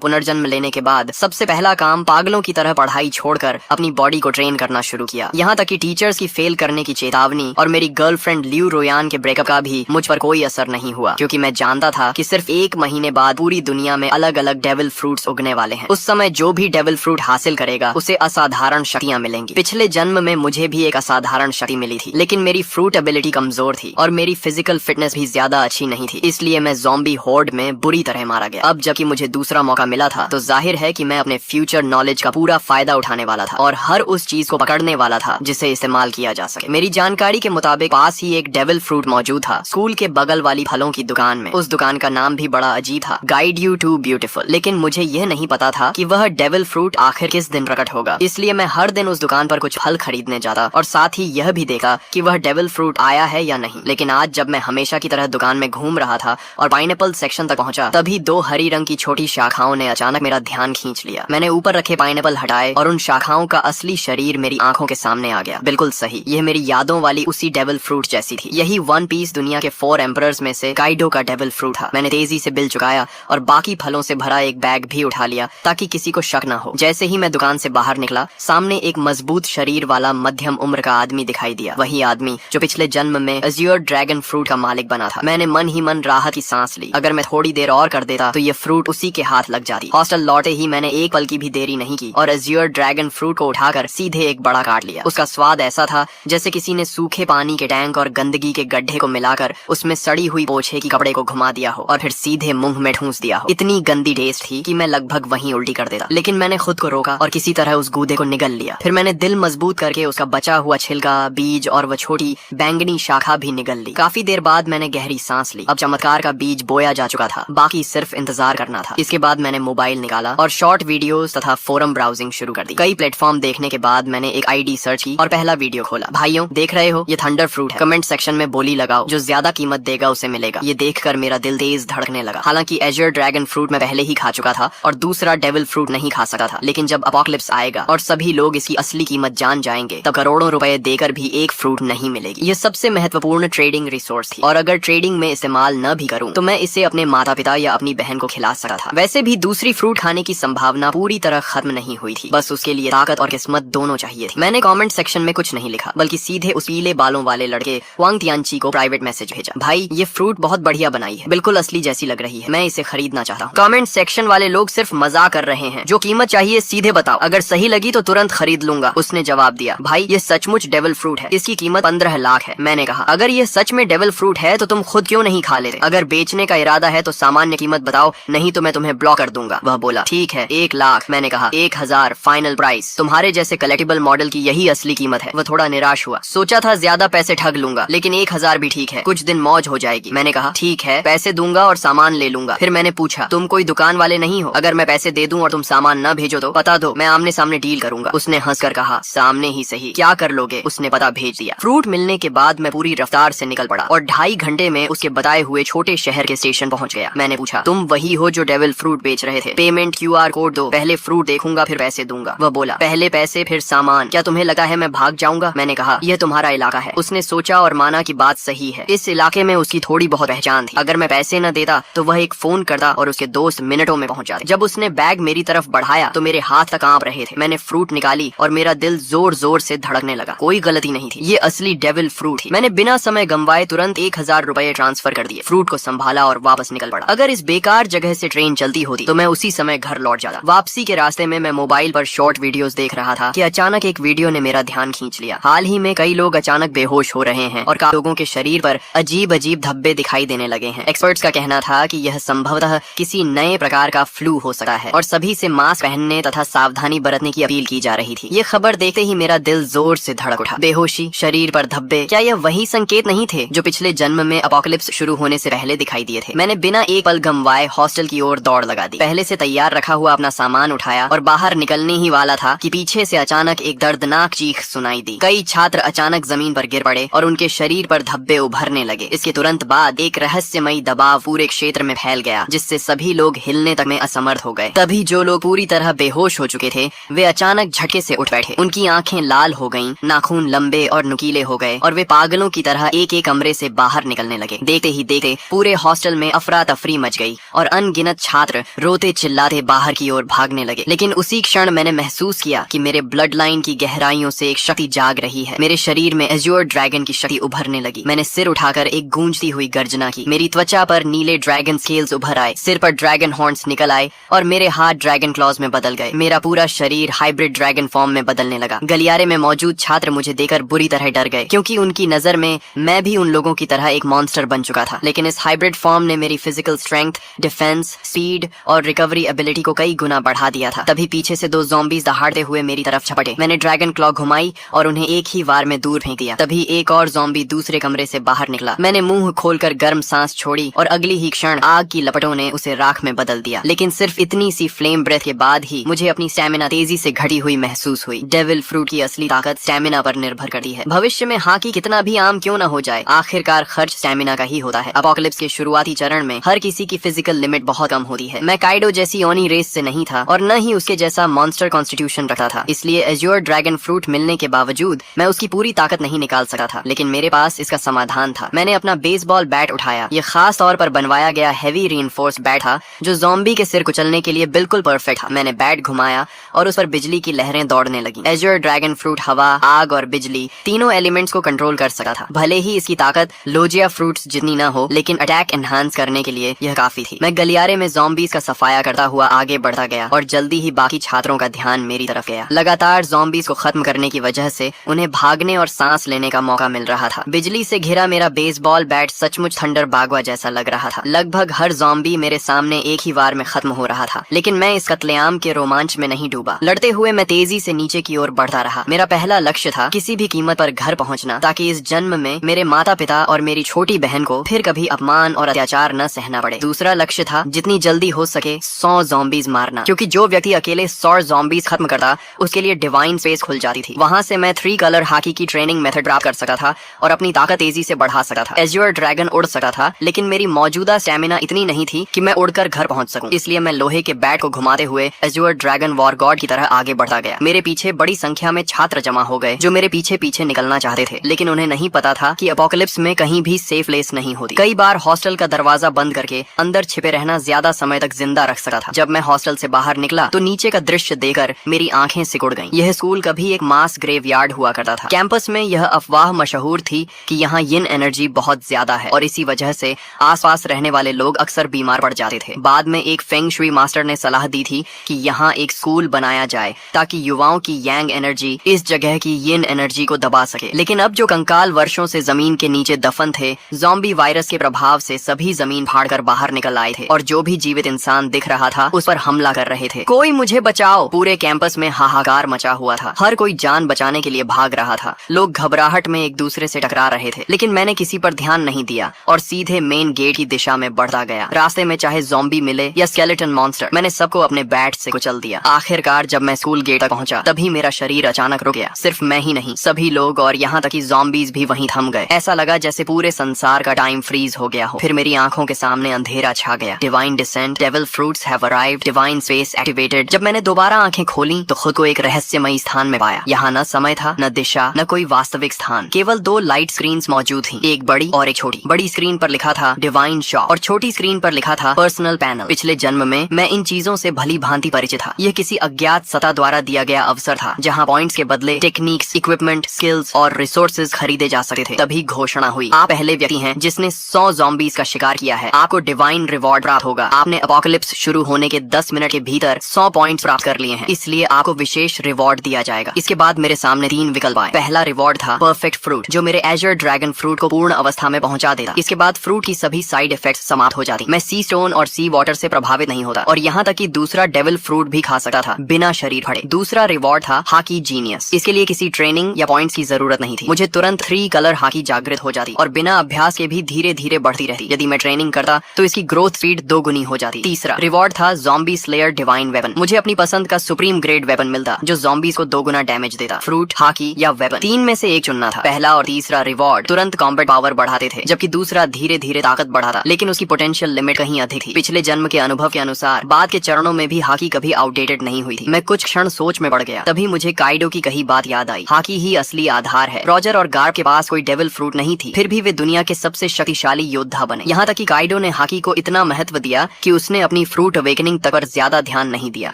पुनर्जन्म लेने के बाद सबसे पहला काम पागलों की तरह पढ़ाई छोड़कर अपनी बॉडी को ट्रेन करना शुरू किया। यहाँ तक कि टीचर्स की फेल करने की चेतावनी और मेरी गर्लफ्रेंड ल्यू रोयान के ब्रेकअप का भी मुझ पर कोई असर नहीं हुआ, क्योंकि मैं जानता था कि सिर्फ 1 महीने बाद पूरी दुनिया में अलग अलग डेविल फ्रूट्स उगने वाले हैं। उस समय जो भी डेविल फ्रूट हासिल करेगा उसे असाधारण शक्तियाँ मिलेंगी। पिछले जन्म में मुझे भी एक असाधारण शक्ति मिली थी, लेकिन मेरी फ्रूट एबिलिटी कमजोर थी और मेरी फिजिकल फिटनेस भी ज्यादा अच्छी नहीं थी, इसलिए मैं ज़ॉम्बी होर्ड में बुरी तरह मारा गया। अब जबकि मुझे दूसरा मौका मिला था तो जाहिर है कि मैं अपने फ्यूचर नॉलेज का पूरा फायदा उठाने वाला था और हर उस चीज को पकड़ने वाला था जिसे इस्तेमाल किया जा सके। मेरी जानकारी के मुताबिक पास ही एक डेविल फ्रूट मौजूद था, स्कूल के बगल वाली फलों की दुकान में। उस दुकान का नाम भी बड़ा अजीब था, गाइड यू टू ब्यूटीफुल। लेकिन मुझे यह नहीं पता था कि वह डेविल फ्रूट आखिर किस दिन प्रकट होगा, इसलिए मैं हर दिन उस दुकान पर कुछ फल खरीदने जाता और साथ ही यह भी देखा कि वह डेविल फ्रूट आया है या नहीं। लेकिन आज जब मैं हमेशा की तरह दुकान में घूम रहा था और पाइनएप्पल सेक्शन तक पहुंचा, तभी 2 हरी रंग की छोटी शाखाओं ने अचानक मेरा ध्यान खींच लिया। मैंने ऊपर रखे पाइनएप्पल हटाए और उन शाखाओं का असली शरीर मेरी आंखों के सामने आ गया। बिल्कुल सही, यह मेरी यादों वाली उसी डेविल फ्रूट जैसी थी। यही वन पीस दुनिया के 4 एम्परर्स में से काइडो का डेविल फ्रूट था। मैंने तेजी से बिल चुकाया और बाकी फलों से भरा एक बैग भी उठा लिया ताकि किसी को शक न हो। जैसे ही मैं दुकान से बाहर निकला, सामने एक मजबूत शरीर वाला मध्यम उम्र का आदमी दिखाई दिया। वही आदमी जो पिछले जन्म में अज़्योर ड्रैगन फ्रूट का मालिक बना था। मैंने मन ही मन राहत की सांस ली। अगर मैं थोड़ी देर और कर देता तो ये फ्रूट उसी के हाथ लग जाती। हॉस्टल लौटे ही मैंने एक पल की भी देरी नहीं की और अज़्योर ड्रैगन फ्रूट को उठाकर सीधे एक बड़ा काट लिया। उसका स्वाद ऐसा था जैसे किसी ने सूखे पानी के टैंक और गंदगी के गड्ढे को मिलाकर उसमें सड़ी हुई पोछे की कपड़े को घुमा दिया हो और फिर सीधे मुंह में ठूंस दिया हो। इतनी गंदी टेस्ट थी कि मैं लगभग वहीं उल्टी कर देता, लेकिन मैंने खुद को रोका और किसी तरह उस गूदे को निगल लिया। फिर मैंने दिल मजबूत करके उसका बचा हुआ छिलका, बीज और वो छोटी बैंगनी शाखा भी निगल ली। काफी देर बाद मैंने गहरी सांस ली। अब चमत्कार का बीज बोया जा चुका था, बाकी सिर्फ इंतजार करना था। इसके बाद मैंने मोबाइल निकाला और शॉर्ट वीडियोस तथा फोरम ब्राउजिंग शुरू कर दी। कई प्लेटफॉर्म देखने के बाद मैंने एक आईडी सर्च की और पहला वीडियो खोला। भाइयों, देख रहे हो, ये थंडर फ्रूट है। कमेंट सेक्शन में बोली लगाओ, जो ज्यादा कीमत देगा उसे मिलेगा। ये देखकर मेरा दिल तेज धड़कने लगा। हालांकि अज़्योर ड्रैगन फ्रूट मैं पहले ही खा चुका था और दूसरा डेविल फ्रूट नहीं खा सका था, लेकिन जब अपोकलिप्स आएगा और सभी लोग इसकी असली कीमत जान जाएंगे तब करोड़ों रुपए देकर भी एक फ्रूट नहीं मिलेगी। ये सबसे महत्वपूर्ण ट्रेडिंग रिसोर्स थी और अगर ट्रेडिंग में इस्तेमाल न भी करूं तो मैं इसे अपने माता पिता या अपनी बहन को खिला सकता था। वैसे भी दूसरी फ्रूट खाने की संभावना पूरी तरह खत्म नहीं हुई थी, बस उसके लिए ताकत और किस्मत दोनों चाहिए थी। मैंने कमेंट सेक्शन में कुछ नहीं लिखा, बल्कि सीधे उस पीले बालों वाले लड़के वांग तियानची को प्राइवेट मैसेज भेजा। भाई, ये फ्रूट बहुत बढ़िया बनाई है, बिल्कुल असली जैसी लग रही है, मैं इसे खरीदना चाहता हूँ। कमेंट सेक्शन वाले लोग सिर्फ मजाक कर रहे हैं, जो कीमत चाहिए सीधे बताओ, अगर सही लगी तो तुरंत खरीद लूंगा। उसने जवाब दिया, भाई ये सचमुच डेविल फ्रूट है, इसकी कीमत 15 लाख है। मैंने कहा, अगर ये सच में डेविल फ्रूट है तो तुम खुद क्यों नहीं खा लेते? अगर बेचने का इरादा है तो सामान्य कीमत बताओ, नहीं तो मैं तुम्हें ब्लॉक कर दूंगा। वह बोला, ठीक है 1 लाख। मैंने कहा 1000 फाइनल प्राइस। तुम्हारे जैसे कलेक्टिबल मॉडल की यही असली कीमत है। वह थोड़ा निराश हुआ, सोचा था ज्यादा पैसे ठग लूंगा, लेकिन 1000 भी ठीक है, कुछ दिन मौज हो जाएगी। मैंने कहा ठीक है, पैसे दूंगा और सामान ले लूंगा। फिर मैंने पूछा, तुम कोई दुकान वाले नहीं हो? अगर मैं पैसे दे दूं और तुम सामान न भेजो तो बता दो, मैं आमने सामने डील करूंगा। उसने हंसकर कहा, सामने ही सही, क्या कर लोगे? उसने पता भेज दिया। फ्रूट मिलने के बाद मैं पूरी रफ्तार से निकल पड़ा और 2.5 घंटे में उसके बताए हुए छोटे शहर के स्टेशन पहुंच गया। मैंने पूछा, तुम वही हो जो डेविल फ्रूट बेच रहे थे? पेमेंट QR कोड दो, पहले फ्रूट देखूंगा फिर पैसे दूंगा। वह बोला, पहले पैसे फिर सामान। क्या तुम्हें लगा है मैं भाग जाऊंगा? मैंने कहा, यह तुम्हारा इलाका है। उसने सोचा और माना कि बात सही है, इस इलाके में उसकी थोड़ी बहुत पहचान थी। अगर मैं पैसे न देता तो वह एक फोन करता और उसके दोस्त मिनटों में पहुंच जाते। जब उसने बैग मेरी तरफ बढ़ाया तो मेरे हाथ तक कांप रहे थे। मैंने फ्रूट निकाली और मेरा दिल जोर जोर से धड़कने लगा। कोई गलती नहीं थी, ये असली डेविल फ्रूट थी। मैंने बिना समय गंवाए तुरंत 1000 रुपए ट्रांसफर कर दिए, फ्रूट को संभाला और वापस निकल पड़ा। अगर इस बेकार जगह से ट्रेन चलती होती तो मैं उसी समय घर लौट जाता। वापसी के रास्ते में मैं मोबाइल पर शॉर्ट वीडियोस देख रहा था कि अचानक एक वीडियो ने मेरा ध्यान खींच लिया। हाल ही में कई लोग अचानक बेहोश हो रहे हैं और काफी लोगों के शरीर पर अजीब अजीब धब्बे दिखाई देने लगे हैं। एक्सपर्ट्स का कहना था कि यह संभवतः किसी नए प्रकार का फ्लू हो सकता है और सभी से मास्क पहनने तथा सावधानी बरतने की अपील की जा रही थी। ये खबर देखते ही मेरा दिल जोर से धड़क उठा। बेहोशी, शरीर पर धब्बे, क्या यह वही संकेत नहीं थे जो पिछले जन्म में अपोकलिप्स शुरू होने से पहले दिखाई दिए थे? मैंने बिना एक पल गंवाए हॉस्टल की ओर दौड़ लगा दी। पहले से तैयार रखा हुआ अपना सामान उठाया और बाहर निकलने ही वाला था कि पीछे से अचानक एक दर्दनाक चीख सुनाई दी। कई छात्र अचानक जमीन पर गिर पड़े और उनके शरीर पर धब्बे उभरने लगे। इसके तुरंत बाद एक रहस्यमयी दबाव पूरे क्षेत्र में फैल गया, जिससे सभी लोग हिलने तक में असमर्थ हो गए। तभी जो लोग पूरी तरह बेहोश हो चुके थे वे अचानक झटके से उठ बैठे। उनकी आंखें लाल हो गईं, नाखून लंबे और नुकीले हो गए और वे पागलों की तरह एक एक कमरे से बाहर निकलने लगे। देखते ही देखते पूरे हॉस्टल में अफरा तफरी मच गई और अनगिनत छात्र रो रोते चिल्लाते बाहर की ओर भागने लगे। लेकिन उसी क्षण मैंने महसूस किया कि मेरे ब्लड लाइन की गहराइयों से एक शक्ति जाग रही है। मेरे शरीर में एज्योर ड्रैगन की शक्ति उभरने लगी। मैंने सिर उठाकर एक गूंजती हुई गर्जना की। मेरी त्वचा पर नीले ड्रैगन स्केल्स उभर आए, सिर पर ड्रैगन हॉर्न्स निकल आए और मेरे हाथ ड्रैगन क्लॉज में बदल गए। मेरा पूरा शरीर हाइब्रिड ड्रैगन फॉर्म में बदलने लगा। गलियारे में मौजूद छात्र मुझे देखकर बुरी तरह डर गए, क्योंकि उनकी नजर में मैं भी उन लोगों की तरह एक मॉन्स्टर बन चुका था। लेकिन इस हाइब्रिड फॉर्म ने मेरी फिजिकल स्ट्रेंथ, डिफेंस, स्पीड और रिकवरी एबिलिटी को कई गुना बढ़ा दिया था। तभी पीछे से 2 ज़ॉम्बीज दहाड़ते हुए मेरी तरफ झपटे। मैंने ड्रैगन क्लॉ घुमाई और उन्हें एक ही वार में दूर फेंक दिया। तभी एक और ज़ॉम्बी दूसरे कमरे से बाहर निकला। मैंने मुंह खोलकर गर्म सांस छोड़ी और अगली ही क्षण आग की लपटों ने उसे राख में बदल दिया। लेकिन सिर्फ इतनी सी फ्लेम ब्रेथ के बाद ही मुझे अपनी स्टैमिना तेजी से घटी हुई महसूस हुई। डेविल फ्रूट की असली ताकत स्टैमिना पर निर्भर करती है। भविष्य में हाकी कितना भी आम क्यों न हो जाए, आखिरकार खर्च स्टैमिना का ही होता है। अपोकलिप्स के शुरुआती चरण में हर किसी की फिजिकल लिमिट बहुत कम होती है। मैं काइडो जैसी ओनी रेस से नहीं था और न ही उसके जैसा मॉन्स्टर कॉन्स्टिट्यूशन रखता था। इसलिए एज्योर ड्रैगन फ्रूट मिलने के बावजूद मैं उसकी पूरी ताकत नहीं निकाल सका था। लेकिन मेरे पास इसका समाधान था। मैंने अपना बेसबॉल बैट उठाया। ये खास तौर पर बनवाया गया हैवी रीइंफोर्स बैट था, जो ज़ॉम्बी के सिर कुचलने के लिए बिल्कुल परफेक्ट था। मैंने बैट घुमाया और उस पर बिजली की लहरें दौड़ने लगी। एज्योर ड्रैगन फ्रूट हवा, आग और बिजली तीनों एलिमेंट्स को कंट्रोल कर सका था। भले ही इसकी ताकत लोजिया फ्रूट्स जितनी न हो, लेकिन अटैक एनहांस करने के लिए यह काफी थी। मैं गलियारे में ज़ॉम्बीज का सफाया करता हुआ आगे बढ़ता गया और जल्दी ही बाकी छात्रों का ध्यान मेरी तरफ गया। लगातार ज़ॉम्बीज को खत्म करने की वजह से उन्हें भागने और सांस लेने का मौका मिल रहा था। बिजली से घिरा मेरा बेसबॉल बैट सचमुच थंडर बागवा जैसा लग रहा था। लगभग हर ज़ॉम्बी मेरे सामने एक ही वार में खत्म हो रहा था। लेकिन मैं इस कत्लेआम के रोमांच में नहीं डूबा। लड़ते हुए मैं तेजी से नीचे की ओर बढ़ता रहा। मेरा पहला लक्ष्य था किसी भी कीमत पर घर पहुंचना, ताकि इस जन्म में मेरे माता पिता और मेरी छोटी बहन को फिर कभी अपमान और अत्याचार न सहना पड़े। दूसरा लक्ष्य था जितनी जल्दी हो सके 100 ज़ॉम्बीज मारना, क्योंकि जो व्यक्ति अकेले 100 ज़ॉम्बीज खत्म करता उसके लिए डिवाइन स्पेस खुल जाती थी। वहां से मैं 3 कलर हाकी की ट्रेनिंग मेथड प्राप्त कर सकता था और अपनी ताकत तेजी से बढ़ा सकता था। एज्योर ड्रैगन उड़ सकता था, लेकिन मेरी मौजूदा स्टैमिना इतनी नहीं थी कि मैं उड़कर घर पहुंच सकूं। इसलिए मैं लोहे के बैट को घुमाते हुए एज्योर ड्रैगन वॉर गॉड की तरह आगे बढ़ता गया। मेरे पीछे बड़ी संख्या में छात्र जमा हो गए, जो मेरे पीछे पीछे निकलना चाहते थे। लेकिन उन्हें नहीं पता था कि अपोकलिप्स में कहीं भी सेफ प्लेस नहीं होती। कई बार हॉस्टल का दरवाजा बंद करके अंदर छिपे रहना ज्यादा समय तक जिंदा रख सकता था। जब मैं हॉस्टल से बाहर निकला तो नीचे का दृश्य देखकर मेरी आंखें सिकुड़ गईं। यह स्कूल कभी एक मास ग्रेवयार्ड हुआ करता था। कैंपस में यह अफवाह मशहूर थी कि यहाँ यिन एनर्जी बहुत ज्यादा है और इसी वजह से आसपास रहने वाले लोग अक्सर बीमार पड़ जाते थे। बाद में एक फेंग शुई मास्टर ने सलाह दी थी कि यहाँ एक स्कूल बनाया जाए ताकि युवाओं की यांग एनर्जी इस जगह की यिन एनर्जी को दबा सके। लेकिन अब जो कंकाल वर्षों से जमीन के नीचे दफन थे, ज़ॉम्बी वायरस के प्रभाव से सभी जमीन फाड़कर बाहर निकल आए थे और जो भी जीवित इंसान दिख रहा था उस पर हमला कर रहे थे। कोई मुझे बचाओ! पूरे कैंपस में हाहाकार मचा हुआ था। हर कोई जान बचाने के लिए भाग रहा था। लोग घबराहट में एक दूसरे से टकरा रहे थे। लेकिन मैंने किसी पर ध्यान नहीं दिया और सीधे मेन गेट की दिशा में बढ़ता गया। रास्ते में चाहे ज़ॉम्बी मिले या स्केलेटन मॉन्स्टर, मैंने सबको अपने बैट से कुचल दिया। आखिरकार जब मैं स्कूल गेट तक पहुंचा तभी मेरा शरीर अचानक रुक गया। सिर्फ मैं ही नहीं, सभी लोग और यहाँ तक कि ज़ॉम्बीज भी वहीं थम गए। ऐसा लगा जैसे पूरे संसार का टाइम फ्रीज हो गया हो। फिर मेरी आंखों के सामने अंधेरा छा गया। Divine descent, devil fruits have arrived, divine space activated. जब मैंने दोबारा आंखें खोली तो खुद को एक रहस्यमयी स्थान में पाया। यहाँ न समय था, न दिशा, न कोई वास्तविक स्थान। केवल 2 लाइट स्क्रीन्स मौजूद थी, एक बड़ी और एक छोटी। बड़ी स्क्रीन पर लिखा था डिवाइन शॉप और छोटी स्क्रीन पर लिखा था पर्सनल पैनल। पिछले जन्म में मैं इन चीजों से भली भांति परिचित था। यह किसी अज्ञात सत्ता द्वारा दिया गया अवसर था, जहाँ पॉइंट्स के बदले टेक्निक्स, इक्विपमेंट, स्किल्स और रिसोर्सेज खरीदे जा सकते थे। तभी घोषणा हुई, आप पहले व्यक्ति हैं जिसने 100 ज़ॉम्बीज का शिकार किया है। आपको डिवाइन रिवॉर्ड प्राप्त होगा। आपने अपोकलिप्स शुरू होने के 10 मिनट के भीतर 100 पॉइंट्स प्राप्त कर लिए हैं, इसलिए आपको विशेष रिवॉर्ड दिया जाएगा। इसके बाद मेरे सामने 3 विकल्प आए। पहला रिवॉर्ड था परफेक्ट फ्रूट, जो मेरे एज्योर ड्रैगन फ्रूट को पूर्ण अवस्था में पहुंचा देता। इसके बाद फ्रूट की सभी साइड इफेक्ट्स समाप्त हो जाती। मैं सी स्टोन और सी वाटर से प्रभावित नहीं होता और यहाँ तक कि दूसरा डेविल फ्रूट भी खा सकता था बिना शरीर फटे। दूसरा रिवॉर्ड था हाकी जीनियस। इसके लिए किसी ट्रेनिंग या पॉइंट्स की जरूरत नहीं थी। मुझे तुरंत 3 कलर हाकी जागृत हो जाती और बिना अभ्यास के भी धीरे धीरे बढ़ती रहती। यदि मैं ट्रेनिंग करता तो इसकी ग्रोथ स्पीड 2 गुनी हो जाती। तीसरा रिवॉर्ड था ज़ॉम्बी स्लेयर डिवाइन वेपन। मुझे अपनी पसंद का सुप्रीम ग्रेड वेपन मिलता जो ज़ॉम्बीज को 2 गुना डैमेज देता। फ्रूट, हाकी या वेपन, 3 में से एक चुनना था। पहला और तीसरा रिवॉर्ड तुरंत कॉम्बैट पावर बढ़ाते थे, जबकि दूसरा धीरे धीरे ताकत बढ़ाता, लेकिन उसकी पोटेंशियल लिमिट कहीं अधिक थी। पिछले जन्म के अनुभव के अनुसार बाद के चरणों में भी हाकी कभी आउटडेटेड नहीं हुई थी। मैं कुछ क्षण सोच में पड़ गया। तभी मुझे काइडो की कही बात याद आई, हाकी ही असली आधार है। रॉजर और गार्ब के पास कोई डेविल फ्रूट नहीं थी, फिर भी वे दुनिया के सबसे शक्तिशाली योद्धा बने। यहाँ तक कि काइडो ने हाकी को इतना महत्व दिया कि उसने अपनी अपनी फ्रूट अवेकनिंग तक पर ज्यादा ध्यान नहीं दिया।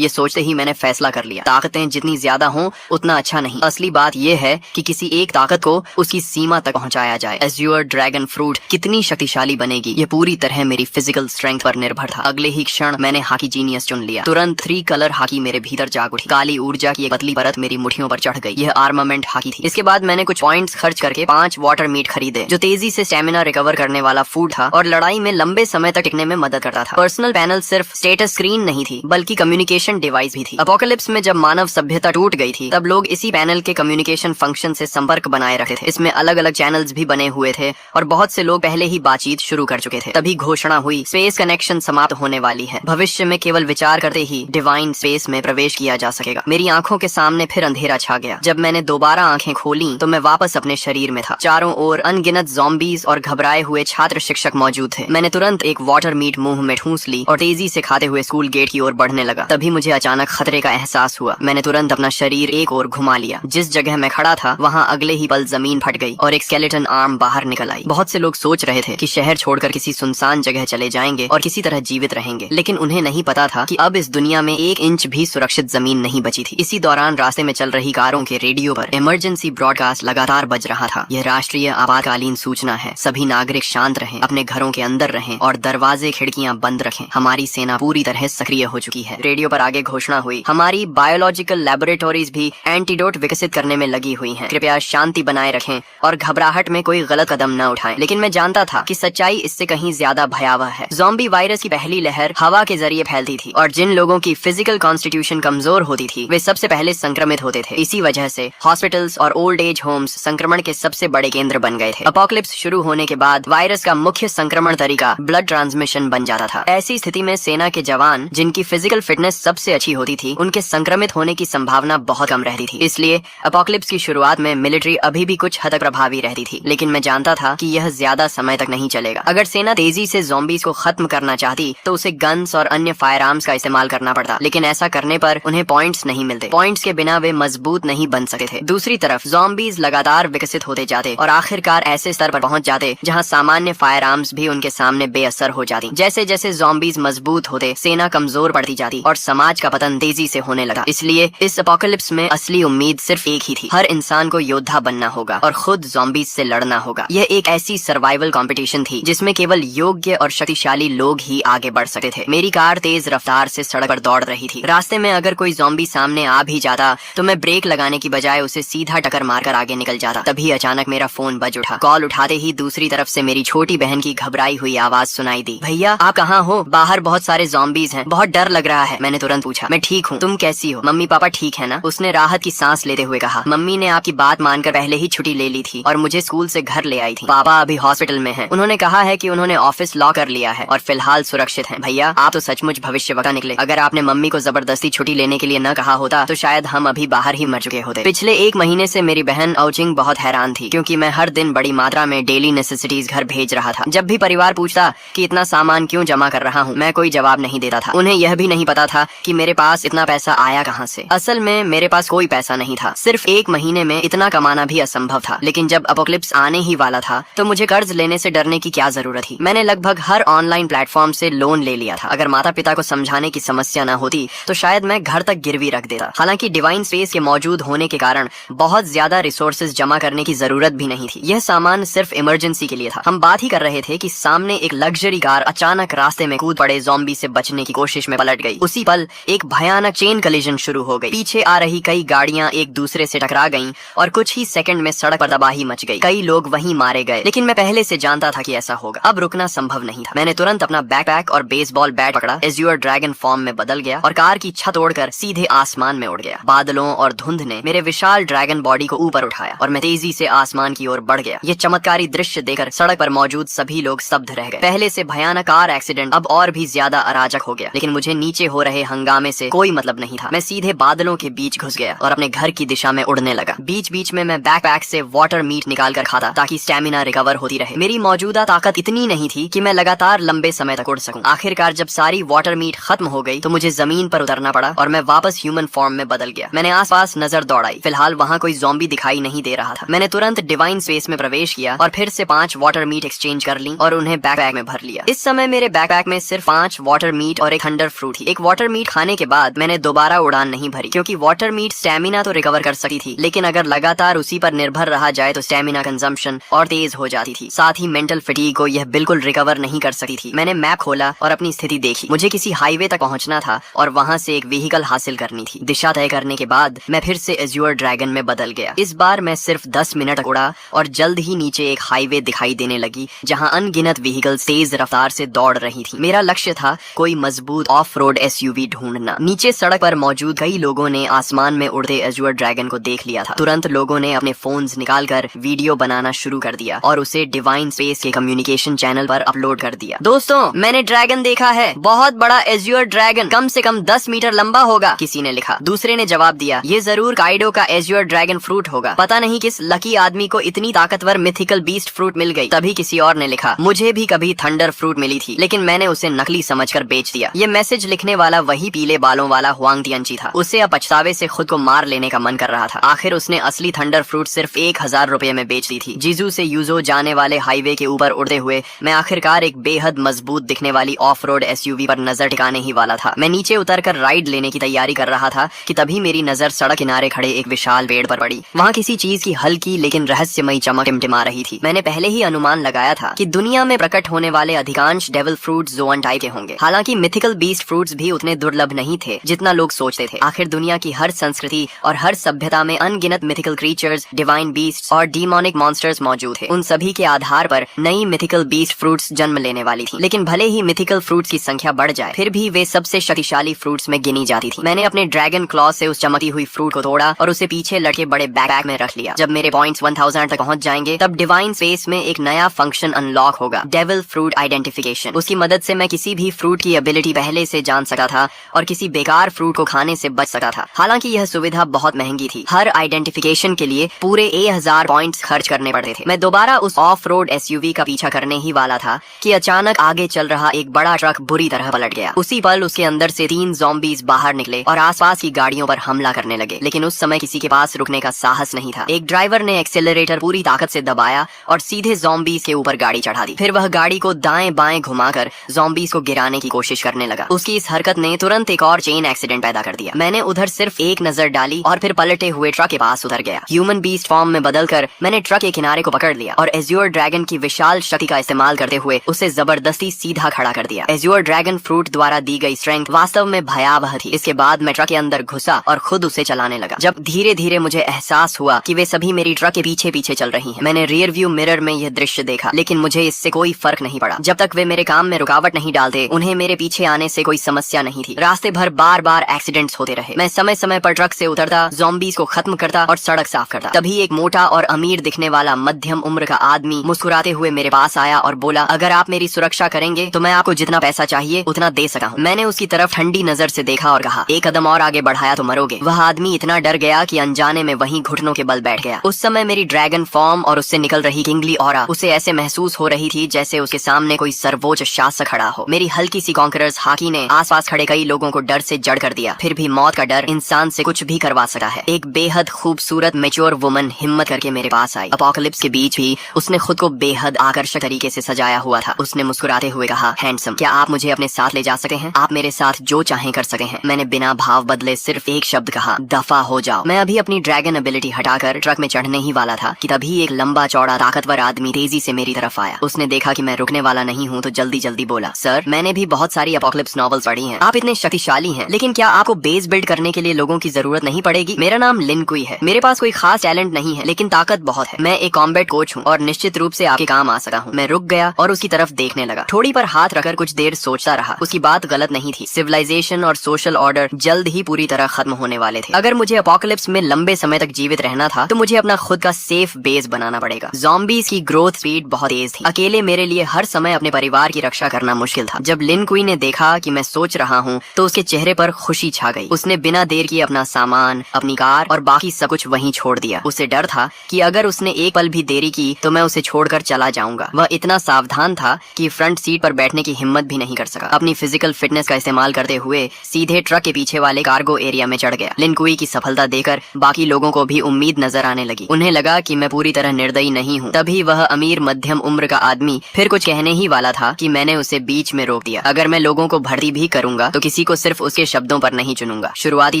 ये सोचते ही मैंने फैसला कर लिया, ताकतें जितनी ज्यादा हों उतना अच्छा नहीं। असली बात यह है कि किसी एक ताकत को उसकी सीमा तक पहुंचाया जाए। एज्योर ड्रैगन फ्रूट कितनी शक्तिशाली बनेगी ये पूरी तरह मेरी फिजिकल स्ट्रेंथ पर निर्भर था। अगले ही क्षण मैंने हाकी जीनियस चुन लिया। तुरंत 3 कलर हाकी मेरे भीतर जाग उठी। काली ऊर्जा की एक पतली परत मेरी मुठियों पर चढ़ गई। यह आर्मामेंट हाकी थी। इसके बाद मैंने कुछ पॉइंट्स खर्च करके 5 वाटर मीट खरीदे, जो तेजी से स्टेमिना रिकवर करने वाला फूड था और लड़ाई में लंबे समय तक टिकने में मदद करता था। पर्सनल पैनल सिर्फ स्टेटस स्क्रीन नहीं थी, बल्कि कम्युनिकेशन डिवाइस भी थी। अपोकलिप्स में जब मानव सभ्यता टूट गई थी, तब लोग इसी पैनल के कम्युनिकेशन फंक्शन से संपर्क बनाए रखते थे। इसमें अलग अलग चैनल्स भी बने हुए थे और बहुत से लोग पहले ही बातचीत शुरू कर चुके थे। तभी घोषणा हुई, स्पेस कनेक्शन समाप्त होने वाली है। भविष्य में केवल विचार करते ही डिवाइन स्पेस में प्रवेश किया जा सकेगा। मेरी आंखों के सामने फिर अंधेरा छा गया। जब मैंने दोबारा आंखें खोली तो मैं वापस अपने शरीर में था। चारों ओर अनगिनत ज़ॉम्बीज और घबराए हुए छात्र शिक्षक मौजूद थे। मैंने तुरंत एक वाटर मीट मुंह में ठूंस ली और तेजी से खाते हुए स्कूल गेट की ओर बढ़ने लगा। तभी मुझे अचानक खतरे का एहसास हुआ। मैंने तुरंत अपना शरीर एक ओर घुमा लिया। जिस जगह मैं खड़ा था वहाँ अगले ही पल जमीन फट गई और एक स्केलेटन आर्म बाहर निकल आई। बहुत से लोग सोच रहे थे कि शहर छोड़कर किसी सुनसान जगह चले जाएंगे और किसी तरह जीवित रहेंगे, लेकिन उन्हें नहीं पता था कि अब इस दुनिया में 1 इंच भी सुरक्षित जमीन नहीं बची थी। इसी दौरान रास्ते में चल रही कारों के रेडियो पर इमरजेंसी ब्रॉडकास्ट लगातार बज रहा था। यह राष्ट्रीय आपातकालीन सूचना है। सभी नागरिक शांत रहें, अपने घरों के अंदर रहें और दरवाजे खिड़कियां बंद रखें। हमारी सेना पूरी तरह सक्रिय हो चुकी है। रेडियो पर आगे घोषणा हुई, हमारी बायोलॉजिकल लैबोरेटोरीज भी एंटीडोट विकसित करने में लगी हुई हैं। कृपया शांति बनाए रखें और घबराहट में कोई गलत कदम न उठाएं। लेकिन मैं जानता था कि सच्चाई इससे कहीं ज्यादा भयावह है। ज़ॉम्बी वायरस की पहली लहर हवा के जरिए फैलती थी और जिन लोगों की फिजिकल कॉन्स्टिट्यूशन कमजोर होती थी वे सबसे पहले संक्रमित होते थे। इसी वजह से हॉस्पिटल्स और ओल्ड एज होम्स संक्रमण के सबसे बड़े केंद्र बन गए थे। अपोकलिप्स शुरू होने के बाद वायरस का मुख्य संक्रमण तरीका ब्लड ट्रांसमिशन बन जाता था। ऐसी स्थिति में सेना के जवान जिनकी फिजिकल फिटनेस सबसे अच्छी होती थी, उनके संक्रमित होने की संभावना बहुत कम रहती थी। इसलिए अपोकलिप्स की शुरुआत में मिलिट्री अभी भी कुछ हद तक प्रभावी रहती थी, लेकिन मैं जानता था कि यह ज्यादा समय तक नहीं चलेगा। अगर सेना तेजी से ज़ॉम्बीज को खत्म करना चाहती तो उसे गन्स और अन्य फायर आर्म्स का इस्तेमाल करना पड़ता, लेकिन ऐसा करने पर उन्हें पॉइंट्स नहीं मिलते। पॉइंट्स के बिना वे मजबूत नहीं बन सकते थे। दूसरी तरफ ज़ॉम्बीज लगातार विकसित होते जाते और आखिरकार ऐसे स्तर पर पहुंच जाते जहां सामान्य फायर आर्म्स भी उनके सामने बेअसर हो जाती। जैसे जैसे ज़ॉम्बीज मजबूत होते, सेना कमजोर पड़ती जाती और समाज का पतन तेजी से होने लगा। इसलिए इस अपोकलिप्स में असली उम्मीद सिर्फ एक ही थी, हर इंसान को योद्धा बनना होगा और खुद ज़ॉम्बीज से लड़ना होगा। यह एक ऐसी सर्वाइवल कंपटीशन थी जिसमें केवल योग्य और शक्तिशाली लोग ही आगे बढ़ सकते थे। मेरी कार तेज रफ्तार से सड़क पर दौड़ रही थी। रास्ते में अगर कोई ज़ॉम्बी सामने आ भी जाता तो मैं ब्रेक लगाने की बजाय उसे सीधा टक्कर मारकर आगे निकल जाता। तभी अचानक मेरा फोन बज उठा। कॉल उठाते ही दूसरी तरफ से मेरी छोटी बहन की घबराई हुई आवाज सुनाई दी, भैया आप कहाँ हो? बाहर बहुत सारे ज़ॉम्बीज हैं, बहुत डर लग रहा है। मैंने तुरंत पूछा, मैं ठीक हूँ, तुम कैसी हो? मम्मी पापा ठीक है ना? उसने राहत की सांस लेते हुए कहा, मम्मी ने आपकी बात मानकर पहले ही छुट्टी ले ली थी और मुझे स्कूल से घर ले आई थी। पापा अभी हॉस्पिटल में हैं। उन्होंने कहा है कि उन्होंने ऑफिस लॉक कर लिया है और फिलहाल सुरक्षित हैं। भैया आप तो सचमुच भविष्यवक्ता निकले। अगर आपने मम्मी को जबरदस्ती छुट्टी लेने के लिए न कहा होता तो शायद हम अभी बाहर ही मर चुके होते। पिछले 1 महीने से मेरी बहन औचिंग बहुत हैरान थी, क्योंकि मैं हर दिन बड़ी मात्रा में डेली नेसेसिटीज घर भेज रहा था। जब भी परिवार पूछता कि इतना सामान क्यों जमा कर रहा हूँ, मैं कोई जवाब नहीं देता था। उन्हें यह भी नहीं पता था कि मेरे पास इतना पैसा आया कहाँ से। असल में मेरे पास कोई पैसा नहीं था, सिर्फ 1 महीने में इतना कमाना भी असंभव था। लेकिन जब अपोकलिप्स आने ही वाला था तो मुझे कर्ज लेने से डरने की क्या जरूरत थी। मैंने लगभग हर ऑनलाइन प्लेटफॉर्म से लोन ले लिया था। अगर माता पिता को समझाने की समस्या न होती तो शायद मैं घर तक गिरवी रख देता। हालांकि डिवाइन स्पेस के मौजूद होने के कारण बहुत ज्यादा रिसोर्सेज जमा करने की जरूरत भी नहीं थी। यह सामान सिर्फ इमरजेंसी के लिए था। हम बात ही कर रहे थे कि सामने एक लग्जरी कार अचानक रास्ते में कूद पड़े ज़ॉम्बी से बचने की कोशिश में पलट गई। उसी पल एक भयानक चेन कलिजन शुरू हो गई। पीछे आ रही कई गाड़ियां एक दूसरे से टकरा गईं और कुछ ही सेकंड में सड़क पर तबाही मच गई। कई लोग वहीं मारे गए, लेकिन मैं पहले से जानता था कि ऐसा होगा। अब रुकना संभव नहीं था। मैंने तुरंत अपना बैकपैक और बेसबॉल बैट पकड़ा, एज्योर ड्रैगन फॉर्म में बदल गया और कार की छत ओढ़कर सीधे आसमान में उड़ गया। बादलों और धुंध ने मेरे विशाल ड्रैगन बॉडी को ऊपर उठाया और मैं तेजी से आसमान की ओर बढ़ गया। ये चमत्कारी दृश्य देखकर सड़क पर मौजूद सभी लोग स्तब्ध रह गए। पहले से भयानक कार एक्सीडेंट अब और भी ज्यादा अराजक हो गया, लेकिन मुझे नीचे हो रहे हंगामे से कोई मतलब नहीं था। मैं सीधे बादलों के बीच घुस गया और अपने घर की दिशा में उड़ने लगा। बीच बीच में मैं बैकपैक से वाटर मीट निकाल कर खाता ताकि स्टेमिना रिकवर होती रहे। मेरी मौजूदा ताकत इतनी नहीं थी कि मैं लगातार लंबे समय तक उड़ सकूं। आखिरकार जब सारी वाटर मीट खत्म हो गई तो मुझे जमीन पर उतरना पड़ा और मैं वापस ह्यूमन फॉर्म में बदल गया। मैंने आसपास नजर दौड़ाई। फिलहाल वहाँ कोई ज़ॉम्बी दिखाई नहीं दे रहा था। मैंने तुरंत डिवाइन स्पेस में प्रवेश किया और फिर से 5 वाटर मीट एक्सचेंज कर ली और उन्हें बैकपैक में भर लिया। इस समय मेरे बैकपैक में सिर्फ 5 5 वाटर मीट और एक थंडर फ्रूट थी। एक वाटर मीट खाने के बाद मैंने दोबारा उड़ान नहीं भरी, क्योंकि वाटर मीट स्टेमिना तो रिकवर कर सकती थी, लेकिन अगर लगातार उसी पर निर्भर रहा जाए तो स्टेमिना कंजम्पशन और तेज हो जाती थी। साथ ही मेंटल फटीग को यह बिल्कुल रिकवर नहीं कर सकती थी। मैंने मैप खोला और अपनी स्थिति देखी। मुझे किसी हाईवे तक पहुंचना था और वहां से एक व्हीकल हासिल करनी थी। दिशा तय करने के बाद मैं फिर से एज्योर ड्रैगन में बदल गया। इस बार मैं सिर्फ 10 मिनट तक उड़ा और जल्द ही नीचे एक हाईवे दिखाई देने लगी, जहां अनगिनत व्हीकल तेज रफ्तार से दौड़ रही थी। मेरा लक्ष्य था कोई मजबूत ऑफ रोड SUV ढूंढना। नीचे सड़क पर मौजूद कई लोगों ने आसमान में उड़ते एज्योर ड्रैगन को देख लिया था। तुरंत लोगों ने अपने फोन्स निकालकर वीडियो बनाना शुरू कर दिया और उसे डिवाइन स्पेस के कम्युनिकेशन चैनल पर अपलोड कर दिया। दोस्तों, मैंने ड्रैगन देखा है, बहुत बड़ा एज्योर ड्रैगन, कम से कम 10 मीटर लंबा होगा, किसी ने लिखा। दूसरे ने जवाब दिया, ये जरूर काइडो का एज्योर ड्रैगन फ्रूट होगा। पता नहीं किस लकी आदमी को इतनी ताकतवर मिथिकल बीस्ट फ्रूट मिल गई। तभी किसी और ने लिखा, मुझे भी कभी थंडर फ्रूट मिली थी, लेकिन मैंने उसे नकली समझकर बेच दिया। ये मैसेज लिखने वाला वही पीले बालों वाला हुआंग तियनची था। उसे अब पछतावे से खुद को मार लेने का मन कर रहा था। आखिर उसने असली थंडर फ्रूट सिर्फ 1000 रुपए में बेच दी थी। जीजू से यूजो जाने वाले हाईवे के ऊपर उड़ते हुए मैं आखिरकार एक बेहद मजबूत दिखने वाली ऑफ रोड SUV पर नजर टिकाने ही वाला था। मैं नीचे उतरकर राइड लेने की तैयारी कर रहा था कि तभी मेरी नजर सड़क किनारे खड़े एक विशाल पेड़ पर पड़ी। वहाँ किसी चीज की हल्की लेकिन रहस्यमयी चमक टिमटिमा रही थी। मैंने पहले ही अनुमान लगाया था कि दुनिया में प्रकट होने वाले अधिकांश डेविल फ्रूट जोन टाइप के होंगे। हालांकि मिथिकल बीस्ट फ्रूट्स भी उतने दुर्लभ नहीं थे जितना लोग सोचते थे। आखिर दुनिया की हर संस्कृति और हर सभ्यता में अनगिनत मिथिकल क्रीचर्स, डिवाइन बीस्ट और डीमोनिक मॉन्स्टर्स मौजूद थे। उन सभी के आधार पर नई मिथिकल बीस्ट फ्रूट्स जन्म लेने वाली थी। लेकिन भले ही मिथिकल फ्रूट्स की संख्या बढ़ जाए, फिर भी वे सबसे शक्तिशाली फ्रूट्स में गिनी जाती थी। मैंने अपने ड्रैगन क्लॉ से उस चमकी हुई फ्रूट को तोड़ा और उसे पीछे लटके बड़े बैकपैक में रख लिया। जब मेरे पॉइंट्स 1000 तक पहुंच जाएंगे, तब डिवाइन स्पेस में एक नया फंक्शन अनलॉक होगा, डेविल फ्रूट आइडेंटिफिकेशन। उसकी मदद से मैं किसी भी फ्रूट की एबिलिटी पहले से जान सकता था और किसी बेकार फ्रूट को खाने से बच सकता था। हालांकि यह सुविधा बहुत महंगी थी। हर आइडेंटिफिकेशन के लिए पूरे 1000 पॉइंट्स खर्च करने पड़ते थे। मैं दोबारा उस ऑफ रोड SUV का पीछा करने ही वाला था कि अचानक आगे चल रहा एक बड़ा ट्रक बुरी तरह पलट गया। उसी पल उसके अंदर से 3 ज़ॉम्बीज बाहर निकले और आसपास की गाड़ियों पर हमला करने लगे। लेकिन उस समय किसी के पास रुकने का साहस नहीं था। एक ड्राइवर ने एक्सेलरेटर पूरी ताकत से दबाया और सीधे ज़ॉम्बीज के ऊपर गाड़ी चढ़ा दी। फिर वह गाड़ी को दाएं बाएं घुमाकर ज़ॉम्बीज को गिराने की कोशिश करने लगा। उसकी इस हरकत ने तुरंत एक और चेन एक्सीडेंट पैदा कर दिया। मैंने उधर सिर्फ एक नजर डाली और फिर पलटे हुए ट्रक के पास उतर गया। ह्यूमन बीस्ट फॉर्म में बदलकर मैंने ट्रक के किनारे को पकड़ लिया और एज्योर ड्रैगन की विशाल शक्ति का इस्तेमाल करते हुए उसे जबरदस्ती सीधा खड़ा कर दिया। एज्योर ड्रैगन फ्रूट द्वारा दी गई स्ट्रेंथ वास्तव में भयावह थी। इसके बाद मैं ट्रक के अंदर घुसा और खुद उसे चलाने लगा। जब धीरे धीरे मुझे एहसास हुआ कि वे सभी मेरी ट्रक के पीछे पीछे चल रही हैं। मैंने रियर व्यू मिरर में यह दृश्य देखा, लेकिन मुझे इससे कोई फर्क नहीं पड़ा। जब तक वे मेरे काम में रुकावट नहीं डालते, उन्हें मेरे पीछे आने से कोई समस्या नहीं थी। रास्ते भर बार बार एक्सीडेंट्स होते रहे। मैं समय समय पर ट्रक से उतरता, ज़ॉम्बीज को खत्म करता और सड़क साफ करता। तभी एक मोटा और अमीर दिखने वाला मध्यम उम्र का आदमी मुस्कुराते हुए मेरे पास आया और बोला, अगर आप मेरी सुरक्षा करेंगे तो मैं आपको जितना पैसा चाहिए उतना दे सका हूँ। मैंने उसकी तरफ ठंडी नजर से देखा और कहा, एक कदम और आगे बढ़ाया तो मरोगे। वह आदमी इतना डर गया कि अनजाने में वहीं घुटनों के बल बैठ गया। उस समय मेरी ड्रैगन फॉर्म और उससे निकल रही किंगली ऑरा उसे ऐसे महसूस हो रही थी जैसे उसके सामने कोई सर्वोच्च शासक खड़ा हो। मेरी हल्की सी कॉन्करर्स हाकी ने आसपास खड़े कई लोगों को डर से जड़ कर दिया। फिर भी मौत का डर इंसान से कुछ भी करवा सकता है। एक बेहद खूबसूरत मैच्योर वुमन हिम्मत करके मेरे पास आई। अपोकलिप्स के बीच भी उसने खुद को बेहद आकर्षक तरीके से सजाया हुआ था। उसने मुस्कुराते हुए कहा, हैंडसम, क्या आप मुझे अपने साथ ले जा सके हैं? आप मेरे साथ जो चाहें कर सके हैं। मैंने बिना भाव बदले सिर्फ एक शब्द कहा, दफा हो जाओ। मैं अभी अपनी ड्रैगन एबिलिटी हटाकर ट्रक में चढ़ने ही वाला था कि तभी एक लंबा चौड़ा ताकतवर आदमी तेजी से मेरी तरफ आया। उसने देखा कि मैं रुकने वाला नहीं हूँ तो जल्दी जल्दी बोला, सर, मैंने भी बहुत सारी अपोकलिप्स नॉवेल्स पढ़ी हैं। आप इतने शक्तिशाली हैं, लेकिन क्या आपको बेस बिल्ड करने के लिए लोगों की जरूरत नहीं पड़ेगी? मेरा नाम लिन कुई है। मेरे पास कोई खास टैलेंट नहीं है, लेकिन ताकत बहुत है। मैं एक कॉम्बैट कोच हूँ और निश्चित रूप से आपके काम आ सका हूँ। मैं रुक गया और उसकी तरफ देखने लगा। थोड़ी पर हाथ रखकर कुछ देर सोचता रहा। उसकी बात गलत नहीं थी। सिविलाइजेशन और सोशल ऑर्डर जल्द ही पूरी तरह खत्म होने वाले थे। अगर मुझे अपोकलिप्स में लंबे समय तक जीवित रहना था तो मुझे अपना खुद का सेफ बेस बनाना पड़ेगा। ज़ॉम्बीज की ग्रोथ स्पीड बहुत तेज थी। अकेले मेरे लिए हर समय अपने परिवार की रक्षा करना मुश्किल था। जब लिन कुई ने देखा कि मैं सोच रहा हूँ तो उसके चेहरे पर खुशी छा गई। उसने बिना देर किए अपना सामान, अपनी कार और बाकी सब कुछ वहीं छोड़ दिया। उसे डर था कि अगर उसने एक पल भी देरी की तो मैं उसे छोड़कर चला जाऊंगा। वह इतना सावधान था कि फ्रंट सीट पर बैठने की हिम्मत भी नहीं कर सका। अपनी फिजिकल फिटनेस का इस्तेमाल करते हुए सीधे ट्रक के पीछे वाले कार्गो एरिया में चढ़ गया। लिन कुई की सफलता देखकर बाकी लोगों को भी उम्मीद नजर आने लगी। उन्हें लगा कि मैं पूरी तरह निर्दयी नहीं हूँ। तभी वह अमीर मध्यम उम्र का आदमी फिर कुछ कहने ही वाला था कि मैंने उसे बीच में रोक रोक दिया। अगर मैं लोगों को भर्ती भी करूंगा तो किसी को सिर्फ उसके शब्दों पर नहीं चुनूंगा। शुरुआती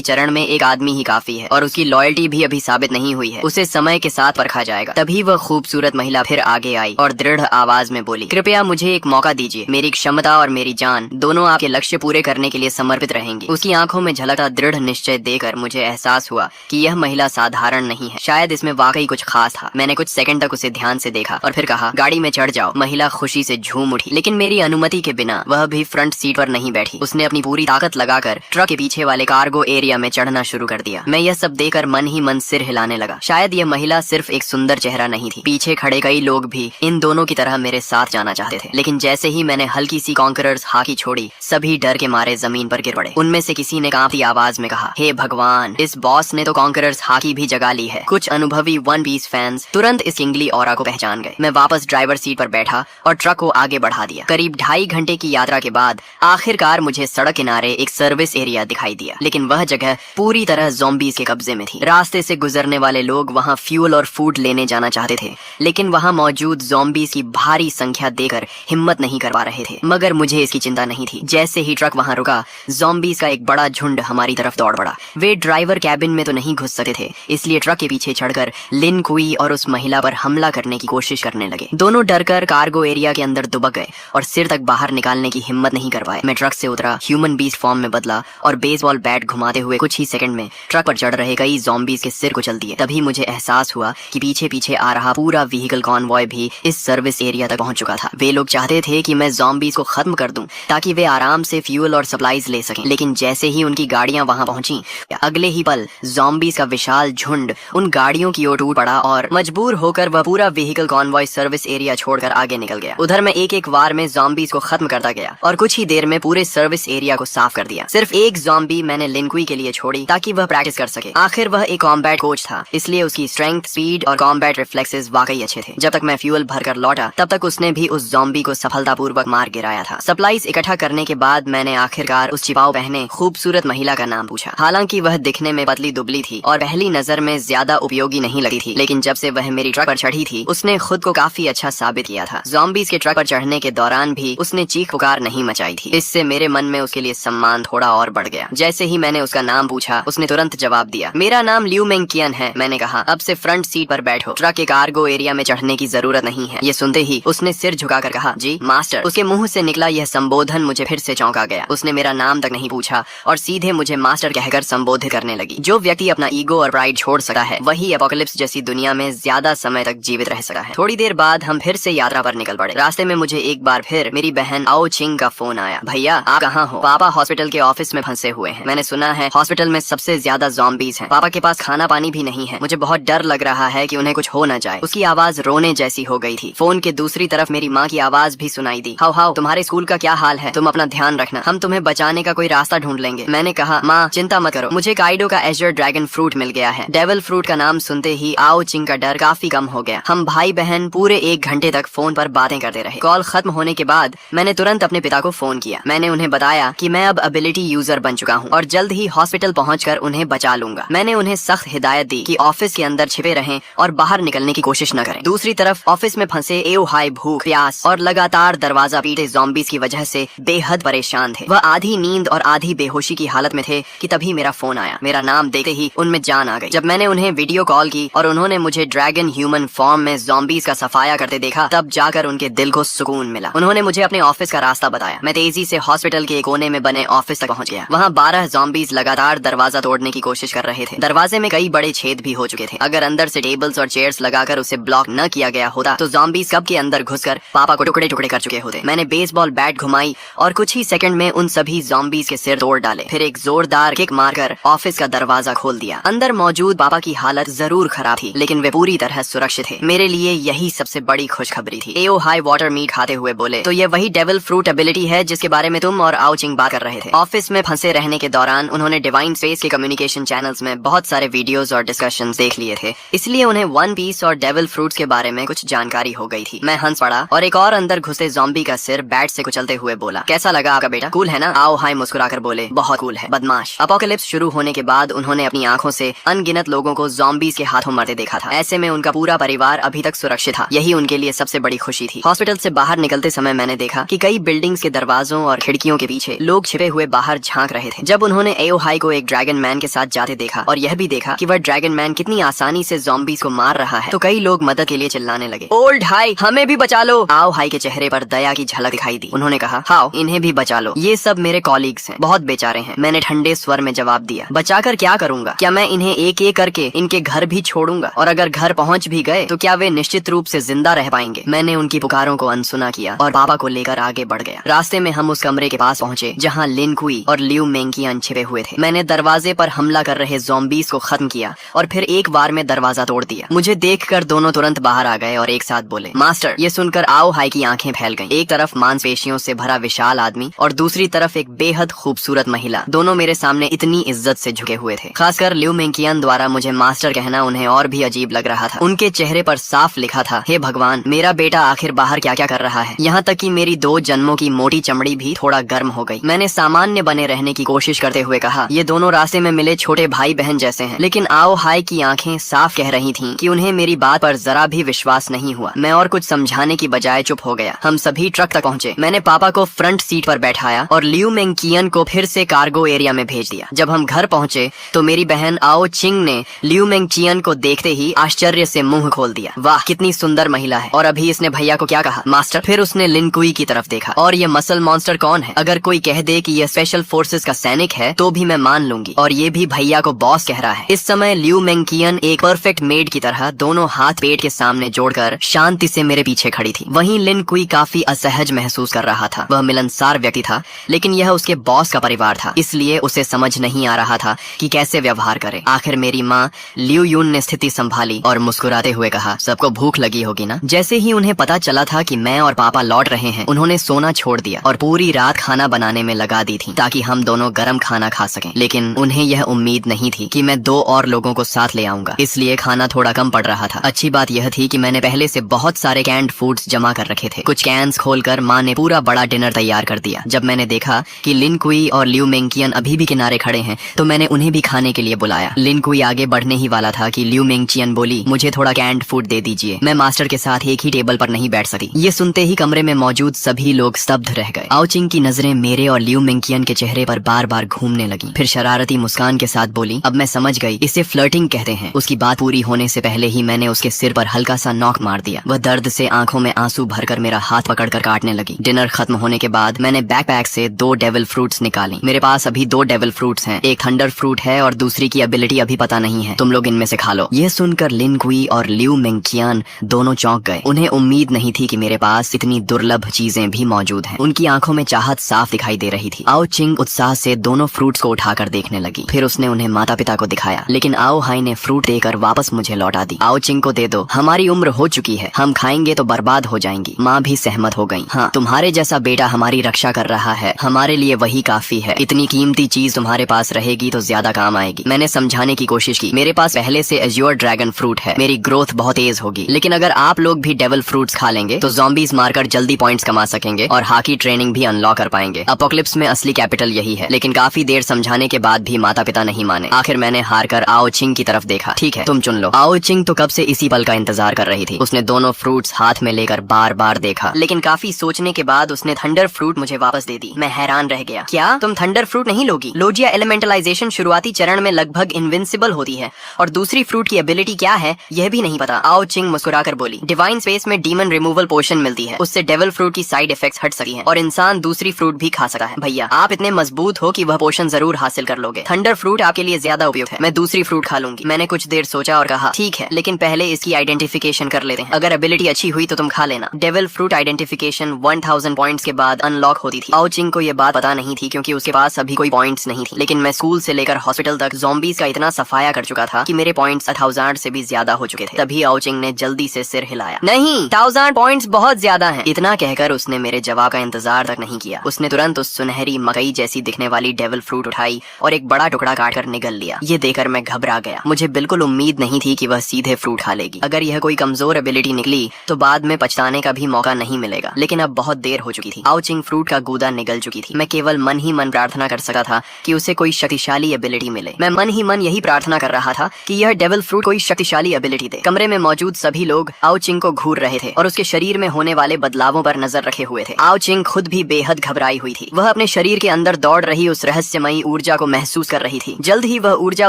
चरण में एक आदमी ही काफी है और उसकी लॉयल्टी भी अभी साबित नहीं हुई है। उसे समय के साथ परखा जाएगा। तभी वह खूबसूरत महिला फिर आगे आई और दृढ़ आवाज में बोली, कृपया मुझे एक मौका दीजिए। मेरी क्षमता और मेरी जान दोनों आपके लक्ष्य पूरे करने के लिए समर्पित रहेंगी। उसकी आंखों में झलकता दृढ़ निश्चय देकर मुझे एहसास हुआ कि यह महिला साधारण नहीं है। शायद इसमें वाकई कुछ खास था। मैंने कुछ सेकंड तक उसे ध्यान से देखा और फिर कहा, गाड़ी में चढ़ जाओ। महिला खुशी से झूम उठी, लेकिन मेरी अनुमति के बिना वह भी फ्रंट सीट पर नहीं बैठी। उसने अपनी पूरी ताकत लगाकर ट्रक के पीछे वाले कार्गो एरिया में चढ़ना शुरू कर दिया। मैं यह सब देखकर मन ही मन सिर हिलाने लगा। शायद यह महिला सिर्फ एक सुंदर चेहरा नहीं थी। पीछे खड़े कई लोग भी इन दोनों की तरह मेरे साथ जाना चाहते थे, लेकिन जैसे ही मैंने हल्की सी कॉन्करर्स हाकी छोड़ी, सभी डर के मारे जमीन पर गिर पड़े। उनमें से किसी ने कांपती आवाज में कहा, हे भगवान, इस बॉस ने तो कॉन्करर्स हाकी भी जगा ली है। कुछ अनुभवी वन पीस फैंस तुरंत इस किंगली ऑरा को पहचान गए। मैं वापस ड्राइवर सीट पर बैठा और ट्रक को आगे बढ़ा दिया। करीब 2.5 घंटे की यात्रा के बाद आखिरकार मुझे सड़क किनारे एक सर्विस एरिया दिखाई दिया, लेकिन वह जगह पूरी तरह ज़ॉम्बीज़ के कब्जे में थी। रास्ते से गुजरने वाले लोग वहाँ फ्यूल और फूड लेने जाना चाहते थे, लेकिन वहाँ मौजूद ज़ॉम्बीज़ की भारी संख्या देकर हिम्मत नहीं कर पा रहे थे। मगर मुझे इसकी चिंता नहीं थी। जैसे ही ट्रक वहाँ रुका, ज़ॉम्बीज़ का एक बड़ा झुंड हमारी तरफ दौड़ पड़ा। वे ड्राइवर कैबिन में तो नहीं घुस सकते थे, इसलिए ट्रक के पीछे चढ़कर लिन कुई और उस महिला पर हमला करने की कोशिश करने लगे। दोनों डरकर कार्गो एरिया के अंदर दुबक गए और सिर तक बाहर निकालने की हिम्मत नहीं कर पाए। मैं ट्रक से उतरा, ह्यूमन बीस्ट फॉर्म में बदला और बेसबॉल बैट घुमाते हुए कुछ ही सेकंड में ट्रक पर चढ़ रहे कई ज़ॉम्बीज़ के सिर कुचल दिए। तभी मुझे एहसास हुआ कि पीछे पीछे आ रहा पूरा व्हीकल कॉन्वॉय भी इस सर्विस एरिया तक पहुंच चुका था। वे लोग चाहते थे कि मैं ज़ॉम्बीज़ को खत्म कर दूं ताकि वे आराम से फ्यूल और सप्लाईज ले सकें, लेकिन जैसे ही उनकी गाड़ियां वहां पहुंची, अगले ही पल ज़ॉम्बीज़ का विशाल झुंड उन गाड़ियों की ओर टूट पड़ा और मजबूर होकर वह पूरा व्हीकल कॉन्वॉय सर्विस एरिया छोड़कर आगे निकल गया। उधर मैं एक एक वार में ज़ॉम्बीज़ को खत्म करता गया और कुछ ही देर में पूरे सर्विस एरिया को साफ कर दिया। सिर्फ एक ज़ॉम्बी मैंने लिनकुई के लिए छोड़ी ताकि वह प्रैक्टिस कर सके। आखिर वह एक कॉम्बैट कोच था, इसलिए उसकी स्ट्रेंथ, स्पीड और कॉम्बैट रिफ्लेक्सेस वाकई अच्छे थे। जब तक मैं फ्यूल भरकर लौटा, तब तक उसने भी उस ज़ॉम्बी को सफलतापूर्वक मार गिराया था। सप्लाईज इकट्ठा करने के बाद मैंने आखिरकार उस छिपाऊ पहने खूबसूरत महिला का नाम पूछा। हालांकि वह दिखने में पतली दुबली थी और पहली नजर में ज्यादा उपयोगी नहीं लगी थी, लेकिन जब से वह मेरी ट्रक पर चढ़ी थी, उसने खुद को काफी अच्छा साबित किया था। ज़ॉम्बीज़ के ट्रक पर चढ़ने के दौरान भी उसने चीख पुकार नहीं मचाई थी। इससे मेरे मन में उसके लिए सम्मान थोड़ा और बढ़ गया। जैसे ही मैंने उसका नाम पूछा, उसने तुरंत जवाब दिया, मेरा नाम लियू मेंगकियन है। मैंने कहा, अब से फ्रंट सीट पर बैठो, ट्रक के कार्गो एरिया में चढ़ने की जरूरत नहीं है। ये सुनते ही उसने सिर झुकाकर कहा, जी मास्टर। उसके मुंह से निकला यह संबोधन मुझे फिर से चौंका गया। उसने मेरा नाम तक नहीं पूछा और सीधे मुझे मास्टर कहकर संबोधित करने लगी। जो व्यक्ति अपना ईगो और प्राइड छोड़ सकता है, वही एपोकलिप्स जैसी दुनिया में ज्यादा समय तक जीवित रह सकता है। थोड़ी देर बाद हम फिर से यात्रा पर निकल पड़े। रास्ते में मुझे एक बार फिर मेरी बहन आओ चिंग का फोन आया, भैया आप कहाँ हो? पापा हॉस्पिटल के ऑफिस में फंसे हुए हैं। मैंने सुना है हॉस्पिटल में सबसे ज्यादा ज़ॉम्बीज़ हैं। पापा के पास खाना पानी भी नहीं है। मुझे बहुत डर लग रहा है कि उन्हें कुछ हो न जाए। उसकी आवाज रोने जैसी हो गई थी। फोन के दूसरी तरफ मेरी माँ की आवाज भी सुनाई दी, हाउ हाउ, तुम्हारे स्कूल का क्या हाल है? तुम अपना ध्यान रखना, हम तुम्हें बचाने का कोई रास्ता ढूंढ लेंगे। मैंने कहा, माँ चिंता मत करो, मुझे काइडो का एजर ड्रैगन फ्रूट मिल गया है। डेविल फ्रूट का नाम सुनते ही आओ चिंग का डर काफी कम हो गया। हम भाई बहन पूरे 1 घंटे तक फोन पर बातें करते रहे। कॉल खत्म होने के बाद मैंने तुरंत अपने पिता को फोन किया। मैंने उन्हें बताया कि मैं अब एबिलिटी यूजर बन चुका हूँ और जल्द ही हॉस्पिटल पहुंचकर उन्हें बचा लूंगा। मैंने उन्हें सख्त हिदायत दी कि ऑफिस के अंदर छिपे रहें और बाहर निकलने की कोशिश न करें। दूसरी तरफ ऑफिस में फंसे एओ हाई भूख, प्यास और लगातार दरवाजा पीटे ज़ॉम्बीज़ की वजह से बेहद परेशान थे। वह आधी नींद और आधी बेहोशी की हालत में थे कि तभी मेरा फोन आया। मेरा नाम देखते ही उनमें जान आ गई। जब मैंने उन्हें वीडियो कॉल की और उन्होंने मुझे ड्रैगन ह्यूमन फॉर्म में ज़ॉम्बीज़ का सफाया करते देखा, तब जाकर उनके दिल को सुकून मिला। उन्होंने मुझे अपने ऑफिस का रास्ता बताया। मैं तेजी से हॉस्पिटल के कोने में बने ऑफिस तक पहुंच गया। वहाँ 12 ज़ॉम्बीज़ लगातार दरवाजा तोड़ने की कोशिश कर रहे थे। दरवाजे में कई बड़े छेद भी हो चुके थे। अगर अंदर से टेबल्स और चेयर्स लगाकर उसे ब्लॉक न किया गया होता तो ज़ॉम्बीज़ कब के अंदर घुसकर पापा को टुकड़े टुकड़े कर चुके होते। मैंने बेसबॉल बैट घुमाई और कुछ ही सेकंड में उन सभी ज़ॉम्बीज़ के सिर तोड़ डाले। फिर एक जोरदार किक मारकर ऑफिस का दरवाजा खोल दिया। अंदर मौजूद पापा की हालत जरूर खराब थी, लेकिन वे पूरी तरह सुरक्षित थे। मेरे लिए यही सबसे बड़ी खुशखबरी थी। एओ हाई वाटर मीट खाते हुए बोले, तो ये वही डेविल फ्रूट एबिलिटी है जिसके बारे में तुम और आओ चिंग बात कर रहे थे। ऑफिस में फंसे रहने के दौरान उन्होंने डिवाइन स्पेस के कम्युनिकेशन चैनल्स में बहुत सारे वीडियोस और डिस्कशंस देख लिए थे, इसलिए उन्हें वन पीस और डेविल फ्रूट्स के बारे में कुछ जानकारी हो गई थी। मैं हंस पड़ा और एक और अंदर घुसे ज़ॉम्बी का सिर बैट से कुचलते हुए बोला, कैसा लगा आपका बेटा? कूल है ना? आओ हाई मुस्कुराकर बोले, बहुत कूल है बदमाश। अपोकलिप्स शुरू होने के बाद उन्होंने अपनी आंखों से अनगिनत लोगों को ज़ॉम्बीज़ के हाथों मरते देखा था। ऐसे में उनका पूरा परिवार अभी तक सुरक्षित था। यही उनके लिए सबसे बड़ी खुशी थी। हॉस्पिटल से बाहर निकलते समय मैंने देखा कि कई बिल्डिंग्स के दरवाजों और खिड़कियों के पीछे लोग छिपे हुए बाहर झांक रहे थे। जब उन्होंने एओ हाई को एक ड्रैगन मैन के साथ जाते देखा और यह भी देखा कि वह ड्रैगन मैन कितनी आसानी से ज़ॉम्बीज़ को मार रहा है, तो कई लोग मदद के लिए चिल्लाने लगे, ओल्ड हाई हमें भी बचा लो। आओ हाई के चेहरे पर दया की झलक दिखाई दी। उन्होंने कहा, हाओ इन्हें भी बचा लो, ये सब मेरे कॉलीग्स हैं, बहुत बेचारे हैं। मैंने ठंडे स्वर में जवाब दिया, बचाकर क्या करूंगा? क्या मैं इन्हें एक एक करके इनके घर भी छोड़ूंगा? और अगर घर पहुंच भी गए तो क्या वे निश्चित रूप से जिंदा रह पाएंगे? मैंने उनकी पुकारों को अनसुना किया और पापा को लेकर आगे बढ़ गया। रास्ते में हम उस कमरे के पास पहुंचे जहां लिन कुई और लियू मेंकियन छिपे हुए थे। मैंने दरवाजे पर हमला कर रहे ज़ॉम्बीज़ को खत्म किया और फिर एक बार में दरवाजा तोड़ दिया। मुझे देखकर दोनों तुरंत बाहर आ गए और एक साथ बोले, मास्टर। ये सुनकर आओ हाई की आंखें फैल गईं। एक तरफ मांसपेशियों से भरा विशाल आदमी और दूसरी तरफ एक बेहद खूबसूरत महिला, दोनों मेरे सामने इतनी इज्जत से झुके हुए थे। खासकर लियू मेंकियन द्वारा मुझे मास्टर कहना उन्हें और भी अजीब लग रहा था। उनके चेहरे पर साफ लिखा था, हे भगवान, मेरा बेटा आखिर बाहर क्या क्या कर रहा है। यहाँ तक कि मेरी 2 जन्मों की मोटी चमड़ी भी थोड़ा गर्म हो गई। मैंने सामान्य बने रहने की कोशिश करते हुए कहा, ये दोनों रास्ते में मिले छोटे भाई बहन जैसे हैं। लेकिन आओ हाई की आंखें साफ कह रही थीं कि उन्हें मेरी बात पर जरा भी विश्वास नहीं हुआ। मैं और कुछ समझाने की बजाय चुप हो गया। हम सभी ट्रक तक पहुंचे। मैंने पापा को फ्रंट सीट पर बैठाया और लियू मेंकियन को फिर से कार्गो एरिया में भेज दिया। जब हम घर पहुंचे तो मेरी बहन आओ चिंग ने लियू मेंकियन को देखते ही आश्चर्य से मुंह खोल दिया। वाह, कितनी सुंदर महिला है। और अभी इसने भैया को क्या कहा, मास्टर? फिर उसने लिन कुई की तरफ देखा, और ये मसल मॉन्स्टर कौन है? अगर कोई कह दे कि ये स्पेशल फोर्सेस का सैनिक है तो भी मैं मान लूंगी, और ये भी भैया को बॉस कह रहा है। इस समय लियू मेंकियन एक परफेक्ट मेड की तरह दोनों हाथ पेट के सामने जोड़कर शांति से मेरे पीछे खड़ी थी। वहीं लिन कुई काफी असहज महसूस कर रहा था। वह मिलनसार व्यक्ति था, लेकिन यह उसके बॉस का परिवार था, इसलिए उसे समझ नहीं आ रहा था कि कैसे व्यवहार करे। आखिर मेरी माँ लियू यून ने स्थिति संभाली और मुस्कुराते हुए कहा, सबको भूख लगी होगी ना? जैसे ही उन्हें पता चला था कि मैं और पापा लौट रहे हैं, उन्होंने सोना छोड़ दिया और पूरी रात खाना बनाने में लगा दी थी ताकि हम दोनों गरम खाना खा सकें। लेकिन उन्हें यह उम्मीद नहीं थी कि मैं 2 और लोगों को साथ ले आऊंगा, इसलिए खाना थोड़ा कम पड़ रहा था। अच्छी बात यह थी कि मैंने पहले से बहुत सारे कैंड फूड्स जमा कर रखे थे। कुछ कैंस खोलकर माँ ने पूरा बड़ा डिनर तैयार कर दिया। जब मैंने देखा कि लिन कुई और लियू मेंकियन अभी भी किनारे खड़े हैं तो मैंने उन्हें भी खाने के लिए बुलाया। लिन कुई आगे बढ़ने ही वाला था कि लियू मेंकियन बोली, मुझे थोड़ा कैंड फूड दे दीजिए, मैं मास्टर के साथ एक ही टेबल पर नहीं बैठ सकी। ये सुनते ही कमरे में मौजूद सभी लोग स्तब्ध रह गए। आओ चिंग की नजरें मेरे और लियू मेंकियन के चेहरे पर बार बार घूमने लगी। फिर शरारती मुस्कान के साथ बोली, अब मैं समझ गई, इसे फ्लर्टिंग कहते हैं। उसकी बात पूरी होने से पहले ही मैंने उसके सिर पर हल्का सा नॉक मार दिया। वह दर्द से आंखों में आंसू भरकर मेरा हाथ पकड़कर काटने लगी। डिनर खत्म होने के बाद मैंने बैकपैक से 2 डेविल फ्रूट्स निकाली। मेरे पास अभी 2 डेविल फ्रूट्स हैं, एक थंडर फ्रूट है और दूसरी की एबिलिटी अभी पता नहीं है। तुम लोग इनमें से खा लो। यह सुनकर लिन कुई और लियू मेंकियन दोनों चौंक गए। उन्हें उम्मीद नहीं थी कि मेरे पास इतनी दुर्लभ चीजें भी मौजूद हैं। उनकी आंखों में चाहत साफ दिखाई दे रही थी। आओ चिंग उत्साह से दोनों फ्रूट्स को उठाकर देखने लगी। फिर उसने उन्हें माता पिता को दिखाया, लेकिन आओ हाई ने फ्रूट देकर वापस मुझे लौटा दी। आओ चिंग को दे दो, हमारी उम्र हो चुकी है, हम खाएंगे तो बर्बाद हो जाएंगी। माँ भी सहमत हो गई। हाँ, तुम्हारे जैसा बेटा हमारी रक्षा कर रहा है, हमारे लिए वही काफी है। इतनी कीमती चीज तुम्हारे पास रहेगी तो ज्यादा काम आएगी। मैंने समझाने की कोशिश की, मेरे पास पहले से एज्योर ड्रैगन फ्रूट है, मेरी ग्रोथ बहुत तेज होगी। लेकिन अगर आप लोग भी डेविल फ्रूट्स खा लेंगे तो ज़ॉम्बीज मारकर जल्दी पॉइंट्स कमा सकेंगे और हाकी ट्रेनिंग भी अनलॉक कर पाएंगे। अपोकलिप्स में असली कैपिटल यही है। लेकिन काफी देर समझाने के बाद भी माता पिता नहीं माने। आखिर मैंने हार कर आओ चिंग की तरफ देखा। ठीक है, तुम चुन लो। आओ चिंग तो कब से इसी पल का इंतजार कर रही थी। उसने दोनों फ्रूट्स हाथ में लेकर बार बार देखा, लेकिन काफी सोचने के बाद उसने थंडर फ्रूट मुझे वापस दे दी। मैं हैरान रह गया, क्या तुम थंडर फ्रूट नहीं लोगी? लोजिया एलिमेंटलाइजेशन शुरुआती चरण में लगभग इनविंसिबल होती है, और दूसरी फ्रूट की एबिलिटी क्या है यह भी नहीं पता। आओ चिंग मुस्कुराकर बोली, डिवाइन स्पेस में डीमन रिमूवल पोशन मिलती है, उससे डेविल फ्रूट की साइड इफेक्ट्स हट सकती हैं और इंसान दूसरी फ्रूट भी खा सकता है। भैया आप इतने मजबूत हो कि वह पोशन जरूर हासिल कर लोगे। थंडर फ्रूट आपके लिए ज्यादा उपयुक्त है, मैं दूसरी फ्रूट खा लूंगी। मैंने कुछ देर सोचा और कहा, ठीक है, लेकिन पहले इसकी आइडेंटिफिकेशन कर लेते हैं। अगर एबिलिटी अच्छी हुई तो तुम खा लेना। डेविल फ्रूट आइडेंटिफिकेशन 1000 पॉइंट्स के बाद अनलॉक होती थी। आओ चिंग को ये बात पता नहीं थी क्योंकि उसके पास अभी कोई पॉइंट्स नहीं थी। लेकिन मैं स्कूल से लेकर हॉस्पिटल तक ज़ॉम्बीज का इतना सफाया कर चुका था कि मेरे पॉइंट्स 1000 से भी ज्यादा हो चुके थे। तभी आओ चिंग ने जल्दी से सिर हिलाया, नहीं, 1000 पॉइंट्स बहुत ज्यादा हैं। इतना कहकर उसने मेरे जवाब का इंतजार तक नहीं किया। उसने तुरंत उस सुनहरी मकई जैसी दिखने वाली डेविल फ्रूट उठाई और एक बड़ा टुकड़ा काटकर निगल लिया। ये देखकर मैं घबरा गया। मुझे बिल्कुल उम्मीद नहीं थी कि वह सीधे फ्रूट खा लेगी। अगर यह कोई कमजोर एबिलिटी निकली तो बाद में पछताने का भी मौका नहीं मिलेगा। लेकिन अब बहुत देर हो चुकी थी। आओ चिंग फ्रूट का गूदा निगल चुकी थी। मैं केवल मन ही मन प्रार्थना कर सका था कि उसे कोई शक्तिशाली एबिलिटी मिले। मैं मन ही मन यही प्रार्थना कर रहा था कि यह डेविल फ्रूट कोई शक्तिशाली एबिलिटी दे। कमरे में मौजूद सभी लोग आओ चिंग को घूर रहे थे और उसके शरीर में होने वाले बदलावों पर नजर रखे हुए थे। आओ चिंग खुद भी बेहद घबराई हुई थी। वह अपने शरीर के अंदर दौड़ रही उस रहस्यमयी ऊर्जा को महसूस कर रही थी। जल्द ही वह ऊर्जा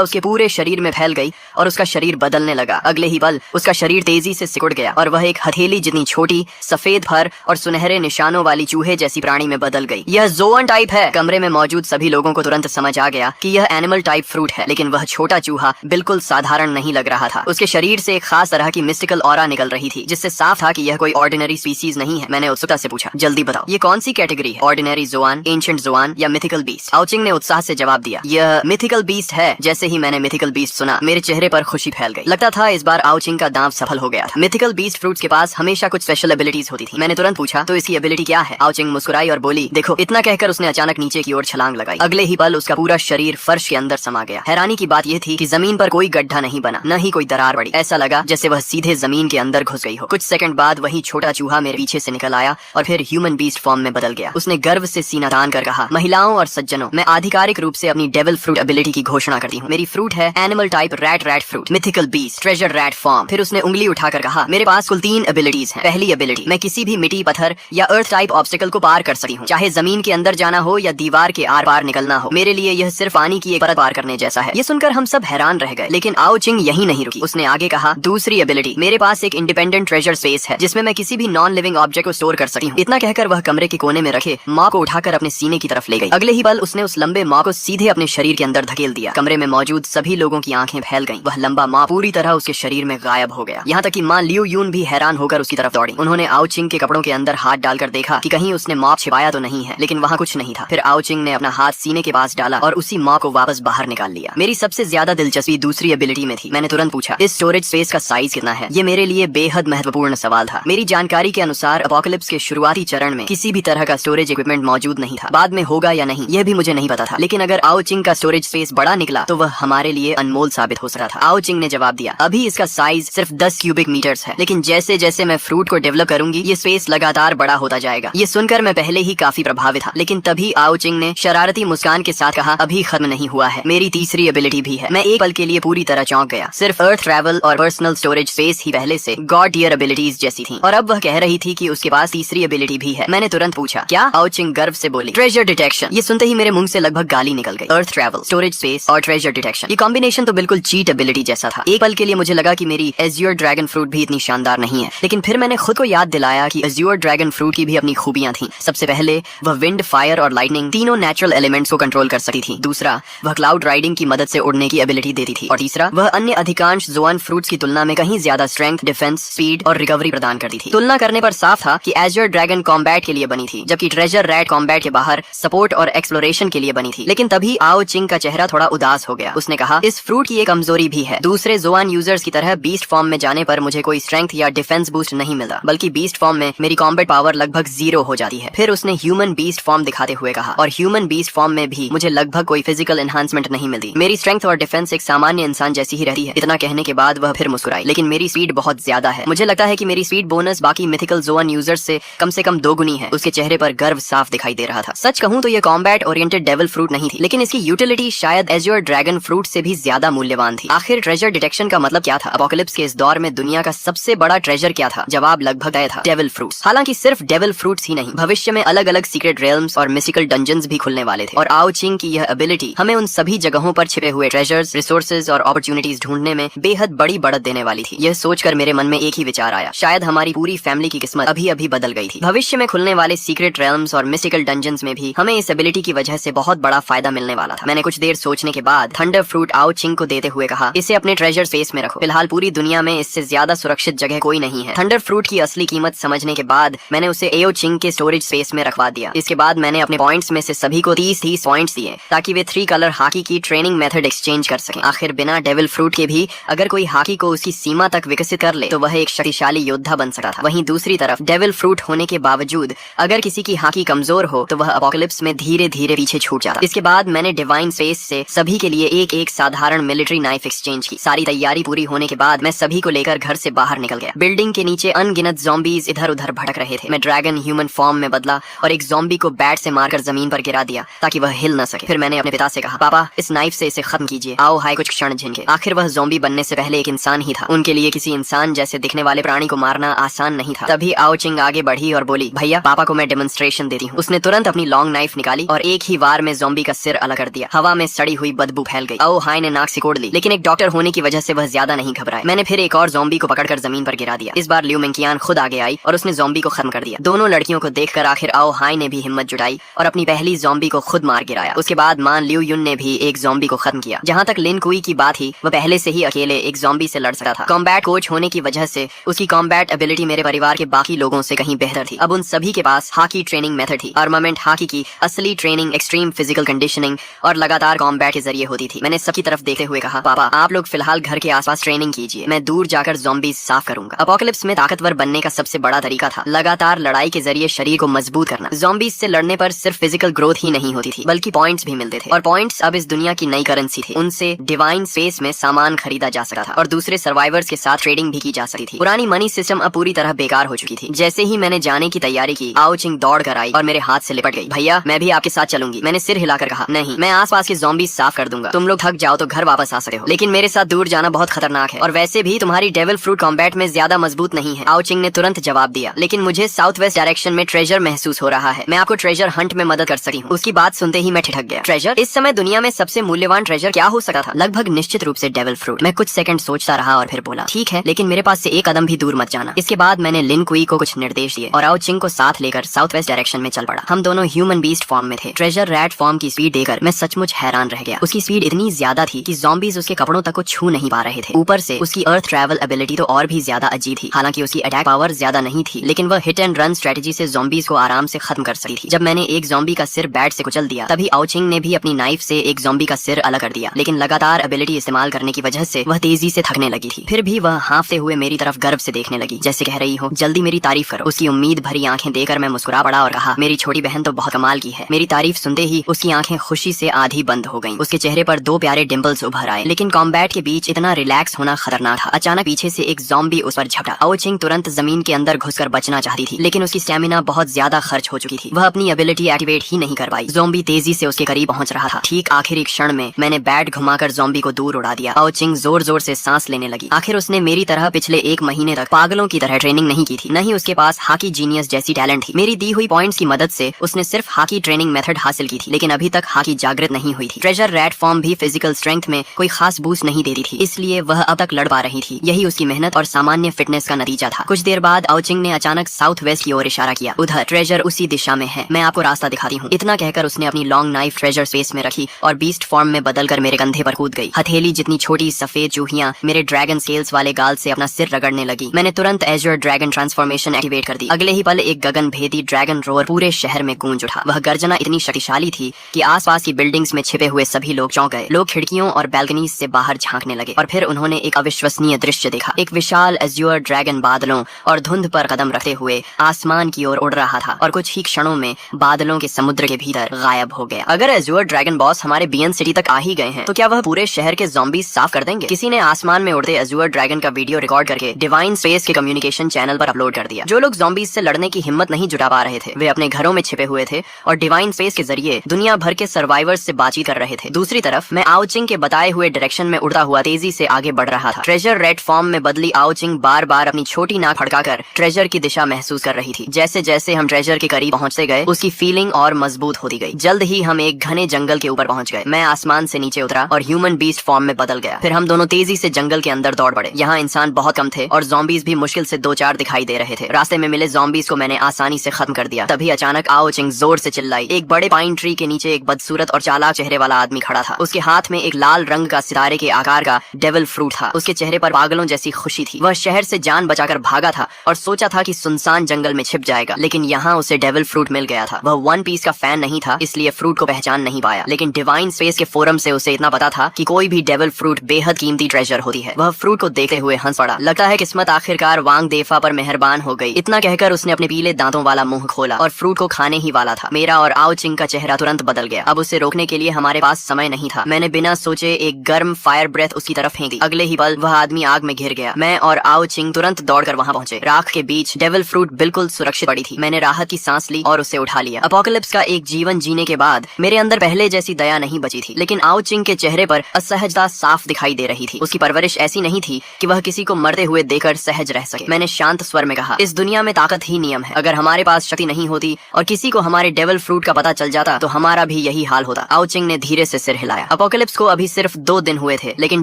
उसके पूरे शरीर में फैल गई और उसका शरीर बदलने लगा। अगले ही पल उसका शरीर तेजी से सिकुड़ गया और वह एक हथेली जितनी छोटी, सफेद फर और सुनहरे निशानों वाली चूहे जैसी प्राणी में बदल गई। यह ज़ोअन टाइप है। कमरे में मौजूद सभी लोगों को तुरंत समझ आ गया कि यह एनिमल टाइप फ्रूट है, लेकिन वह छोटा चूहा बिल्कुल साधारण नहीं लग रहा था। उसके शरीर से एक खास तरह की मिस्टिकल ऑरा निकल रही थी, जिससे साफ था कि यह कोई ऑर्डिनरी स्पीसीज नहीं है। मैंने उत्सुकता से पूछा, जल्दी बताओ, ये कौन सी कैटेगरी है? ऑर्डिनरी ज़ोआन, एंशिएंट ज़ोआन या मिथिकल बीस्ट? आओ चिंग ने उत्साह से जवाब दिया, यह मिथिकल बीस्ट है। जैसे ही मैंने मिथिकल बीस्ट सुना, मेरे चेहरे पर खुशी फैल गई। लगता था इस बार आओ चिंग का दांव सफल हो गया था। मिथिकल बीस्ट फ्रूट्स के पास हमेशा कुछ स्पेशल एबिलिटीज होती थी। मैंने तुरंत पूछा, तो इसकी एबिलिटी क्या है? आओ चिंग मुस्कुराई और बोली, देखो। इतना कहकर उसने अचानक नीचे की ओर छलांग लगाई। अगले ही पल उसका पूरा शरीर फर्श के अंदर समा गया। हैरानी की बात यह थी कि जमीन पर कोई गड्ढा नहीं बना, न ही कोई दरार पड़ी। ऐसा लगा जैसे वह सीधे जमीन के अंदर घुस गई हो। कुछ सेकंड बाद वही छोटा चूहा मेरे पीछे से निकल आया और फिर ह्यूमन बीस्ट फॉर्म में बदल गया। उसने गर्व से सीना तान कर कहा, महिलाओं और सज्जनों, मैं आधिकारिक रूप से अपनी डेविल फ्रूट एबिलिटी की घोषणा करती हूँ। मेरी फ्रूट है animal type rat fruit, mythical beast, treasure rat form. फिर उसने उंगली उठाकर कहा, मेरे पास कुल 3 एबिलिटीज हैं। पहली एबिलिटी, मैं किसी भी मिट्टी, पत्थर या अर्थ टाइप ऑब्स्टिकल को पार कर सकती हूँ, चाहे जमीन के अंदर जाना हो या दीवार के आर पार निकलना हो। मेरे लिए यह सिर्फ पानी की एक परत पार करने जैसा है। ये सुनकर हम सब हैरान रह गए, लेकिन आओ चिंग यही नहीं रुकी। उसने आगे कहा, दूसरी एबिलिटी, मेरे पास एक इंडिपेंडेंट ट्रेजर स्पेस है, जिसमें मैं किसी भी नॉन लिविंग ऑब्जेक्ट को स्टोर कर सकती हूँ। इतना कहकर वह कमरे के कोने में रखे माँ को उठाकर अपने सीने की तरफ ले गई। अगले ही पल उसने उस लंबे माँ को सीधे अपने शरीर के अंदर धकेल दिया। कमरे में मौजूद सभी लोगों की आंखें फैल गईं। वह लंबा माँ पूरी तरह उसके शरीर में गायब हो गया। यहाँ तक कि माँ लियू यून भी हैरान होकर उसकी तरफ दौड़ी। उन्होंने आओ चिंग के कपड़ों के अंदर हाथ डालकर देखा कि कहीं उसने मॉप छिपाया तो नहीं है, लेकिन वहाँ कुछ नहीं था। फिर आओ चिंग ने अपना हाथ सीने के पास डाला और उसी माँ को वापस बाहर निकाल लिया। मेरी सबसे ज्यादा दिलचस्पी दूसरी एबिलिटी में थी। मैंने तुरंत पूछा, इस स्टोरेज स्पेस का साइज कितना है? ये मेरे लिए बेहद महत्वपूर्ण सवाल था। मेरी जानकारी के अनुसार अपोकलिप्स के शुरुआती चरण में किसी भी तरह का स्टोरेज इक्विपमेंट मौजूद नहीं था। बाद में होगा या नहीं यह भी मुझे नहीं पता था, लेकिन अगर आओ चिंग का स्टोरेज स्पेस बड़ा निकला तो वह हमारे लिए अनमोल साबित हो सकता था। आओ चिंग ने जवाब दिया, अभी इसका साइज सिर्फ 10 क्यूबिक मीटर्स है, लेकिन जैसे जैसे मैं फ्रूट को डेवलप करूंगी ये स्पेस लगातार बड़ा होता जाएगा। ये सुनकर मैं पहले ही काफी प्रभावित था, लेकिन तभी आओ चिंग ने शरारती मुस्कान के साथ कहा, अभी खत्म नहीं हुआ है, मेरी तीसरी एबिलिटी भी है। मैं एक पल के लिए पूरी तरह चौंक गया। सिर्फ अर्थ ट्रैवल और पर्सनल स्टोरेज स्पेस ही पहले से गॉड टियर एबिलिटीज जैसी थी, और अब वह कह रही थी कि उसके पास तीसरी एबिलिटी भी है। मैंने तुरंत पूछा, क्या? आओ चिंग गर्व से बोली, ट्रेजर डिटेक्शन। ये सुनते ही मेरे मुंह से लगभग गाली निकल गई। अर्थ ट्रैवल, स्टोरेज स्पेस और ट्रेजर डिटेक्शन, ये कॉम्बिनेशन तो बिल्कुल चीट एबिलिटी जैसा था। एक पल के लिए मुझे लगा कि मेरी एज्योर ड्रैगन फ्रूट भी इतनी शानदार नहीं है, लेकिन फिर मैंने खुद को याद दिलाया कि एज्योर ड्रैगन फ्रूट की भी अपनी खूबियां थी। सबसे पहले वह विंड, फायर और लाइटनिंग तीनों नेचुरल एलिमेंट्स को कंट्रोल कर सकती थी। दूसरा, वह क्लाउड राइडिंग की मदद से उड़ने की एबिलिटी देती थी। और तीसरा, वह अन्य अधिकांश ज़ोआन फ्रूट्स की तुलना में कहीं ज्यादा स्ट्रेंथ, डिफेंस, स्पीड और रिकवरी प्रदान करती थी। तुलना करने पर साफ था कि एज्योर ड्रैगन कॉम्बैट के लिए बनी थी, जबकि ट्रेजर रैट कॉम्बैट के बाहर सपोर्ट और एक्सप्लोरेशन के लिए बनी थी। लेकिन तभी आओ चिंग का चेहरा थोड़ा उदास हो गया। उसने कहा, इस फ्रूट की एक कमजोरी भी है। दूसरे ज़ोआन यूजर्स की तरह बीस्ट फॉर्म में जाने पर मुझे कोई स्ट्रेंथ या डिफेंस बूस्ट नहीं मिलता, बल्कि बीस्ट फॉर्म में मेरी कॉम्बैट पावर लगभग 0 हो जाती है। फिर उसने ह्यूमन बीस्ट फॉर्म दिखाते हुए कहा, और ह्यूमन बीस्ट फॉर्म में भी मुझे लगभग कोई फिजिकल एनहांसमेंट नहीं मिलती। मेरी स्ट्रेंथ और डिफेंस एक सामान्य इंसान जैसी ही रहती है। इतना कहने के बाद वह फिर मुस्कुराई, लेकिन मेरी स्पीड बहुत ज्यादा है। मुझे लगता है कि मेरी स्पीड बोनस बाकी मिथिकल ज़ोआन यूजर्स से कम 2 गुनी है। उसके चेहरे पर गर्व साफ दिखाई दे रहा था। सच कहूं तो ये कॉम्बैट ओरिएंटेड डेविल फ्रूट नहीं थी, लेकिन इसकी यूटिलिटी शायद एज्योर ड्रैगन फ्रूट से भी ज्यादा मूल्यवान थी। आखिर ट्रेजर डिटेक्शन का मतलब क्या था? अपोकलिप्स के इस दौर में दुनिया का सबसे बड़ा ट्रेजर क्या था? जवाब लगभग तय था, डेविल फ्रूट्स। हालांकि सिर्फ डेविल फ्रूट्स ही नहीं, भविष्य में अलग अलग सीक्रेट रेल्म्स और मिस्टिकल डंजन्स भी खुलने वाले थे। और आओ चिंग की यह एबिलिटी हमें उन सभी जगहों पर छिपे हुए ट्रेजर्स, रिसोर्सेज और अपॉर्चुनिटीज ढूंढने में बेहद बड़ी बढ़त देने वाली थी। यह सोचकर मेरे मन में एक ही विचार आया, शायद हमारी पूरी फैमिली की किस्मत अभी अभी बदल गई थी। भविष्य में खुलने वाले सीक्रेट रेल्म्स और मिस्टिकल डंजन्स में भी हमें इस एबिलिटी की वजह से बहुत बड़ा फायदा मिलने वाला था। मैंने कुछ देर सोचने के बाद थंडर फ्रूट आओ चिंग को देते हुए कहा, इसे अपने ट्रेजर स्पेस में रखो। फिलहाल पूरी दुनिया में इससे ज्यादा सुरक्षित जगह कोई नहीं है। थंडर फ्रूट की असली कीमत समझने के बाद मैंने उसे एओ चिंग के स्टोरेज स्पेस में रखवा दिया। इसके बाद मैंने अपने पॉइंट्स में से सभी को 30 पॉइंट्स दिए, ताकि वे 3 कलर हॉकी की ट्रेनिंग मेथड एक्सचेंज कर सकें। आखिर बिना डेविल फ्रूट के भी अगर कोई हॉकी को उसकी सीमा तक विकसित कर ले तो वह एक शक्तिशाली योद्धा बन सकता था। वहीं दूसरी तरफ डेविल फ्रूट होने के बावजूद अगर किसी की हॉकी कमजोर हो तो वह अपोकलिप्स में धीरे धीरे पीछे छूट जाता। इसके बाद मैंने डिवाइन स्पेस से सभी के लिए एक साधारण मिलिट्री नाइफ एक्सचेंज की। सारी तैयारी पूरी होने के बाद मैं सभी को लेकर घर से बाहर निकल गया। बिल्डिंग के नीचे अनगिनत ज़ॉम्बीज इधर उधर भटक रहे थे। मैं ड्रैगन ह्यूमन फॉर्म में बदला और एक ज़ॉम्बी को बैट से मारकर जमीन पर गिरा दिया ताकि वह हिल न सके। फिर मैंने अपने पिता से कहा, पापा इस नाइफ से इसे खत्म कीजिए। आओ हाय कुछ क्षण झिनके। आखिर वह ज़ॉम्बी बनने से पहले एक इंसान ही था। उनके लिए किसी इंसान जैसे दिखने वाले प्राणी को मारना आसान नहीं था। तभी आओ चिंग आगे बढ़ी और बोली, भैया पापा को मैं डेमोन्स्ट्रेशन देती हूँ। उसने तुरंत अपनी लॉन्ग नाइफ निकाली और एक ही वार में ज़ॉम्बी का सिर अलग कर दिया। हवा में सड़ी हुई बदबू फैल गई। आओ हाय ने नाक सिकोड़ ली, लेकिन एक डॉक्टर होने की वजह से वह ज्यादा नहीं घबराए। मैंने फिर एक और ज़ॉम्बी को पकड़कर जमीन पर गिरा दिया। इस बार लियू मेंकियान खुद आगे आई और उसने ज़ॉम्बी को खत्म कर दिया। दोनों लड़कियों को देखकर आखिर आओ हाय ने भी हिम्मत जुटाई और अपनी पहली ज़ॉम्बी को खुद मार गिराया। उसके बाद मान लियू युन ने भी एक ज़ॉम्बी को खत्म किया। जहाँ तक लिन कुई की बात थी, वह पहले से ही अकेले एक ज़ॉम्बी से लड़ सकता था। कॉम्बैट कोच होने की वजह से उसकी कॉम्बैट एबिलिटी मेरे परिवार के बाकी लोगों से कहीं बेहतर थी। अब उन सभी के पास हाकी ट्रेनिंग मेथड थी। आर्मामेंट हाकी की असली ट्रेनिंग एक्सट्रीम फिजिकल कंडीशनिंग और लगातार कॉम्बैट के जरिए होती थी। मैंने सबकी तरफ देखते हुए कहा, पापा आप लोग फिलहाल घर के आसपास ट्रेनिंग कीजिए, मैं दूर जाकर ज़ॉम्बीज साफ करूंगा। अपोकलिप्स में ताकतवर बनने का सबसे बड़ा तरीका था लगातार लड़ाई के जरिए शरीर को मजबूत करना। ज़ॉम्बीज से लड़ने पर सिर्फ फिजिकल ग्रोथ ही नहीं होती थी, बल्कि पॉइंट्स भी मिलते थे। और पॉइंट्स अब इस दुनिया की नई करेंसी थी। उनसे डिवाइन स्पेस में सामान खरीदा जा सकता था और दूसरे सर्वाइवर्स के साथ ट्रेडिंग भी की जा सकती थी। पुरानी मनी सिस्टम अब पूरी तरह बेकार हो चुकी थी। जैसे ही मैंने जाने की तैयारी की, आओ चिंग दौड़ कर आई और मेरे हाथ से लिपट गई। भैया मैं भी आपके साथ चलूंगी। मैंने सिर हिलाकर कहा, नहीं, मैं आसपास के ज़ॉम्बीज साफ कर दूंगा। तुम लोग थक जाओ तो घर वापस आ सकते हो, लेकिन मेरे साथ दूर जाना बहुत खतरनाक है और वैसे भी तुम्हारी डेविल फ्रूट कॉम्बैट में ज्यादा मजबूत नहीं है। आओ चिंग ने तुरंत जवाब दिया, लेकिन मुझे साउथ वेस्ट डायरेक्शन में ट्रेजर महसूस हो रहा है। मैं आपको ट्रेजर हंट में मदद कर सकती हूँ। उसकी बात सुनते ही मैं ठिठक गया। ट्रेजर? इस समय दुनिया में सबसे मूल्यवान ट्रेजर क्या हो सकता था? लगभग निश्चित रूप से डेविल फ्रूट। मैं कुछ सेकंड सोचता रहा और फिर बोला, ठीक है, लेकिन मेरे पास से एक कदम भी दूर मत जाना। इसके बाद मैंने लिन कुई को कुछ निर्देश दिए और आओ चिंग को साथ लेकर साउथ वेस्ट डायरेक्शन में चल पड़ा। हम दोनों ह्यूमन बीस्ट फॉर्म में थे। ट्रेजर रैट फॉर्म की स्पीड देकर मैं सचमुच हैरान रह गया। उसकी स्पीड इतनी ज्यादा थी कि ज़ॉम्बीज उसके कपड़ों तक को छू नहीं पा रहे थे। ऊपर से उसकी अर्थ ट्रैवल एबिलिटी तो और भी ज्यादा अजीब थी। हालांकि उसकी अटैक पावर ज्यादा नहीं थी, लेकिन वह हिट एंड रन स्ट्रेटजी से ज़ॉम्बीज को आराम से खत्म कर सकती थी। जब मैंने एक ज़ॉम्बी का सिर बैट से कुचल दिया, तभी आओ चिंग ने भी अपनी नाइफ से एक ज़ॉम्बी का सिर अलग कर दिया। लेकिन लगातार एबिलिटी इस्तेमाल करने की वजह से वह तेजी से थकने लगी थी। फिर भी वह हाँफते हुए मेरी तरफ गर्व से देखने लगी, जैसे कह रही हो, जल्दी मेरी तारीफ करो। उसकी उम्मीद भरी आंखें देकर मैं मुस्कुरा पड़ा और कहा, मेरी छोटी बहन तो बहुत कमाल की है। मेरी तारीफ सुनते ही उसकी आंखें खुशी से आधी बंद हो गईं। उसके चेहरे पर दो प्यारे डिंपल्स उभर आए। लेकिन कॉम्बैट के बीच इतना रिलैक्स होना खतरनाक था। अचानक पीछे से एक ज़ॉम्बी उस पर झपटा। आओ चिंग तुरंत जमीन के अंदर घुसकर बचना चाहती थी, लेकिन उसकी स्टैमिना बहुत ज्यादा खर्च हो चुकी थी। वह अपनी एबिलिटी एक्टिवेट ही नहीं कर पाई। ज़ॉम्बी तेजी से उसके करीब पहुंच रहा था। ठीक आखिरी क्षण में मैंने बैट घुमाकर ज़ॉम्बी को दूर उड़ा दिया। आओ चिंग जोर जोर से सांस लेने लगी। आखिर उसने मेरी तरह पिछले एक महीने तक पागलों की तरह ट्रेनिंग नहीं की थी, न ही उसके पास हाकी जीनियस जैसी टैलेंट थी। मेरी दी हुई पॉइंट्स की मदद से उसने सिर्फ हाकी ट्रेनिंग मेथड हासिल की थी, लेकिन अभी तक हाकी जागृत नहीं हुई थी। ट्रेजर रैट फॉर्म भी फिजिकल स्ट्रेंथ में कोई खास बूस्ट नहीं देती थी, इसलिए वह अब तक लड़ पा रही थी। यही उसकी मेहनत और सामान्य फिटनेस का नतीजा था। कुछ देर बाद आओ चिंग ने अचानक साउथ वेस्ट की ओर इशारा किया। उधर ट्रेजर उसी दिशा में है, मैं आपको रास्ता दिखाती हूँ। इतना कहकर उसने अपनी लॉन्ग नाइफ ट्रेजर स्पेस में रखी और बीस्ट फॉर्म में बदलकर मेरे कंधे पर कूद गई। हथेली जितनी छोटी सफेद चूहियां मेरे ड्रैगन स्केल्स वाले गाल से अपना सिर रगड़ने लगी। मैंने तुरंत एज़्योर ड्रैगन ट्रांसफॉर्मेशन एक्टिवेट कर दी। अगले ही पल एक गगन भेदी ड्रैगन रोर पूरे शहर में गूंज उठा। वह गर्जना इतनी शक्तिशाली थी कि आसपास की बिल्डिंग्स में छिपे हुए सभी लोग चौंक गए। लोग खिड़कियों और बैल्कनीज से बाहर झांकने लगे और फिर उन्होंने एक अविश्वसनीय दृश्य देखा। एक विशाल एज़्योर ड्रैगन बादलों और धुंध पर कदम रखते हुए आसमान की ओर उड़ रहा था और कुछ ही क्षणों में बादलों के समुद्र के भीतर गायब हो गया। अगर एज़्योर ड्रैगन बॉस हमारे बीएन सिटी तक आ ही गए हैं, तो क्या वह पूरे शहर के ज़ॉम्बीज साफ कर देंगे? किसी ने आसमान में उड़ते एज़्योर ड्रैगन का वीडियो रिकॉर्ड करके डिवाइन स्पेस के कम्युनिकेशन चैनल पर अपलोड कर दिया। जो लोग ज़ॉम्बीज से लड़ने की हिम्मत नहीं जुटा पा रहे थे, वे अपने घरों में छिपे हुए थे और डिवाइन स्पेस के जरिए दुनिया भर के सर्वाइवर्स से बातचीत कर रहे थे। दूसरी तरफ मैं आओ चिंग के बताए हुए डायरेक्शन में उड़ता हुआ तेजी से आगे बढ़ रहा था। ट्रेजर रेड फॉर्म में बदली आओ चिंग बार बार अपनी छोटी नाक फड़काकर ट्रेजर की दिशा महसूस कर रही थी। जैसे जैसे हम ट्रेजर के करीब पहुंचते गए, उसकी फीलिंग और मजबूत होती गई। जल्द ही हम एक घने जंगल के ऊपर पहुंच गए। मैं आसमान से नीचे उतरा और ह्यूमन बीस्ट फॉर्म में बदल गया। फिर हम दोनों तेजी से जंगल के अंदर दौड़ पड़े। यहाँ इंसान बहुत कम थे और ज़ॉम्बीज भी मुश्किल से 2-4 दिखाई दे रहे थे। रास्ते में मिले ज़ॉम्बीज को मैंने आसानी से खत्म कर दिया। तभी अचानक आओ चिंग जोर से चिल्लाई। एक बड़े पाइन ट्री के नीचे एक बदसूरत और चालाक चेहरे वाला आदमी खड़ा था। उसके हाथ में एक लाल रंग का सितारे के आकार का डेविल फ्रूट था। उसके चेहरे पर पागलों जैसी खुशी थी। वह शहर से जान बचाकर भागा था और सोचा था कि सुनसान जंगल में छिप जाएगा, लेकिन यहाँ उसे डेविल फ्रूट मिल गया था। वह वन पीस का फैन नहीं था, इसलिए फ्रूट को पहचान नहीं पाया, लेकिन डिवाइन स्पेस के फोरम से उसे इतना पता था कि कोई भी डेविल फ्रूट बेहद कीमती ट्रेजर होती है। वह फ्रूट को देखते हुए हंस पड़ा। लगता है किस्मत आखिरकार वांग देफा पर मेहरबान हो गई। इतना कहकर उसने अपने पीले दांतों वाला मुंह खोला और फ्रूट को खाने ही वाला था। मेरा और आओ चिंग का चेहरा तुरंत बदल गया। अब उसे रोकने के लिए हमारे पास समय नहीं था। मैंने बिना सोचे एक गर्म फायर ब्रेथ उसकी तरफ फेंक दी। अगले ही पल वह आदमी आग में घिर गया। मैं और आओ चिंग तुरंत दौड़कर वहां पहुंचे। राख के बीच डेविल फ्रूट बिल्कुल सुरक्षित पड़ी थी। मैंने राहत की सांस ली और उसे उठा लिया। अपोकलिप्स का एक जीवन जीने के बाद मेरे अंदर पहले जैसी दया नहीं बची थी, लेकिन आओ चिंग के चेहरे पर असहजता साफ दिखाई दे रही थी। उसकी परवरिश ऐसी नहीं थी कि वह किसी को मरते हुए देखकर सहज रह सके। मैंने शांत स्वर में कहा, इस दुनिया में ताकत ही नियम नियम है। अगर हमारे पास शक्ति नहीं होती और किसी को हमारे डेविल फ्रूट का पता चल जाता तो हमारा भी यही हाल होता। आओ चिंग ने धीरे से सिर हिलाया। अपोकलिप्स को अभी सिर्फ 2 दिन हुए थे, लेकिन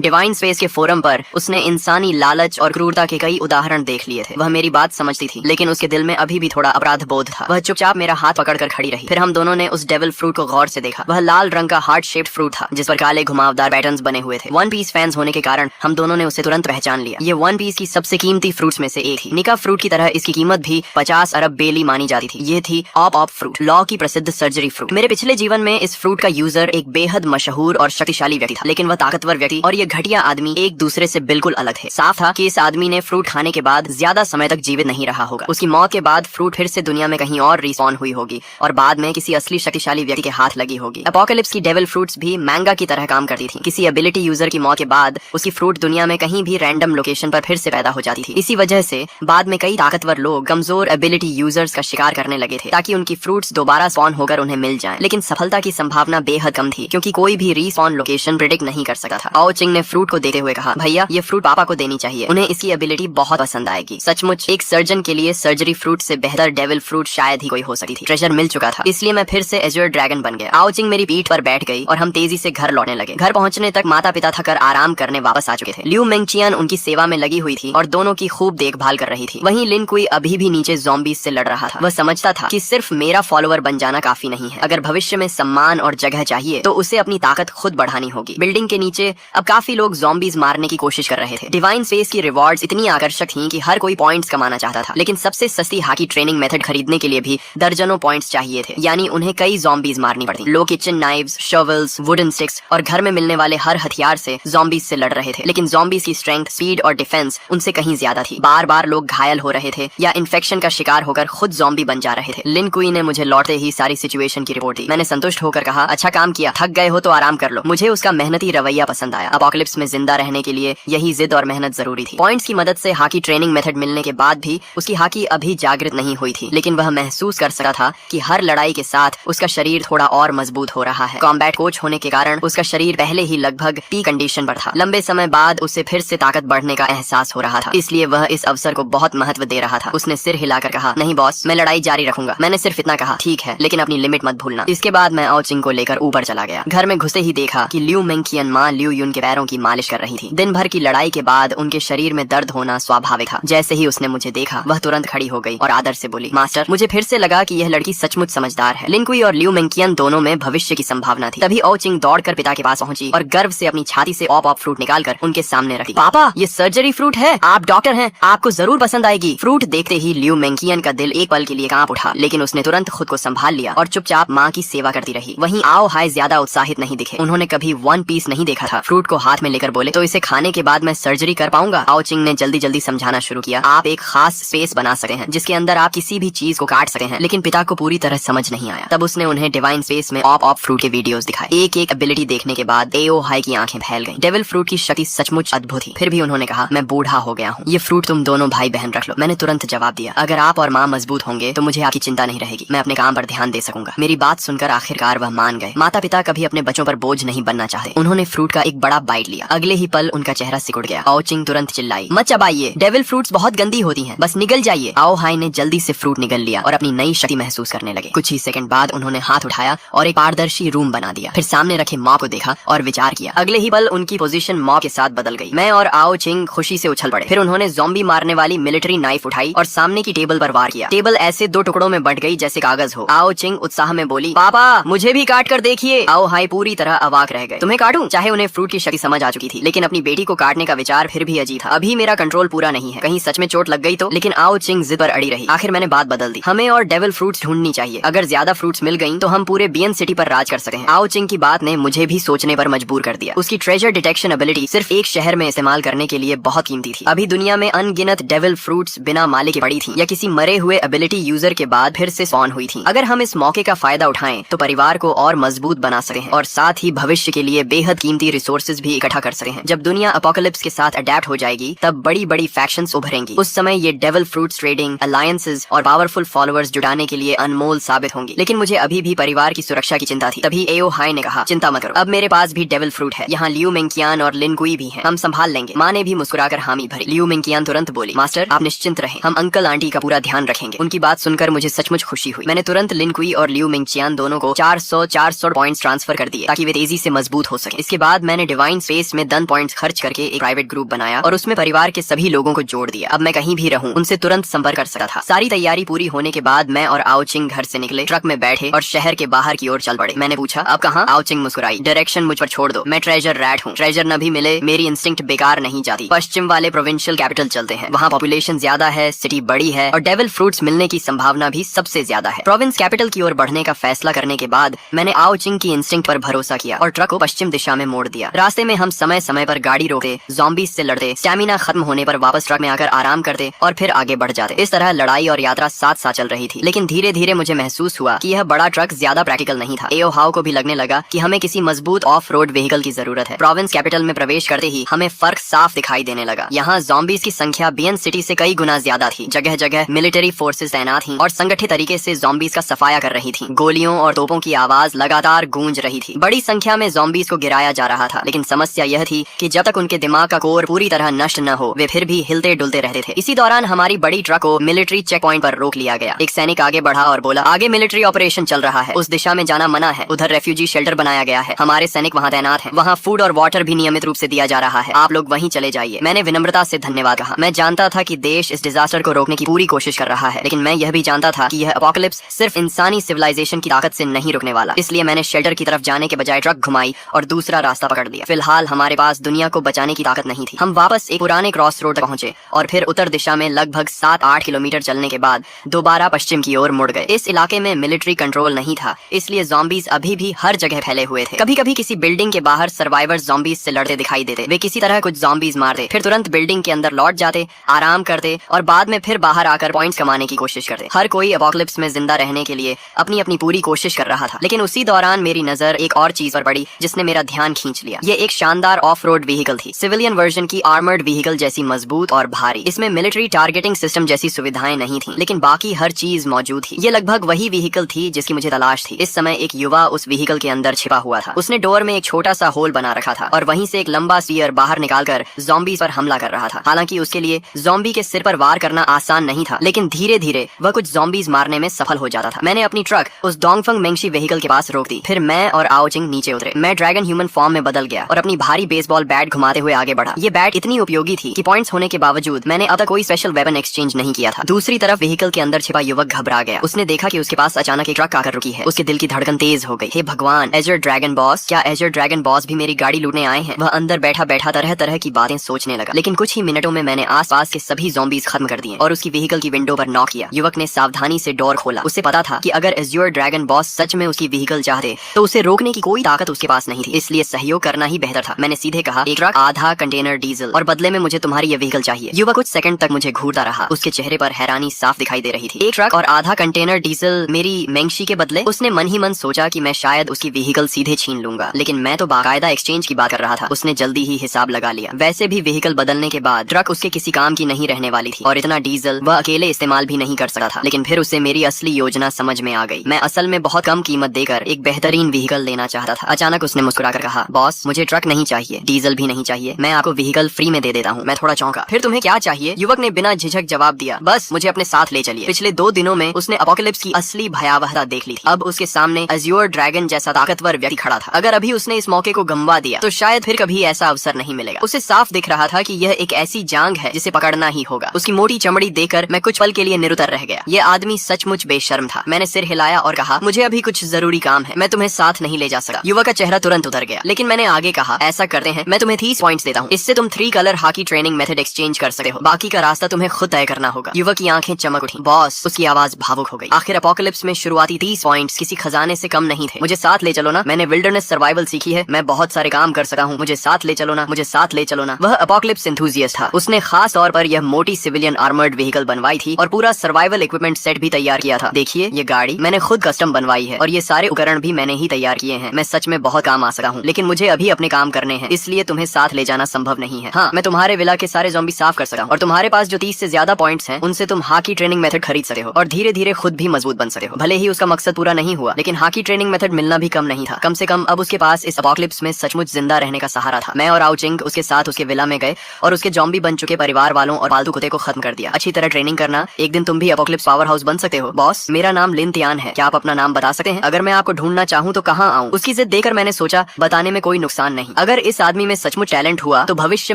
डिवाइन स्पेस के फोरम पर उसने इंसानी लालच और क्रूरता के कई उदाहरण देख लिए थे। वह मेरी बात समझती थी, लेकिन उसके दिल में अभी भी थोड़ा अपराध बोध था। वह चुपचाप मेरा हाथ पकड़कर खड़ी रही। फिर हम दोनों ने उस डेविल फ्रूट को गौर से देखा। वह लाल रंग का हार्ट शेप्ड फ्रूट था, जिस पर काले घुमावदार पैटर्न्स बने हुए थे। वन पीस फैंस होने के कारण हम दोनों ने उसे तुरंत पहचान लिया। ये वन पीस की सबसे कीमती फ्रूट्स में से एक थी। निका फ्रूट की तरह इसकी कीमत भी 50 अरब बेली मानी जाती थी। ये थी ऑप फ्रूट, लॉ की प्रसिद्ध सर्जरी फ्रूट। मेरे पिछले जीवन में इस फ्रूट का यूजर एक बेहद मशहूर और शक्तिशाली व्यक्ति था, लेकिन वह ताकतवर व्यक्ति और ये घटिया आदमी एक दूसरे से बिल्कुल अलग थे। साफ था कि इस आदमी ने फ्रूट खाने के बाद ज्यादा समय तक जीवित नहीं रहा होगा। उसकी मौत के बाद फ्रूट फिर से दुनिया में कहीं और रिस्पॉन हुई होगी और बाद में किसी असली शक्तिशाली व्यक्ति के हाथ लगी होगी। अपोकलिप्स की डेविल फ्रूट्स भी मैंगा की तरह काम करती थी। किसी एबिलिटी यूजर की मौत के बाद उसकी फ्रूट दुनिया में कहीं भी रैंडम लोकेशन पर फिर से पैदा हो जाती थी। इसी वजह से बाद में कई ताकतवर लोग कमजोर एबिलिटी यूजर्स का शिकार करने लगे थे, ताकि उनकी फ्रूट्स दोबारा स्पॉन होकर उन्हें मिल जाएं। लेकिन सफलता की संभावना बेहद कम थी, क्योंकि कोई भी रीस्पॉन लोकेशन प्रेडिक्ट नहीं कर सकता था। आओ चिंग ने फ्रूट को देते हुए कहा, भैया ये फ्रूट पापा को देनी चाहिए, उन्हें इसकी एबिलिटी बहुत पसंद आएगी। सचमुच एक सर्जन के लिए सर्जरी फ्रूट से बेहतर डेविल फ्रूट शायद ही कोई हो सकती थी। ट्रेजर मिल चुका था, इसलिए मैं फिर से एज्योर ड्रैगन बन गया। आओ चिंग मेरी पीठ पर बैठ गई और हम तेजी से घर लौटने लगे। घर पहुंचने तक माता पिता थकर आराम करने वापस आ चुके थे। ल्यू मेंगचियन उनकी सेवा में लगी हुई थी और दोनों की खूब देखभाल कर रही थी। वहीं लिन कुई अभी भी नीचे ज़ॉम्बीज से लड़ रहा था। वह समझता था कि सिर्फ मेरा फॉलोअर बन जाना काफी नहीं है। अगर भविष्य में सम्मान और जगह चाहिए तो उसे अपनी ताकत खुद बढ़ानी होगी। बिल्डिंग के नीचे अब काफी लोग ज़ॉम्बीज मारने की कोशिश कर रहे थे। डिवाइन स्पेस की रिवॉर्ड्स इतनी आकर्षक थीं कि हर कोई पॉइंट्स कमाना चाहता था, लेकिन सबसे सस्ती हाकी ट्रेनिंग मेथड खरीदने के लिए भी दर्जनों पॉइंट्स चाहिए थे, यानी उन्हें कई ज़ॉम्बीज मारनी पड़ती। लोग kitchen knives, shovels, wooden sticks और घर में मिलने वाले हर हथियार से ज़ॉम्बीज से लड़ रहे थे, लेकिन ज़ॉम्बीज की स्ट्रेंथ, स्पीड और डिफेंस उनसे कहीं ज्यादा थी। बार बार लोग घायल हो रहे थे या इन्फेक्शन का शिकार होकर खुद ज़ॉम्बी बन जा रहे थे। लिन कुई ने मुझे लौटते ही सारी सिचुएशन की रिपोर्ट दी। मैंने संतुष्ट होकर कहा, अच्छा काम किया, थक गए हो तो आराम कर लो। मुझे उसका मेहनती रवैया पसंद आया। अपोकलिप्स में जिंदा रहने के लिए यही जिद और मेहनत जरूरी थी। पॉइंट्स की मदद से हाकी ट्रेनिंग मेथड मिलने के बाद भी उसकी हाकी अभी जागृत नहीं हुई थी, लेकिन वह महसूस कर सका था कि हर लड़ाई के साथ उसका शरीर थोड़ा और मजबूत हो रहा है। कॉम्बैट कोच होने के कारण उसका शरीर पहले ही लगभग पी कंडीशन पर था। लंबे समय बाद उसे फिर से ताकत बढ़ने का एहसास हो रहा था, इसलिए वह इस अवसर को बहुत महत्व दे रहा था। उसने सिर हिलाकर कहा, नहीं बॉस, मैं लड़ाई जारी रखूंगा। मैंने सिर्फ इतना कहा, ठीक है, लेकिन अपनी लिमिट मत भूलना। इसके बाद मैं आओ चिंग को लेकर ऊपर चला गया। घर में घुसे ही देखा कि ल्यू मेंगचियन माँ ल्यू युन के पैरों की मालिश कर रही थी। दिन भर की लड़ाई के बाद उनके शरीर में दर्द होना स्वाभाविक था। जैसे ही उसने मुझे देखा, वह तुरंत खड़ी हो गई और आदर से बोली, मास्टर। मुझे फिर से लगा कि यह लड़की सचमुच समझदार है। लिन कुई और ल्यू मेंगचियन दोनों में भविष्य की संभावना थी। तभी आओ चिंग दौड़कर पिता के पास पहुंची और गर्व से अपनी छाती से ऑप फ्रूट निकालकर उनके सामने रखी। पापा, ये सर्जरी फ्रूट है, आप डॉक्टर हैं, आपको जरूर पसंद आएगी। फ्रूट देखते ही ल्यू मेंगचियन का दिल एक पल के लिए कांप उठा, लेकिन उसने तुरंत खुद को संभाल लिया और चुपचाप माँ की सेवा करती रही। वहीं आओ हाय ज्यादा उत्साहित नहीं दिखे। उन्होंने कभी वन पीस नहीं देखा था। फ्रूट को हाथ में लेकर बोले, तो इसे खाने के बाद मैं सर्जरी कर पाऊंगा? आओ चिंग ने जल्दी जल्दी समझाना शुरू किया, आप एक खास स्पेस बना सकते हैं जिसके अंदर आप किसी भी चीज को काट सकते हैं। लेकिन पिता को पूरी तरह समझ नहीं आया। तब उसने उन्हें डिवाइन स्पेस में ऑप फ्रूट के वीडियोस दिखाए। एक एक एबिलिटी देखने के बाद एओ हाई की आंखें फैल गईं। डेविल फ्रूट की शक्ति सचमुच अद्भुत थी। फिर भी उन्होंने कहा, मैं बूढ़ा हो गया हूँ, ये फ्रूट तुम दोनों भाई बहन रख लो। मैंने तुरंत जवाब दिया, अगर आप और माँ मजबूत होंगे तो मुझे आपकी चिंता नहीं रहेगी। मैं अपने काम पर ध्यान दे सकूंगा। मेरी बात सुनकर आखिरकार वह मान गए। माता पिता कभी अपने बच्चों पर बोझ नहीं बनना चाहते। उन्होंने फ्रूट का एक बड़ा बाइट लिया। अगले ही पल उनका चेहरा सिकुड़ गया। आओ चिंग तुरंत चिल्लाई, मत चबाइए, डेविल फ्रूट्स बहुत गंदी होती हैं, बस निगल जाइए। आओ हाई ने जल्दी से फ्रूट निगल लिया और अपनी नई शक्ति महसूस करने लगे। कुछ ही सेकंड बाद उन्होंने हाथ उठाया और एक पारदर्शी रूम बना दिया। फिर सामने रखे मॉ को देखा और विचार किया। अगले ही पल उनकी पोजीशन मॉ के साथ बदल गई। मैं और आओ चिंग खुशी से उछल पड़े। फिर उन्होंने ज़ॉम्बी मारने वाली मिलिट्री नाइफ उठाई और सामने की टेबल पर वार किया। टेबल ऐसे 2 टुकड़ों में बंट गई जैसे कागज हो। आओ चिंग उत्साह में बोली, पापा मुझे भी काट कर देखिए। आओ हाई पूरी तरह अवाक रह गए। तुम्हें काटूं? चाहे उन्हें फ्रूट की शक्ति समझ आ चुकी थी, लेकिन अपनी बेटी को काटने का विचार फिर भी अजीब था। अभी मेरा कंट्रोल पूरा नहीं है, कहीं सच में चोट लग गई तो। लेकिन आओ चिंग जिद पर अड़ी रही। आखिर मैंने बात बदल दी। हमें और डेविल फ्रूट्स ढूंढनी चाहिए। अगर ज्यादा फ्रूट्स मिल गई तो हम पूरे बियन सिटी पर राज कर सकते हैं। आओ चिंग की बात ने मुझे भी सोचने पर मजबूर कर दिया। उसकी ट्रेजर डिटेक्शन एबिलिटी सिर्फ एक शहर में इस्तेमाल करने के लिए बहुत कीमती थी। अभी दुनिया में अनगिनत डेविल फ्रूट्स बिना मालिक के पड़ी थी या किसी मरे हुए एबिलिटी यूजर के बाद फिर से स्पॉन हुई थी। अगर हम इस मौके का फायदा उठाएं तो परिवार को और मजबूत बना सकते हैं और साथ ही भविष्य के लिए बेहद कीमती रिसोर्सेज भी इकट्ठा कर सकते हैं। जब दुनिया अपोकलिप्स के साथ अडेप्ट हो जाएगी तब बड़ी बड़ी फैक्शंस उभरेंगी। उस समय ये डेविल फ्रूट्स ट्रेडिंग, अलायंसेज और पावरफुल फॉलोअर्स जुटाने के लिए अनमोल साबित होंगी। लेकिन मुझे अभी भी परिवार की सुरक्षा की चिंता थी। तभी एओ हाई ने कहा, चिंता मत करो, अब मेरे पास भी डेविल फ्रूट है। यहाँ ल्यू मेंगचियन और लिन कुई भी हैं, हम संभाल लेंगे। माँ ने भी मुस्कुराकर हामी भरी। ल्यू मेंगचियन तुरंत बोली, मास्टर आप निश्चिंत रहें, हम अंकल आंटी का पूरा ध्यान रखेंगे। उनकी बात सुनकर मुझे सचमुच खुशी हुई। मैंने तुरंत लिन कुई और लियू मिंगचियान दोनों को 400 पॉइंट्स ट्रांसफर कर दिए ताकि वे तेजी से मजबूत हो सके। इसके बाद मैंने डिवाइन स्पेस में 10 पॉइंट्स खर्च करके एक प्राइवेट ग्रुप बनाया और उसमें परिवार के सभी लोगों को जोड़ दिया। अब मैं कहीं भी रहूं उनसे तुरंत संपर्क कर सकता था। सारी तैयारी पूरी होने के बाद मैं और आओचिंग घर से निकले, ट्रक में बैठे और शहर के बाहर की ओर चल पड़े। मैंने पूछा, अब कहाँ? आओचिंग मुस्कुराई, डायरेक्शन मुझ पर छोड़ दो, मैं ट्रेजर रैट हूँ। ट्रेजर न भी मिले मेरी इंस्टिंक्ट बेकार नहीं जाती। पश्चिम वाले प्रोविंशियल कैपिटल चलते हैं, वहाँ पॉपुलेशन ज्यादा है, सिटी बड़ी है और डेविल फ्रूट्स मिलने की संभावना भी सबसे ज्यादा है। प्रोविंस कैपिटल की ओर बढ़ने का फैसला करने के बाद मैंने आओचिंग की इंस्टिंक्ट पर भरोसा किया और ट्रक को पश्चिम दिशा में मोड़ दिया। रास्ते में हम समय समय पर गाड़ी रोकते, ज़ॉम्बीज से लड़ते, स्टैमिना खत्म होने पर वापस ट्रक में आकर आराम करते और फिर आगे बढ़ जाते। इस तरह लड़ाई और यात्रा साथ साथ चल रही थी। लेकिन धीरे धीरे मुझे महसूस हुआ कि यह बड़ा ट्रक ज्यादा प्रैक्टिकल नहीं था। एओ हाउ को भी लगने लगा कि हमें किसी मजबूत ऑफ रोड व्हीकल की जरूरत है। प्रोविंस कैपिटल में प्रवेश करते ही हमें फर्क साफ दिखाई देने लगा। यहाँ ज़ॉम्बीज की संख्या बीएन सिटी से कई गुना ज्यादा थी। जगह जगह मिलिट्री फोर्सेस तैनात थी और संगठित तरीके से ज़ॉम्बीज का सफाया कर रही थी। गोलियों और तोपों की आवाज लगातार गूंज रही थी। बड़ी संख्या में ज़ॉम्बीज को गिराया जा रहा था, लेकिन समस्या यह थी कि जब तक उनके दिमाग का कोर पूरी तरह नष्ट न हो वे फिर भी हिलते डुलते रहते थे। इसी दौरान हमारी बड़ी ट्रक को मिलिट्री चेक पॉइंट पर रोक लिया गया। एक सैनिक आगे बढ़ा और बोला, आगे मिलिट्री ऑपरेशन चल रहा है, उस दिशा में जाना मना है। उधर रेफ्यूजी शेल्टर बनाया गया है, हमारे सैनिक वहाँ तैनात हैं। वहाँ फूड और वाटर भी नियमित रूप से दिया जा रहा है, आप लोग वहीं चले जाइए। मैंने विनम्रता से धन्यवाद कहा। मैं जानता था कि देश इस डिजास्टर को रोकने की पूरी कोशिश कर रहा है, लेकिन मैं यह भी जानता था कि यह एपोकलिप्स सिर्फ इंसानी सिविलाइजेशन की ताकत से नहीं रुकने वाला। इसलिए मैंने शेल्टर की तरफ जाने के बजाय ट्रक घुमाई और दूसरा रास्ता पकड़ लिया। फिलहाल हमारे पास दुनिया को बचाने की ताकत नहीं थी। हम वापस एक पुराने क्रॉस रोड तक पहुंचे और फिर उत्तर दिशा में लगभग 7-8 किलोमीटर चलने के बाद दोबारा पश्चिम की ओर मुड़ गए। इस इलाके में मिलिट्री कंट्रोल नहीं था, इसलिए ज़ॉम्बीज अभी भी हर जगह फैले हुए थे। कभी कभी किसी बिल्डिंग के बाहर सर्वाइवर्स ज़ॉम्बीज से लड़ते दिखाई देते। वे किसी तरह कुछ ज़ॉम्बीज मारते, फिर तुरंत बिल्डिंग के अंदर लौट जाते, आराम करते और बाद में फिर बाहर आकर पॉइंट्स कमाने की कोशिश करते। हर कोई एपोकलिप्स में जिंदा रहने के लिए अपनी अपनी पूरी कोशिश कर रहा था। लेकिन उसी दौरान मेरी नजर एक और चीज पर पड़ी जिसने मेरा ध्यान खींच लिया। ये एक शानदार ऑफ रोड व्हीकल थी, सिविलियन वर्जन की आर्मर्ड व्हीकल जैसी मजबूत और भारी। इसमें मिलिट्री टारगेटिंग सिस्टम जैसी सुविधाएं नहीं थी, लेकिन बाकी हर चीज मौजूद थी। ये लगभग वही व्हीकल थी जिसकी मुझे तलाश थी। इस समय एक युवा उस व्हीकल के अंदर छिपा हुआ था। उसने डोर में एक छोटा सा होल बना रखा था और वहीं से एक लंबा स्पीयर बाहर निकालकर ज़ॉम्बीज पर हमला कर रहा था। हालांकि उसके लिए ज़ॉम्बी के सिर पर वार करना आसान नहीं था, लेकिन धीरे धीरे वह कुछ ज़ॉम्बीज मारने में सफल हो जाता था। मैंने अपनी ट्रक उस डोंगफंग मेंगशी व्हीकल के पास रोक दी। फिर मैं और आओचिंग नीचे उतरे। मैं ड्रैगन ह्यूमन फॉर्म में बदल गया और अपनी भारी बेसबॉल बैट घुमाते हुए आगे बढ़ा। ये बैट इतनी उपयोगी थी कि पॉइंट्स होने के बावजूद मैंने अब तक कोई स्पेशल वेपन एक्सचेंज नहीं किया था। दूसरी तरफ व्हीकल के अंदर छिपा युवक घबरा गया। उसने देखा कि उसके पास अचानक एक ट्रक आकर रुकी है। उसके दिल की धड़कन तेज हो गई। हे भगवान, एजर ड्रैगन बॉस, क्या एजर ड्रैगन बॉस भी मेरी गाड़ी लूटने आए हैं? वह अंदर बैठा बैठा तरह तरह की बातें सोचने लगा। लेकिन कुछ ही मिनटों में मैंने आसपास के सभी ज़ॉम्बीज खत्म कर दिए और उसकी व्हीकल की विंडो पर नॉक किया। युवक ने सावधानी से डोर खोला। उसे पता था कि अगर एजर ड्रैगन बॉस सच में उसकी व्हीकल चाहते तो उसे रोकने की कोई ताकत उसके पास नहीं थी, इसलिए सहयोग करना ही बेहतर था। मैंने सीधे कहा, एक ट्रक, आधा कंटेनर डीजल और बदले में मुझे तुम्हारी ये व्हीकल चाहिए। युवक कुछ सेकंड तक मुझे घूरता रहा। उसके चेहरे पर हैरानी साफ दिखाई दे रही थी। एक ट्रक और आधा कंटेनर डीजल मेरी मेंगशी के बदले? उसने मन ही मन सोचा कि मैं शायद उसकी व्हीकल सीधे छीन लूंगा, लेकिन मैं तो बाकायदा एक्सचेंज की बात कर रहा था। उसने जल्दी ही हिसाब लगा लिया। वैसे भी व्हीकल बदलने के बाद ट्रक उसके किसी काम की नहीं रहने वाली थी और इतना डीजल वह अकेले इस्तेमाल भी नहीं कर सकता था। लेकिन फिर उसे मेरी असली योजना समझ में आ गई। मैं असल में बहुत कम कीमत देकर एक बेहतरीन व्हीकल लेना चाहता था। अचानक उसने मुस्कुराकर कहा, बॉस, मुझे ट्रक नहीं चाहिए, डीजल भी नहीं चाहिए, मैं आपको व्हीकल फ्री में दे देता हूँ। मैं थोड़ा चौंका। फिर तुम्हें क्या चाहिए? युवक ने बिना झिझक जवाब दिया, बस मुझे अपने साथ ले चलिए। पिछले 2 दिनों में उसने एपोकलिप्स की असली भयावहता देख ली थी। अब उसके सामने एज़्योर ड्रैगन जैसा ताकतवर व्यक्ति खड़ा था। अगर अभी उसने इस मौके को गंवा दिया तो शायद फिर कभी ऐसा अवसर नहीं मिलेगा। उसे साफ दिख रहा था कि यह एक ऐसी जांग है जिसे पकड़ना ही होगा। उसकी मोटी चमड़ी देखकर मैं कुछ पल के लिए निरुत्तर रह गया। यह आदमी सचमुच बेशर्म था। मैंने सिर हिलाया और कहा, मुझे अभी कुछ जरूरी काम है, मैं तुम्हें साथ नहीं ले जा सकता। युवक का चेहरा तुरंत उतर गया, लेकिन मैंने आगे कहा, ऐसा करते हैं, मैं तुम्हें 30 पॉइंट्स देता हूँ, इससे तुम 3 colour hockey training method exchange कर सकते हो। बाकी का रास्ता तुम्हें खुद तय करना होगा। युवक की आंखें चमक उठी। बॉस, उसकी आवाज भावुक हो गई। आखिर एपोकलिप्स में शुरुआती 30 पॉइंट्स किसी खजाने से कम नहीं थे। मुझे साथ ले चलो ना, मैंने विल्डरनेस सर्वाइवल सीखी है, मैं बहुत सारे काम कर सका हूँ, मुझे साथ ले चलो ना, मुझे साथ ले चलो ना। वह एपोकलिप्स एंथुसियास्ट था। उसने खास तौर पर यह मोटी सिविलियन आर्मर्ड व्हीकल बनवाई थी और पूरा सर्वाइवल इक्विपमेंट सेट भी तैयार किया था। देखिए, ये गाड़ी मैंने खुद कस्टम बनवाई है और ये सारे उपकरण भी मैंने ही तैयार किए हैं। मैं सच में बहुत काम आ सका हूँ, लेकिन मुझे अभी अपने काम करने हैं, इसलिए तुम्हें साथ ले जाना संभव नहीं है। हाँ, मैं तुम्हारे विला के सारे ज़ॉम्बी साफ कर सका हूँ और तुम्हारे पास जो 30 से ज्यादा पॉइंट्स हैं उनसे तुम हॉकी ट्रेनिंग मेथड खरीद सकते हो और धीरे धीरे खुद भी मजबूत बन सकते हो। भले ही उसका मकसद पूरा नहीं हुआ, लेकिन हॉकी ट्रेनिंग मेथड मिलना भी कम नहीं था। कम से कम अब उसके पास इस एपोकलिप्स में सचमुच जिंदा रहने का सहारा था। मैं और आओचिंग उसके साथ उसके विला में गए और उसके ज़ॉम्बी बन चुके परिवार वालों और पालतू कुत्ते को खत्म कर दिया। अच्छी तरह ट्रेनिंग करना वरना एक दिन तुम भी एपोकलिप्स पावर हाउस बन सकते हो। बॉस, मेरा नाम लिन तियान है, क्या आप अपना नाम बता सकते हैं? अगर मैं आपको ढूंढना चाहूँ तो कहाँ आऊँ? उसकी जिद देकर मैंने सोचा बताने में कोई नुकसान नहीं। अगर इस आदमी में सचमुच टैलेंट हुआ तो भविष्य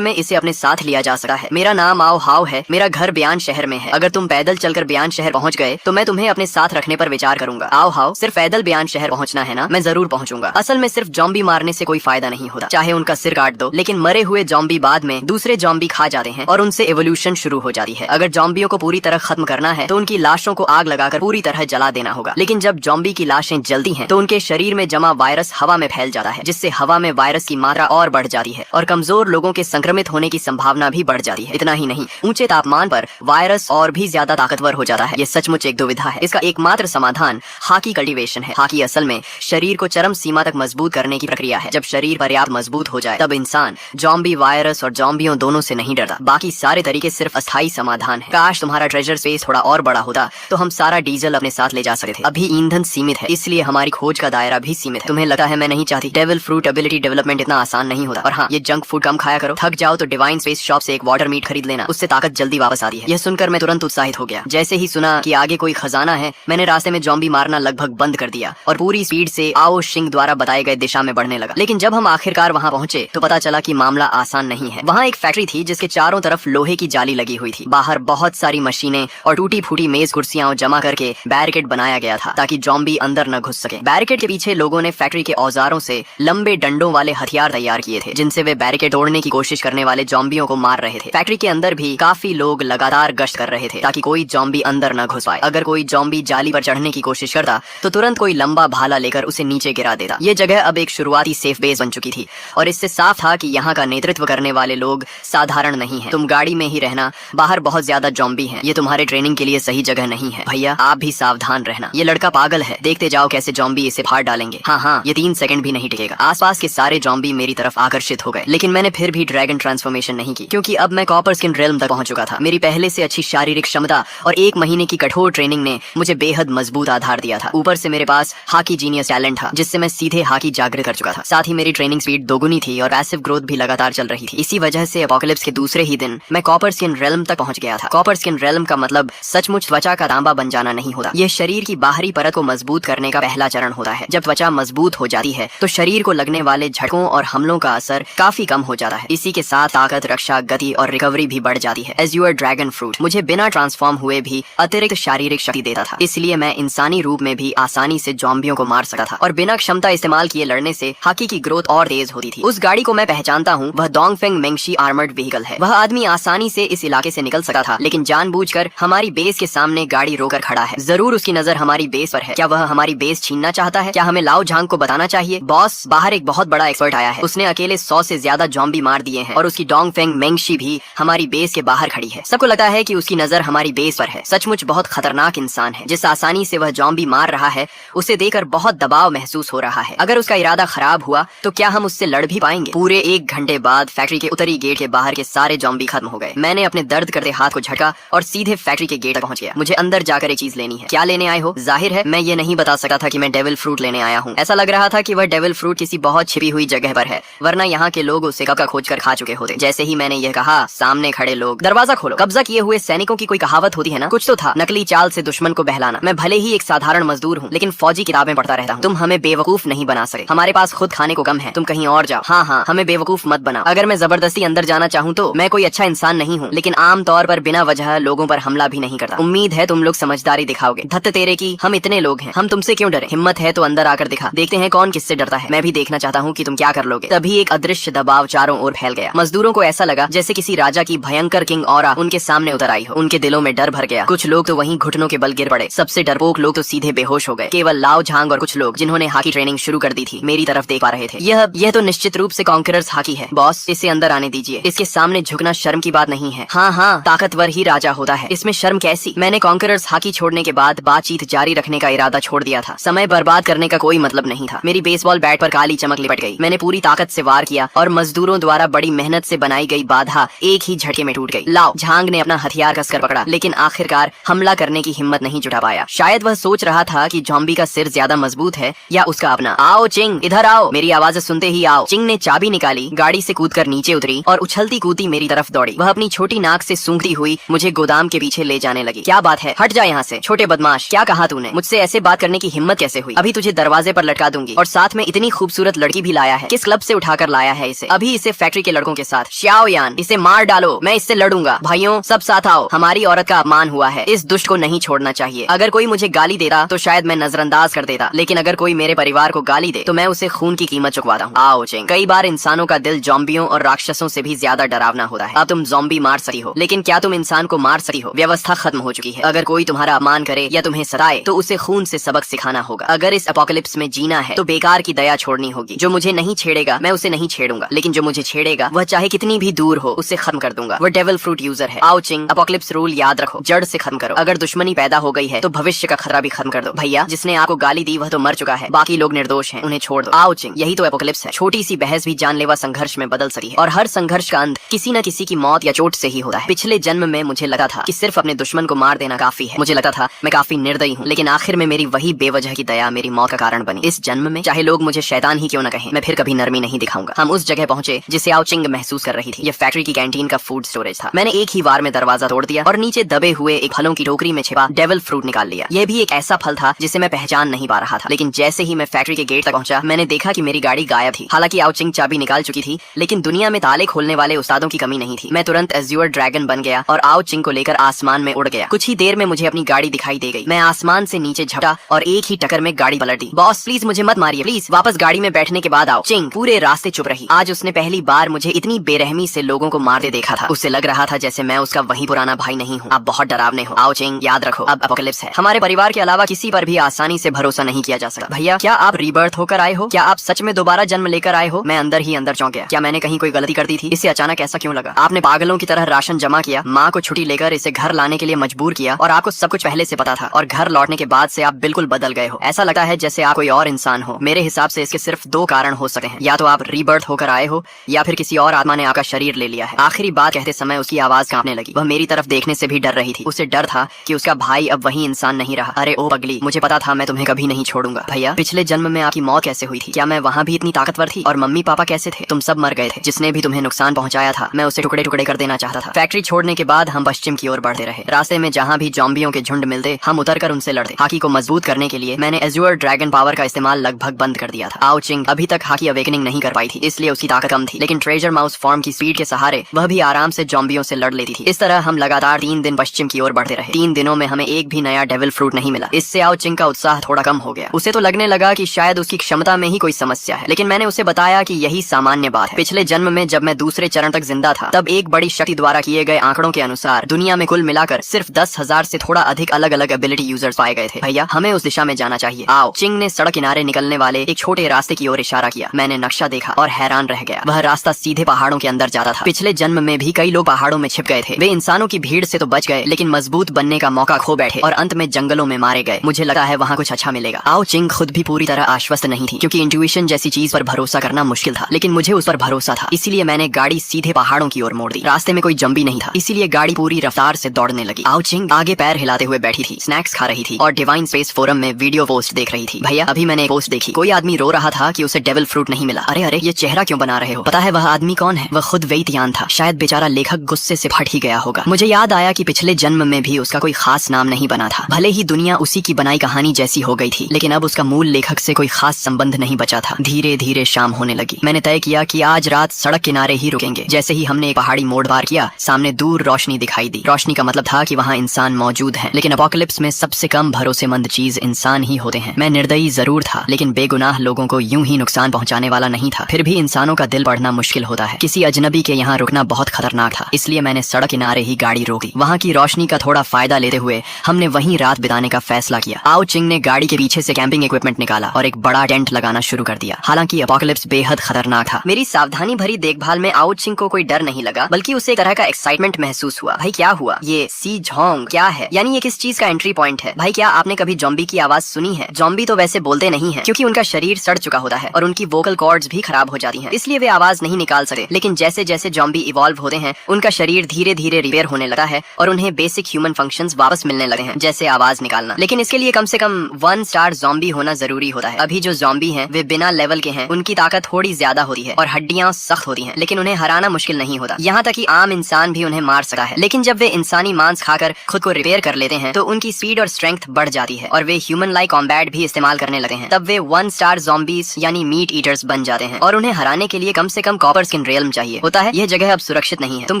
में इसे अपने साथ लिया जा सकता है। मेरा नाम आओ हाव है, मेरा घर बयान शहर में है। अगर तुम पैदल चलकर बयान शहर पहुँच गए तो मैं तुम्हें अपने साथ रखने पर विचार करूंगा। आओ हाव, सिर्फ पैदल बयान शहर पहुँचना है ना? मैं जरूर पहुँचूंगा। असल में सिर्फ जॉम्बी मारने से कोई फायदा नहीं होता, चाहे उनका सिर काट दो, लेकिन मरे हुए जॉम्बी बाद में दूसरे जॉम्बी खा जाते हैं और उनसे एवोल्यूशन शुरू हो जाती है। अगर जॉम्बियों को पूरी तरह खत्म करना है तो उनकी लाशों को आग लगाकर पूरी तरह जला देना होगा। लेकिन जब जॉम्बी की लाशें जलती हैं तो उनके शरीर में जमा वायरस हवा में फैल जाता है, जिससे हवा में वायरस की मात्रा और बढ़ जाती है और कमजोर लोगों के संक्रमित होने की संभावना भी बढ़ जाती है। इतना ही नहीं, ऊंचे तापमान पर वायरस और भी ज्यादा ताकतवर हो जाता है। ये सचमुच एक दुविधा है। इसका एकमात्र समाधान हाकी कल्टीवेशन है। हाकी असल में शरीर को चरम सीमा तक मजबूत करने की प्रक्रिया है। जब शरीर पर्याप्त मजबूत हो जाए तब इंसान जॉम्बी, वायरस और जॉम्बियों दोनों से नहीं डरता। बाकी सारे तरीके सिर्फ अस्थायी समाधान है। काश तुम्हारा ट्रेजर स्पेस थोड़ा और बड़ा होता तो हम सारा डीजल अपने साथ ले जा सकते थे। अभी ईंधन सीमित है, इसलिए हमारी खोज का दायरा भी सीमित है। तुम्हें लगता है मैं नहीं चाहती? डेविल फ्रूट एबिलिटी डेवलपमेंट इतना आसान नहीं होता। और हाँ, ये जंक फूड कम खाया करो। थक जाओ तो डिवाइन स्पेस शॉप से एक वाटर मीट खरीद लेना, उससे ताकत जल्दी वापस आती है। यह सुनकर मैं तुरंत उत्साहित हो गया। जैसे ही सुना कि आगे कोई खजाना है, मैंने रास्ते में जॉम्बी मारना लगभग बंद कर दिया और पूरी स्पीड से आओ शिंग द्वारा बताए गए दिशा में बढ़ने लगा। लेकिन जब हम आखिरकार वहाँ पहुँचे तो पता चला कि मामला आसान नहीं है। वहाँ एक फैक्ट्री थी जिसके चारों तरफ लोहे की जाली लगी हुई थी। बाहर बहुत सारी मशीनें और टूटी फूटी मेज कुर्सियां जमा करके बैरिकेड बनाया गया था ताकि जॉम्बी अंदर न घुस सके। बैरिकेड के पीछे लोगों ने फैक्ट्री के औजारों से लंबे डंडों वाले हथियार तैयार किए थे, जिनसे वे बैरिकेड तोड़ने की कोशिश करने वाले जॉम्बियों को मार रहे थे। फैक्ट्री के अंदर भी काफी लोग लगातार गश्त कर रहे थे ताकि कोई जॉम्बी अंदर न घुस पाए। अगर कोई जॉम्बी जाली पर चढ़ने की कोशिश करता तो तुरंत कोई लंबा भाला लेकर उसे नीचे गिरा देता। ये जगह अब एक शुरुआती सेफ बेस बन चुकी थी और इससे साफ था कि यहाँ का नेतृत्व करने वाले लोग साधारण नहीं है। तुम गाड़ी में ही रहना, बाहर बहुत ज्यादा जॉम्बी हैं। ये तुम्हारे ट्रेनिंग के लिए सही जगह नहीं है। भैया, आप भी सावधान रहना। ये लड़का पागल है, देखते जाओ कैसे जॉम्बी इसे फाड़ डालेंगे। हाँ, ये 3 सेकंड भी नहीं टिकेगा। आसपास के सारे जॉम्बी मेरी तरफ आकर्षित हो गए, लेकिन मैंने फिर भी ड्रैगन ट्रांसफॉर्मेशन नहीं की, क्योंकि अब मैं कॉपर स्किन रेल्म तक पहुंच चुका था। मेरी पहले से अच्छी शारीरिक क्षमता और 1 महीने की कठोर ट्रेनिंग ने मुझे बेहद मजबूत आधार दिया था। ऊपर से मेरे पास हाकी जीनियस टैलेंट था, जिससे मैं सीधे हाकी जागृत कर चुका था। साथ ही मेरी ट्रेनिंग स्पीड दोगुनी थी और पैसिव ग्रोथ भी लगातार चल रही थी। इसी वजह से एपोकलिप्स के दूसरे ही दिन मैं कॉपर स्किन रेल्म तक पहुंच गया था। कॉपर स्किन रेल्म का मतलब सचमुच त्वचा का तांबा बन जाना नहीं होता। यह शरीर की बाहरी परत को मजबूत करने का पहला चरण होता है। जब त्वचा मजबूत हो जाती है तो शरीर को लगने वाले झटकों और हमलों का असर काफी कम हो जाता है। इसी के साथ ताकत, रक्षा, गति और रिकवरी भी बढ़ जाती है। एज यूर ड्रैगन फ्रूट मुझे बिना ट्रांसफॉर्म हुए भी अतिरिक्त शारीरिक शक्ति देता था, इसलिए मैं इंसानी रूप में भी आसानी से जॉम्बियों को मार सकता था और बिना क्षमता इस्तेमाल किए लड़ने से हाकी की ग्रोथ और तेज होती थी। उस गाड़ी को मैं पहचानता हूँ, वह डोंगफेंग मेंगशी आर्मर्ड व्हीकल है। वह आदमी आसानी से इस इलाके से निकल सकता था, लेकिन जानबूझकर हमारी बेस के सामने गाड़ी रोकर खड़ा है। जरूर उसकी नजर हमारी बेस पर है। क्या वह हमारी बेस छीनना चाहता है? क्या हमें लाओ झांग को बताना चाहिए? बॉस, बाहर एक बहुत बड़ा एक्सपर्ट आया है। उसने अकेले 100 से ज्यादा जॉम्बी मार दिए हैं और उसकी डोंगफेंग मेंगशी भी हमारी बेस के बाहर खड़ी है। सबको लगता है कि उसकी नजर हमारी बेस पर है। सचमुच बहुत खतरनाक इंसान है। जिस आसानी से वह जॉम्बी मार रहा है उसे देखकर बहुत दबाव महसूस हो रहा है। अगर उसका इरादा खराब हुआ तो क्या हम उससे लड़ भी पाएंगे? पूरे 1 घंटे बाद फैक्ट्री के उत्तरी गेट के बाहर के सारे जॉम्बी खत्म हो गए। मैंने अपने दर्द करते हाथ को झटका और सीधे फैक्ट्री के गेट तक पहुंच गया। मुझे अंदर जाकर एक चीज लेनी है। क्या लेने आए हो? जाहिर है मैं ये नहीं बता सकता था कि मैं डेविल फ्रूट लेने आया हूँ। ऐसा लग रहा था कि वह डेविल फ्रूट किसी बहुत छिपी हुई जगह पर है, वरना यहाँ के लोग उसे कब का खोज कर खा चुके होते। जैसे ही मैंने यह कहा, सामने खड़े लोग, दरवाजा खोलो। कब्जा किए हुए सैनिकों की कोई कहावत होती है ना, कुछ तो था, नकली चाल से दुश्मन को बहलाना। मैं भले ही एक साधारण मजदूर हूँ, लेकिन फौजी किताबें पढ़ता रहता हूँ। तुम हमें बेवकूफ नहीं बना सके। हमारे पास खुद खाने को कम है, तुम कहीं और जाओ। हाँ, हमें बेवकूफ मत बनाओ। अगर मैं जबरदस्ती अंदर जाना चाहूँ तो मैं कोई अच्छा इंसान नहीं हूँ, लेकिन आम तौर पर बिना वजह लोगों पर हमला भी नहीं करता। उम्मीद है तुम लोग समझदारी दिखाओगे। धत्त तेरे की, हम इतने लोग हैं, हम तुमसे क्यों डरे? हिम्मत है तो अंदर आकर दिखा, देखते हैं कौन किससे डरता है। मैं भी देखना चाहता हूँ कि तुम क्या कर लोगे। तभी एक अदृश्य दबाव चारों ओर फैल गया। मजदूरों को ऐसा लगा जैसे किसी राजा की भयंकर किंग ऑरा उनके सामने उतर आई हो। उनके दिलों में डर भर गया। कुछ लोग तो वहीं घुटनों के बल गिर पड़े। सबसे डरपोक लोग तो सीधे बेहोश हो गए। केवल लाओ झांग और कुछ लोग जिन्होंने हाकी ट्रेनिंग शुरू कर दी थी मेरी तरफ देख पा रहे थे। यह तो निश्चित रूप से कॉन्करर्स हाकी है। बॉस, इसे अंदर आने दीजिए। इसके सामने झुकना शर्म की बात नहीं है। हाँ, ताकतवर ही राजा होता है, इसमें शर्म कैसी? मैंने कॉन्करर्स हाकी छोड़ने के बाद बातचीत जारी रखने का इरादा छोड़ दिया था। समय बर्बाद करने का कोई मतलब नहीं था। मेरी बेसबॉल बैट पर काली चमक लिपट गई। मैंने पूरी ताकत से वार किया और मजदूरों द्वारा बड़ी मेहनत से बनाई गई बाधा एक ही झटके में टूट गई। लाओ झांग ने अपना हथियार कसकर पकड़ा, लेकिन आखिरकार हमला करने की हिम्मत नहीं जुटा पाया। शायद वह सोच रहा था कि जॉम्बी का सिर ज्यादा मजबूत है या उसका अपना। आओ चिंग, इधर आओ। मेरी आवाज सुनते ही आओ। चिंग ने चाबी निकाली, गाड़ी से कूदकर नीचे उतरी और उछलती कूदती मेरी तरफ दौड़ी। वह अपनी छोटी नाक से सूंघती हुई मुझे गोदाम के पीछे ले जाने लगी। क्या बात है, हट जा यहाँ से छोटे बदमाश, क्या कहा तूने? मुझसे ऐसे बात करने की हिम्मत कैसे हुई? अभी तुझे दरवाजे पर लटका दूंगी, और साथ में इतनी खूबसूरत लड़की भी लाया है। किस क्लब से उठाकर लाया है इसे? अभी इसे फैक्ट्री के लड़कों के साथ। श्याओ यान, इसे मार डालो, मैं इससे लड़ूंगा। भाइयों सब साथ आओ, हमारी औरत का अपमान हुआ है, इस दुष्ट को नहीं छोड़ना चाहिए। अगर कोई मुझे गाली देता तो शायद मैं नजरअंदाज कर देता, लेकिन अगर कोई मेरे परिवार को गाली दे तो मैं उसे खून की कीमत चुकवाता हूँ। आओ चिंग, कई बार इंसानों का दिल ज़ॉम्बियों और राक्षसों से भी ज्यादा डरावना होता है। अब तुम ज़ॉम्बी मार सकती हो, लेकिन क्या तुम इंसान को मार सकती हो? व्यवस्था खत्म हो चुकी है। अगर कोई तुम्हारा अपमान करे या तुम्हें सताए तो उसे खून से सबक सिखाना होगा। अगर इस एपोकलिप्स में जीना है तो बेकार की दया छोड़नी होगी। जो मुझे नहीं छेड़ेगा मैं उसे नहीं छेड़ूंगा, लेकिन जो मुझे छेड़ेगा वह चाहे कितनी भी दूर हो उसे खत्म कर दूंगा। वह डेविल फ्रूट यूजर है। आओ चिंग, एपोकलिप्स रूल याद रखो, जड़ से खत्म करो। अगर दुश्मनी पैदा हो गई है तो भविष्य का खतरा भी खत्म कर दो। भैया, जिसने आपको गाली दी वह तो मर चुका है, बाकी लोग निर्दोष हैं, उन्हें छोड़ दो। आओ चिंग, यही तो एपोकलिप्स है। छोटी सी बहस भी जानलेवा संघर्ष में बदल सकती है, और हर संघर्ष का अंत किसी न किसी की मौत या चोट से ही होता है। पिछले जन्म में मुझे लगा था कि सिर्फ अपने दुश्मन को मार देना काफी है। मुझे लगता था मैं काफी निर्दयी हूँ, लेकिन आखिर में मेरी वही बेवजह की दया मेरी मौत का कारण बनी। इस जन्म में चाहे लोग मुझे शैतान ही क्यों न कहें, मैं फिर कभी नरमी नहीं दिखाऊंगा। हम उस जगह पहुंचे जिसे आओ चिंग महसूस कर रही थी। ये फैक्ट्री की कैंटीन का फूड स्टोरेज था। मैंने एक ही बार में दरवाजा तोड़ दिया और नीचे दबे हुए एक फलों की टोकरी में छिपा डेविल फ्रूट निकाल लिया। यह भी एक ऐसा फल था जिसे मैं पहचान नहीं पा रहा था, लेकिन जैसे ही मैं फैक्ट्री के गेट तक पहुंचा मैंने देखा कि मेरी गाड़ी गायब थी। हालांकि आओ चिंग चाबी निकाल चुकी थी, लेकिन दुनिया में ताले खोलने वाले उस्तादों की कमी नहीं थी। मैं तुरंत एज्योर ड्रैगन बन गया और आओ चिंग को लेकर आसमान में उड़ गया। कुछ ही देर में मुझे अपनी गाड़ी दिखाई दे गई। मैं आसमान से नीचे झपटा और एक ही टक्कर में गाड़ी पलट दी। बॉस प्लीज मुझे मत मारिए, प्लीज वापस गाड़ी में बैठने के बाद आओ। चिंग पूरे रास्ते चुप रही। आज उसने पहली बार मुझे इतनी बेरहमी से लोगों को मारते देखा था। उसे लग रहा था जैसे मैं उसका वही पुराना भाई नहीं हूँ। आप बहुत डरावने हो। आओ चिंग, याद रखो अब एपोकलिप्स है। हमारे परिवार के अलावा किसी पर भी आसानी से भरोसा नहीं किया जा सकता। भैया, क्या आप रीबर्थ होकर आए हो? क्या आप सच में दोबारा जन्म लेकर आए हो? मैं अंदर ही अंदर चौंक गया। क्या मैंने कहीं कोई गलती कर दी थी? इसे अचानक ऐसा क्यों लगा? आपने पागलों की तरह राशन जमा किया, माँ को छुट्टी लेकर इसे घर लाने के लिए मजबूर किया, और आपको सब कुछ पहले से पता था, और घर लौटने के बाद से आप बिल्कुल बदल गए हो। ऐसा लगता है जैसे आप कोई और इंसान हो। मेरे हिसाब से इसके सिर्फ दो कारण हो सकते हैं, या तो आप रीबर्थ होकर आए हो या फिर किसी और आत्मा ने आपका शरीर ले लिया है। आखिरी बात कहते समय उसकी आवाज कांपने लगी। वह मेरी तरफ देखने से भी डर रही थी। उसे डर था कि उसका भाई अब वही इंसान नहीं रहा। अरे ओ पगली, मुझे पता था मैं तुम्हें कभी नहीं छोड़ूंगा। भैया, पिछले जन्म में आपकी मौत कैसे हुई थी? क्या मैं वहाँ भी इतनी ताकतवर थी? और मम्मी पापा कैसे थे? तुम सब मर गए थे। जिसने भी तुम्हें नुकसान पहुंचाया था मैं उसे टुकड़े टुकड़े कर देना चाहता था। फैक्ट्री छोड़ने के बाद हम पश्चिम की ओर बढ़ते रहे। रास्ते में जहाँ भी ज़ॉम्बियों के झुंड मिलते हम उतरकर उनसे लड़ते। हाकी को मजबूत करने के लिए मैंने एज्योर ड्रैगन पावर का इस्तेमाल लगभग बंद कर दिया था। आओ चिंग अभी तक हाकी अवेकनिंग नहीं कर पाई थी, इसलिए उसकी ताकत कम थी, लेकिन ट्रेजर माउस फॉर्म की स्पीड के सहारे वह भी आराम से ज़ॉम्बियों से लड़ लेती थी। इस तरह हम लगातार 3 दिन पश्चिम की ओर बढ़ते रहे। 3 दिनों में हमें एक भी नया डेविल फ्रूट नहीं मिला। इससे आओ चिंग का उत्साह थोड़ा कम हो गया। उसे तो लगने लगा कि शायद उसकी क्षमता में ही कोई समस्या है, लेकिन मैंने उसे बताया कि यही सामान्य बात है। पिछले जन्म में जब मैं दूसरे चरण तक जिंदा था तब एक बड़ी शक्ति द्वारा किए गए आंकड़ों के अनुसार दुनिया में कुल मिलाकर सिर्फ 10,000 से थोड़ा अधिक अलग अलग एबिलिटी यूजर्स पाए गए थे। भैया, हमें उस दिशा में जाना चाहिए। आओ। चिंग ने सड़क किनारे निकलने वाले एक छोटे रास्ते की ओर इशारा किया। मैंने नक्शा देखा और हैरान रह गया। वह रास्ता सीधे पहाड़ों के अंदर जाता था। पिछले जन्म में भी कई लोग पहाड़ों में छिप गए थे। वे इंसानों की भीड़ से तो बच गए, लेकिन मजबूत बनने का मौका खो बैठे और अंत में जंगलों में मारे गए। मुझे लगा है वहाँ कुछ अच्छा मिलेगा। आओ चिंग खुद भी पूरी तरह आश्वस्त नहीं थी, क्योंकि इंट्यूशन जैसी चीज पर भरोसा करना मुश्किल था, लेकिन मुझे उस पर भरोसा था। इसीलिए मैंने गाड़ी सीधे पहाड़ों की ओर मोड़ दी। रास्ते में कोई जंबी नहीं था, इसीलिए गाड़ी पूरी रफ्तार से दौड़ने लगी। आओ चिंग आगे पैर हिलाते हुए बैठी थी, स्नैक्स खा रही थी और डिवाइन स्पेस फोरम में वीडियो पोस्ट देख रही थी। भैया, अभी मैंने एक पोस्ट देखी। कोई आदमी रो रहा था कि उसे डेविल फ्रूट नहीं मिला। अरे अरे, ये चेहरा क्यों बना रहे हो? पता है वह आदमी कौन है? वह खुद वेइतियान था। शायद बेचारा लेखक गुस्से से फट ही गया होगा। मुझे याद आया कि पिछले जन्म में भी उसका कोई खास नाम नहीं बना था। भले ही दुनिया उसी की बनाई कहानी जैसी हो गई थी, लेकिन अब उसका मूल लेखक से कोई खास संबंध नहीं बचा था। धीरे धीरे शाम होने लगी। मैंने तय किया कि आज रात सड़क किनारे ही रुकेंगे। जैसे ही हमने एक पहाड़ी मोड़ पार किया, सामने दूर रोशनी दिखाई दी। रोशनी का मतलब था कि वहाँ इंसान मौजूद हैं, लेकिन एपोकलिप्स में सबसे कम भरोसेमंद चीज इंसान ही होते हैं। मैं निर्दयी जरूर था, लेकिन बेगुनाह लोगों को यूं ही नुकसान पहुंचाने वाला नहीं था। फिर भी इंसानों का दिल पढ़ना मुश्किल होता है। किसी अजनबी के यहाँ रुकना बहुत खतरनाक था, इसलिए मैंने सड़क किनारे ही गाड़ी रोक दी। वहाँ की रोशनी का थोड़ा फायदा लेते हुए हमने वहीं रात बिताने का फैसला किया। आओ चिंग ने गाड़ी के पीछे से कैंपिंग इक्विपमेंट निकाला और एक बड़ा टेंट लगाना शुरू कर दिया। हालांकि एपोकलिप्स बेहद खतरनाक था। मेरी सावधानी भरी देखभाल में आओ चिंग को कोई डर नहीं लगा, बल्कि उसे एक तरह का एक्साइटमेंट महसूस हुआ। भाई क्या हुआ? ये सी झोंग क्या है? यानी ये किस चीज का एंट्री पॉइंट है? भाई क्या आपने कभी ज़ॉम्बी की आवाज सुनी है? ज़ॉम्बी तो वैसे बोलते नहीं है, क्योंकि उनका शरीर सड़ चुका होता है और उनकी वोकल कॉर्ड्स भी खराब हो जाती हैं, इसलिए वे आवाज नहीं निकाल सकते। लेकिन जैसे जैसे ज़ॉम्बी इवॉल्व होते हैं, उनका शरीर धीरे धीरे रिपेयर होने लगता है और उन्हें बेसिक ह्यूमन फंक्शंस वापस मिलने लगे हैं, जैसे आवाज निकालना। लेकिन इसके लिए कम से कम 1 स्टार ज़ॉम्बी होना जरूरी होता है। अभी जो ज़ॉम्बी हैं वे बिना लेवल के हैं, उनकी ताकत थोड़ी ज्यादा होती है और हड्डियां सख्त होती हैं, लेकिन उन्हें हराना मुश्किल नहीं होता। यहाँ तक कि आम इंसान भी उन्हें मार सकता है। लेकिन जब वे इंसानी मांस खाकर खुद को रिपेयर कर लेते हैं तो उनकी स्पीड और स्ट्रेंथ बढ़ जाती है और वे ह्यूमन लाइक कॉम्बैट भी इस्तेमाल करने लगते हैं। तब वे 1 स्टार ज़ॉम्बीज यानी मीट ईटर्स बन जाते हैं और उन्हें हराने के लिए कम से कम कॉपर स्किन रेल्म चाहिए होता है। यह जगह अब सुरक्षित नहीं है, तुम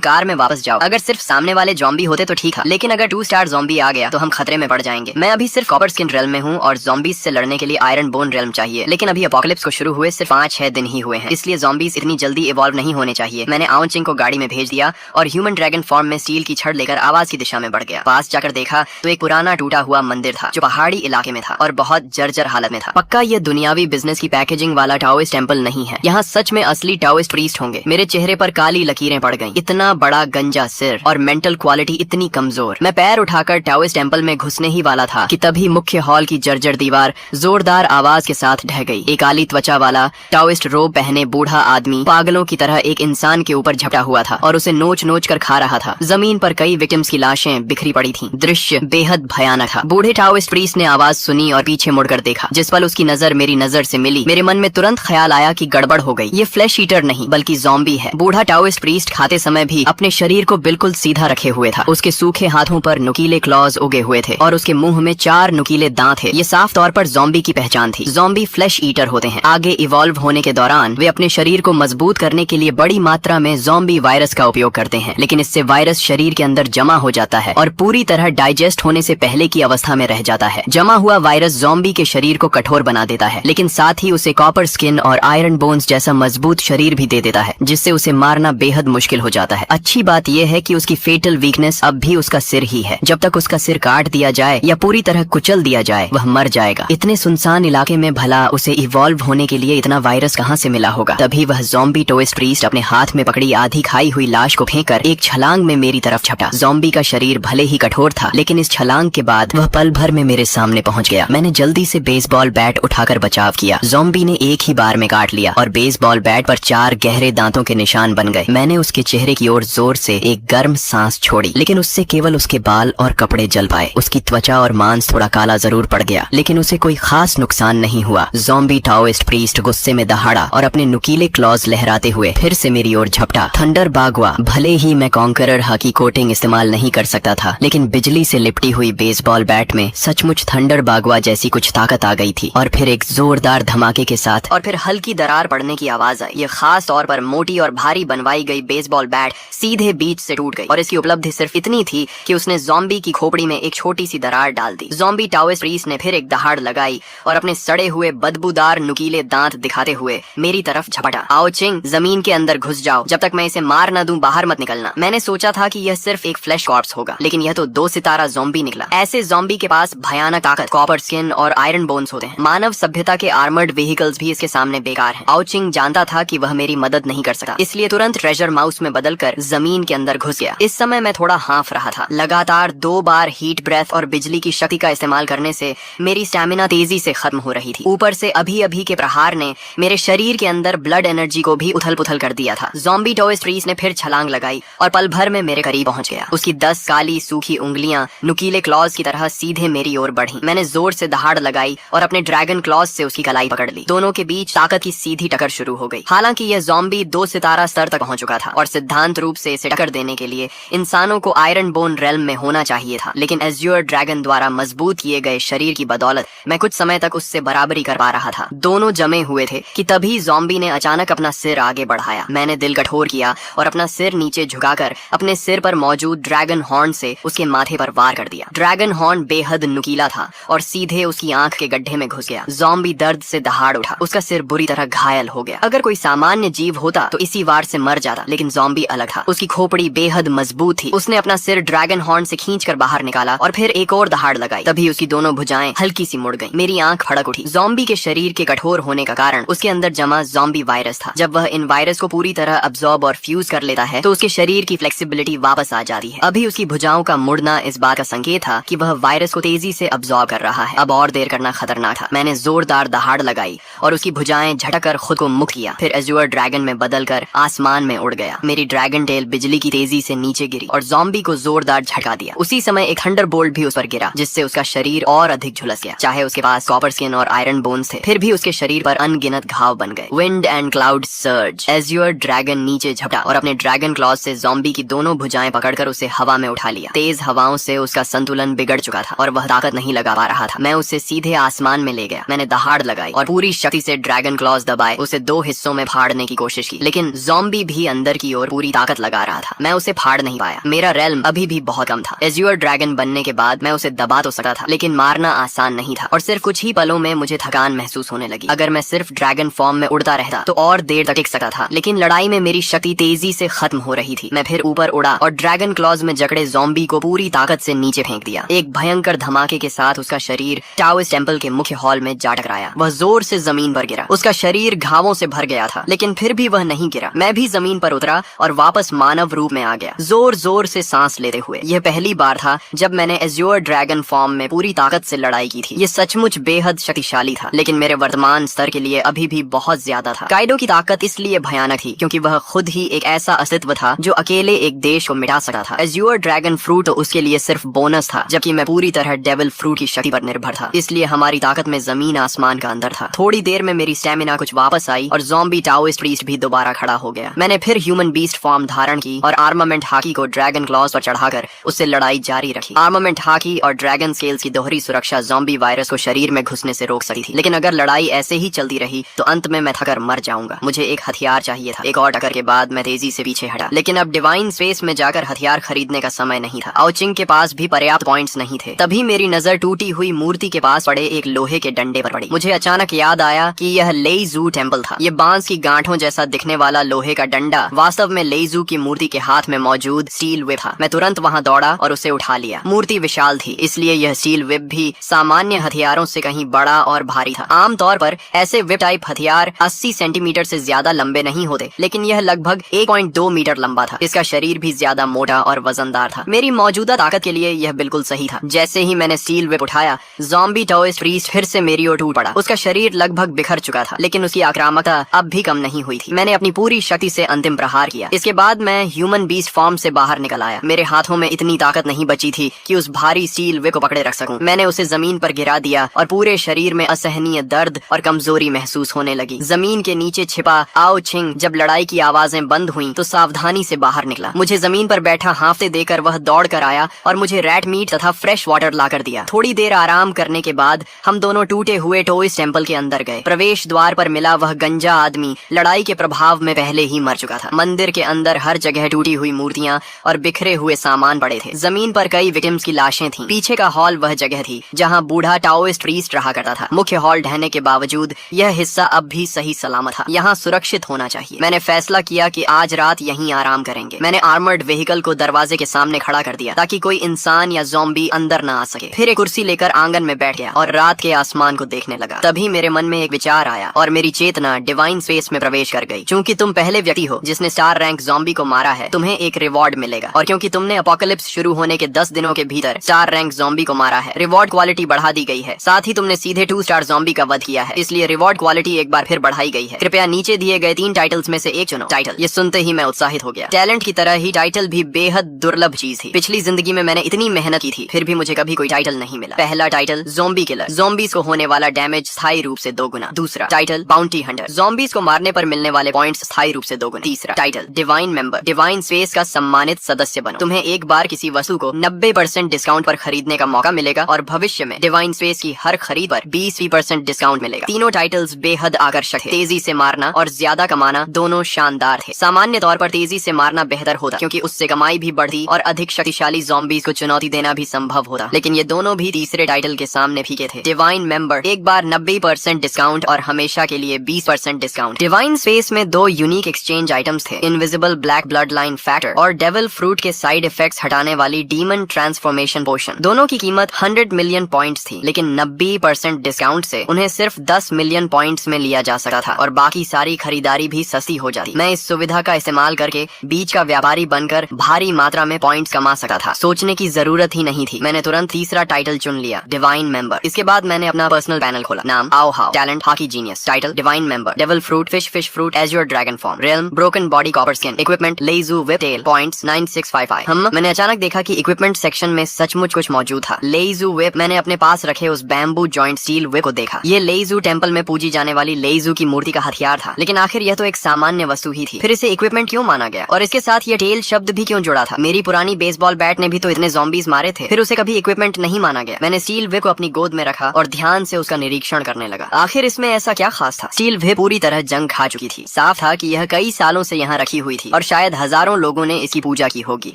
कार में वापस जाओ। अगर सिर्फ सामने वाले ज़ॉम्बी होते तो ठीक है, लेकिन अगर 2 स्टार ज़ॉम्बी आ गया तो हम खतरे में पड़ जाएंगे। मैं अभी सिर्फ कॉपर स्किन रेल्म में हूँ और ज़ॉम्बीज से लड़ने के लिए आयरन बोन रेल्म चाहिए, लेकिन अभी अपोकलिप्स को शुरू हुए सिर्फ 5-6 दिन ही हुए हैं, इसलिए ज़ॉम्बीज इतनी जल्दी इवॉल्व नहीं होने चाहिए। मैंने आओ चिंग को गाड़ी में भेज दिया और ह्यूमन ड्रैगन फॉर्म में स्टील की छड़ लेकर आवाज की दिशा में बढ़ गया। पास जाकर देखा तो एक पुराना टूटा हुआ मंदिर था जो पहाड़ी इलाके में था और बहुत जर्जर हालत में था। पक्का ये दुनियावी बिजनेस की पैकेजिंग वाला टाओइस्ट टेंपल नहीं है, यहाँ सच में असली टाओइस्ट प्रीस्ट होंगे। मेरे चेहरे पर काली लकीरें पड़ गईं। इतना बड़ा गंजा सिर और मेंटल क्वालिटी इतनी कमजोर। मैं पैर उठाकर टाओइस्ट टेंपल में घुसने ही वाला था कि तभी मुख्य हॉल की जर्जर दीवार जोरदार आवाज के साथ ढह गई। एक काली त्वचा वाला टाओइस्ट रोब पहने बूढ़ा आदमी पागलों की तरह एक इंसान के ऊपर झपटा हुआ था और उसे नोच नोच कर खा रहा था। जमीन पर कई विक्टिम्स की लाशें बिखरी पड़ी थीं। दृश्य बेहद भयानक था। बूढ़े टाओइस्ट प्रीस्ट ने आवाज सुनी और पीछे मुड़कर देखा। जिस पल उसकी नजर मेरी नजर से मिली, मेरे मन में तुरंत ख्याल आया कि गड़बड़ हो गई। ये फ्लैश ईटर नहीं बल्कि ज़ॉम्बी है। बूढ़ा टाओइस्ट प्रीस्ट खाते समय भी अपने शरीर को बिल्कुल सीधा रखे हुए था। उसके सूखे हाथों पर नुकीले क्लॉज उगे हुए थे और उसके मुंह में 4 नुकीले दांत थे। ये साफ तौर पर ज़ॉम्बी की पहचान थी। ज़ॉम्बी फ्लैश ईटर होते हैं। आगे इवॉल्व होने के दौरान वे अपने शरीर को मजबूत करने के लिए बड़ी मात्रा में ज़ॉम्बी वायरस का उपयोग करते हैं, लेकिन इससे वायरस शरीर के अंदर जमा हो जाता है और पूरी तरह डाइजेस्ट होने से पहले की अवस्था में रह जाता है। जमा हुआ वायरस ज़ॉम्बी के शरीर को कठोर बना देता है, लेकिन साथ ही उसे कॉपर स्किन और आयरन बोन्स जैसा मजबूत शरीर भी दे देता है, जिससे उसे मारना बेहद मुश्किल हो जाता है। अच्छी बात यह है कि उसकी फेटल वीकनेस अब भी उसका सिर ही है। जब तक उसका सिर काट दिया जाए या पूरी तरह कुचल दिया जाए वह मर जाएगा। इतने सुनसान इलाके में भला उसे इवॉल्व होने के लिए इतना वायरस कहाँ से मिला होगा। तभी वह ज़ॉम्बी टाओइस्ट प्रीस्ट अपने हाथ में पकड़ी आधी खाई हुई लाश को फेंककर एक छलांग में मेरी तरफ छपटा। ज़ॉम्बी का शरीर भले ही कठोर था, लेकिन इस छलांग के बाद वह पल भर में मेरे सामने पहुंच गया। मैंने जल्दी से बेसबॉल बैट उठाकर बचाव किया। ज़ॉम्बी ने एक ही बार में काट लिया और बेसबॉल बैट पर 4 गहरे दांतों के निशान बन गए। मैंने उसके चेहरे की ओर जोर से एक गर्म सांस छोड़ी, लेकिन उससे केवल उसके बाल और कपड़े जल पाए। उसकी त्वचा और मांस थोड़ा काला जरूर पड़ गया, लेकिन उसे कोई खास नुकसान नहीं हुआ। ज़ॉम्बी टाओइस्ट प्रीस्ट गुस्से में दहाड़ा और अपने नुकीले क्लॉज लहराते हुए फिर से मेरी ओर झपटा। थंडर बागवा। भले ही मैं कॉन्करर हकी कोटिंग इस्तेमाल नहीं कर सकता था, लेकिन बिजली से लिपटी हुई बेसबॉल बैट में सचमुच थंडर बागवा जैसी कुछ ताकत आ गई थी और फिर एक जोरदार धमाके के साथ और फिर हल्की दरार पड़ने की आवाज आई। ये खास तौर पर मोटी और भारी बनवाई गई बेसबॉल बैट सीधे बीच से टूट गई और इसकी उपलब्धि सिर्फ इतनी थी कि उसने ज़ॉम्बी की खोपड़ी में एक छोटी सी दरार डाल दी। ज़ॉम्बी टाओइस्ट प्रीस्ट ने फिर एक दहाड़ लगाई और अपने सड़े हुए बदबूदार नुकीले दांत दिखाते हुए मेरी तरफ झपटा। आओ चिंग, जमीन के अंदर घुस जाओ। जब तक मैं इसे मार न दूं बाहर मत निकलना। मैंने सोचा था कि यह सिर्फ एक फ्लैश कॉर्प्स होगा, लेकिन यह तो 2 सितारा ज़ॉम्बी निकला। ऐसे ज़ॉम्बी के पास भयानक ताकत, कॉपर स्किन और आयरन बोन्स होते हैं। मानव सभ्यता के आर्मर्ड व्हीकल्स भी इसके सामने बेकार हैं। आओ चिंग जानता था कि वह मेरी मदद नहीं कर सकता, इसलिए तुरंत ट्रेजर माउस में बदलकर जमीन के अंदर घुस गया। इस समय मैं थोड़ा हाँफ रहा था। लगातार 2 बार हीट ब्रेथ और बिजली की शक्ति का इस्तेमाल करने से मेरी स्टैमिना तेजी से खत्म हो रही थी। ऊपर से अभी अभी के प्रहार ने मेरे शरीर के अंदर ब्लड एनर्जी को भी उथल पुथल कर दिया था। ज़ॉम्बी टाओइस्ट प्रीस्ट ने फिर छलांग लगाई और पल भर में मेरे करीब पहुंच गया। उसकी 10 काली सूखी उंगलियां नुकीले क्लॉज की तरह सीधे मेरी ओर बढ़ी। मैंने जोर से दहाड़ लगाई और अपने ड्रैगन क्लॉज से उसकी कलाई पकड़ ली। दोनों के बीच ताकत की सीधी टक्कर शुरू हो गई। हालांकि यह ज़ॉम्बी 2 सितारा स्तर तक पहुंच चुका था और सिद्धांत रूप से इसे टक्कर देने के लिए इंसानों को आयरन बोन रेल्म में होना चाहिए था, लेकिन एज़्योर ड्रैगन द्वारा मजबूत किए गए शरीर की बदौलत मैं कुछ समय तक उससे बराबरी कर पा रहा था। दोनों जमे हुए थे कि तभी ज़ॉम्बी ने अचानक अपना सिर आगे बढ़ाया। मैंने दिल कठोर किया और अपना सिर नीचे झुकाकर अपने सिर पर मौजूद ड्रैगन हॉर्न से उसके माथे पर वार कर दिया। ड्रैगन हॉर्न बेहद नुकीला था और सीधे उसकी आंख के गड्ढे में घुस गया। ज़ॉम्बी दर्द से दहाड़ उठा। उसका सिर बुरी तरह घायल हो गया। अगर कोई सामान्य जीव होता तो इसी वार से मर जाता, लेकिन ज़ॉम्बी अलग था। उसकी खोपड़ी बेहद मजबूत थी। उसने अपना सिर ड्रैगन हॉर्न से खींचकर बाहर निकाला और फिर एक और दहाड़ लगाई। तभी उसकी दोनों भुजाएं हल्की सी मुड़ गईं। मेरी आंख फड़क उठी। ज़ॉम्बी के शरीर के कठोर होने का कारण उसके अंदर जमा ज़ॉम्बी वायरस था। जब वह इन वायरस को पूरी तरह अब्सॉर्ब और फ्यूज कर लेता है तो उसके शरीर की फ्लेक्सिबिलिटी वापस आ जाती है। अभी उसकी भुजाओं का मुड़ना इस बात का संकेत था कि वह वायरस को तेजी से अब्सॉर्ब कर रहा है। अब और देर करना खतरनाक था। मैंने जोरदार दहाड़ लगाई और उसकी भुजाएं झटक कर खुद को मुक्त किया। फिर एज़्योर ड्रैगन में बदलकर आसमान में उड़ गया। मेरी ड्रैगन टेल बिजली की तेजी से नीचे गिरी और ज़ॉम्बी को जोरदार झटका दिया। उसी समय एक थंडरबोल्ट भी उस पर गिरा, जिससे उसका शरीर और अधिक झुलस गया। चाहे उसके पास कॉपर स्किन और आयरन बोन्स थे, फिर भी उसके शरीर पर अनगिनत घाव बन गए। Wind and cloud surge. Azure dragon नीचे झपटा और अपने ड्रैगन क्लॉज से ज़ॉम्बी की दोनों भुजाएं पकड़कर डालकर उसे हवा में उठा लिया। तेज हवाओं से उसका संतुलन बिगड़ चुका था और वह ताकत नहीं लगा पा रहा था। मैं उसे सीधे आसमान में ले गया। मैंने दहाड़ लगाई और पूरी शक्ति से ड्रैगन क्लॉज दबाए उसे 2 हिस्सों में फाड़ने की कोशिश की, लेकिन ज़ॉम्बी भी अंदर की ओर पूरी ताकत लगा रहा था। मैं उसे फाड़ नहीं पाया। मेरा रेल्म अभी भी बहुत कम था। एज्योर ड्रैगन बनने के बाद मैं उसे दबा तो सकता था, लेकिन मारना आसान नहीं था और सिर्फ कुछ ही पलों में मुझे थकान महसूस होने लगी। अगर मैं सिर्फ ड्रैगन फॉर्म में उड़ता रहता तो और देर तक टिक सकता था, लेकिन लड़ाई में मेरी शक्ति तेजी से खत्म हो रही थी। मैं फिर ऊपर उड़ा और ड्रैगन क्लॉज में जकड़े ज़ॉम्बी को पूरी ताकत से नीचे फेंक दिया। एक भयंकर धमाके के साथ उसका शरीर टाओस टेम्पल के मुख्य हॉल में जा टकराया। वह जोर से जमीन पर गिरा। उसका शरीर घावों से भर गया था, लेकिन फिर भी वह नहीं गिरा। मैं भी जमीन पर उतरा और वापस मानव रूप में आ गया, जोर जोर से सांस लेते हुए। यह पहली बार था जब मैंने एज्योर ड्रैगन फॉर्म में पूरी ताकत से लड़ाई की थी। ये सचमुच बेहद शक्तिशाली था, लेकिन मेरे वर्तमान स्तर के लिए अभी भी बहुत ज्यादा था। काइडो की ताकत इसलिए भयानक थी क्योंकि वह खुद ही एक ऐसा अस्तित्व था जो अकेले एक देश को मिटा सकता था। एज्योर ड्रैगन फ्रूट तो उसके लिए सिर्फ बोनस था, जबकि मैं पूरी तरह डेविल फ्रूट की शक्ति पर निर्भर था। इसलिए हमारी ताकत में जमीन आसमान का अंतर था। थोड़ी देर में मेरी स्टेमिना कुछ वापस आई और ज़ॉम्बी टाओइस्ट प्रीस्ट भी दोबारा खड़ा हो गया। मैंने फिर ह्यूमन बीस्ट फॉर्म धारण की और आर्मामेंट हाकी को ड्रैगन क्लॉज पर चढ़ाकर उससे लड़ाई जारी रखी। आर्मामेंट हाकी और ड्रैगन स्केल्स की दोहरी सुरक्षा ज़ॉम्बी वायरस को शरीर में घुसने से रोक सकती थी, लेकिन अगर लड़ाई ऐसे ही चलती रही तो अंत में मैं थकर मर जाऊंगा। मुझे एक हथियार चाहिए था। एक और टक्कर के बाद मैं तेजी से पीछे हटा, लेकिन अब डिवाइन स्पेस में जाकर हथियार खरीदने का समय नहीं था। आउचिंग के पास भी पर्याप्त पॉइंट्स नहीं थे। तभी मेरी नजर टूटी हुई मूर्ति के पास पड़े एक लोहे के डंडे पर पड़ी। मुझे अचानक याद आया कि यह लेइजू टेम्पल था। ये बांस की गांठों जैसा दिखने वाला लोहे का डंडा वास्तव में लेइजू की मूर्ति के हाथ में मौजूद स्टील व्हिप था। मैं तुरंत वहां दौड़ा और उसे उठा लिया। मूर्ति विशाल थी, इसलिए यह स्टील व्हिप भी सामान्य हथियारों से कहीं बड़ा और भारी था। आमतौर पर ऐसे व्हिप टाइप हथियार 80 सेंटीमीटर से ज्यादा लंबे नहीं होते, लेकिन यह लगभग 1.2 मीटर लंबा था। इसका शरीर भी ज्यादा मोटा और वजनदार था। मेरी मौजूदा ताकत के लिए यह बिल्कुल सही था। जैसे ही मैंने स्टील व्हिप उठाया, ज़ॉम्बी टाओइस्ट प्रीस्ट फिर से मेरी ओर टूट पड़ा। उसका शरीर लगभग बिखर चुका था, लेकिन उसकी आक्रामकता अब भी कम नहीं हुई थी। मैंने अपनी पूरी शक्ति से अंतिम प्रहार किया। इसके बाद मैं ह्यूमन बीस्ट फॉर्म से बाहर निकल आया। मेरे हाथों में इतनी ताकत नहीं बची थी कि उस भारी स्टील व्हिप को पकड़े रख सकूं। मैंने उसे जमीन पर गिरा दिया और पूरे शरीर में असहनीय दर्द और कमजोरी महसूस होने लगी। जमीन के नीचे छिपा आओ छिंग जब लड़ाई की आवाजें बंद हुई तो सावधानी से बाहर निकला। मुझे जमीन पर बैठा हांफते देकर वह दौड़ कर आया और मुझे रैट मीट तथा फ्रेश वाटर लाकर दिया। थोड़ी देर आराम करने के बाद हम दोनों टूटे हुए टॉइस टेम्पल के अंदर गए। प्रवेश द्वार पर मिला वह गंजा आदमी लड़ाई के प्रभाव में पहले ही मर चुका था। मंदिर के अंदर हर जगह टूटी हुई मूर्तियां और बिखरे हुए सामान पड़े थे। जमीन पर कई विक्टिम्स की लाशें थीं। पीछे का हॉल वह जगह थी जहां बूढ़ा टाओइस्ट प्रीस्ट रहा करता था। मुख्य हॉल ढहने के बावजूद यह हिस्सा अब भी सही सलामत था। यहाँ सुरक्षित होना चाहिए। मैंने फैसला किया कि आज रात यहीं आराम करेंगे। मैंने आर्मर्ड व्हीकल को दरवाजे के सामने खड़ा कर दिया ताकि कोई इंसान या ज़ॉम्बी अंदर न आ सके। फिर एक कुर्सी लेकर आंगन में बैठ गया और रात के आसमान को देखने लगा। तभी मेरे मन में एक विचार आया और मेरी चेतना डिवाइन स्पेस में प्रवेश कर गई। क्योंकि तुम पहले व्यक्ति हो जिसने स्टार रैंक ज़ॉम्बी को मारा है, तुम्हें एक रिवॉर्ड मिलेगा। और क्योंकि तुमने अपोकलिप्स शुरू होने के 10 दिनों के भीतर स्टार रैंक ज़ॉम्बी को मारा है, रिवॉर्ड क्वालिटी बढ़ा दी गई है। साथ ही तुमने सीधे 2 स्टार ज़ॉम्बी का वध किया है, इसलिए रिवॉर्ड क्वालिटी एक बार फिर बढ़ाई गई है। कृपया नीचे दिए गए 3 टाइटल्स में से एक चुनो। टाइटल। ये सुनते ही मैं उत्साहित हो गया। टैलेंट की तरह ही टाइटल भी बेहद दुर्लभ चीज थी। पिछली जिंदगी में मैंने इतनी मेहनत की थी, फिर भी मुझे कभी कोई टाइटल नहीं मिला। पहला टाइटल ज़ॉम्बी किलर, ज़ॉम्बीज को होने वाला डैमेज स्थायी रूप से 2 गुना। दूसरा टाइटल बाउंटी हंटर, ज़ॉम्बीज को मारने पर मिलने वाले पॉइंट्स स्थायी रूप से 2 गुना। तीसरा title divine member, divine space का सम्मानित सदस्य बनो। तुम्हें एक बार किसी वस्तु को 90% डिस्काउंट पर खरीदने का मौका मिलेगा और भविष्य में डिवाइन स्पेस की हर खरीद पर 20% डिस्काउंट मिलेगा। तीनों टाइटल्स बेहद आकर्षक थे। तेजी से मारना और ज्यादा कमाना दोनों शानदार थे। सामान्य तौर पर तेजी से मारना बेहतर होता क्योंकि उससे कमाई भी बढ़ती और अधिक शक्तिशाली ज़ॉम्बीज को चुनौती देना भी संभव होता, लेकिन ये दोनों भी तीसरे टाइटल के सामने फीके थे। डिवाइन मेंबर, एक बार 90% डिस्काउंट और हमेशा के लिए 20% डिस्काउंट। डिवाइन स्पेस में 2 यूनिक एक्सचेंज आइटम्स थे, invisible black blood line factor और डेविल फ्रूट के साइड इफेक्ट्स हटाने वाली डीमन ट्रांसफॉर्मेशन पोशन। दोनों की कीमत 100 मिलियन पॉइंट्स थी, लेकिन 90% डिस्काउंट से उन्हें सिर्फ 10 मिलियन पॉइंट्स में लिया जा सकता था और बाकी सारी खरीदारी भी सस्ती हो जाती। मैं इस सुविधा का इस्तेमाल करके बीच का व्यापारी बनकर भारी मात्रा में पॉइंट्स कमा सकता था। सोचने की जरूरत ही नहीं थी। मैंने तुरंत तीसरा टाइटल चुन लिया, डिवाइन मेंबर। इसके बाद मैंने अपना पर्सनल पैनल खोला। नाम आओ हाउ, टैलेंट हाकी genius, title divine member, devil fruit fish fruit azure dragon form, realm broken body copper skin, equipment लेइजू व्हिप टेल, पॉइंट्स 9655। मैंने अचानक देखा कि इक्विपमेंट सेक्शन में सचमुच कुछ मौजूद था। लेइजू व्हिप, मैंने अपने पास रखे उस बैम्बू जॉइंट स्टील व्हिप को देखा। ये लेइजू टेम्पल में पूजी जाने वाली लेइजू की मूर्ति का हथियार था, लेकिन आखिर यह तो एक सामान्य वस्तु ही थी। फिर इसे इक्विपमेंट क्यों माना गया और इसके साथ ये टेल शब्द भी क्यों जुड़ा था। मेरी पुरानी बेसबॉल बैट ने भी तो इतने ज़ॉम्बीज मारे थे, फिर उसे कभी इक्विपमेंट नहीं माना गया। मैंने स्टील विप को अपनी गोद में रखा और ध्यान से उसका निरीक्षण करने लगा। आखिर इसमें ऐसा क्या खास था? स्टील विप पूरी तरह जंग खा चुकी थी। साफ था कि यह कई सालों से यहाँ रखी हुई थी और शायद हजारों लोगों ने इसकी पूजा की होगी।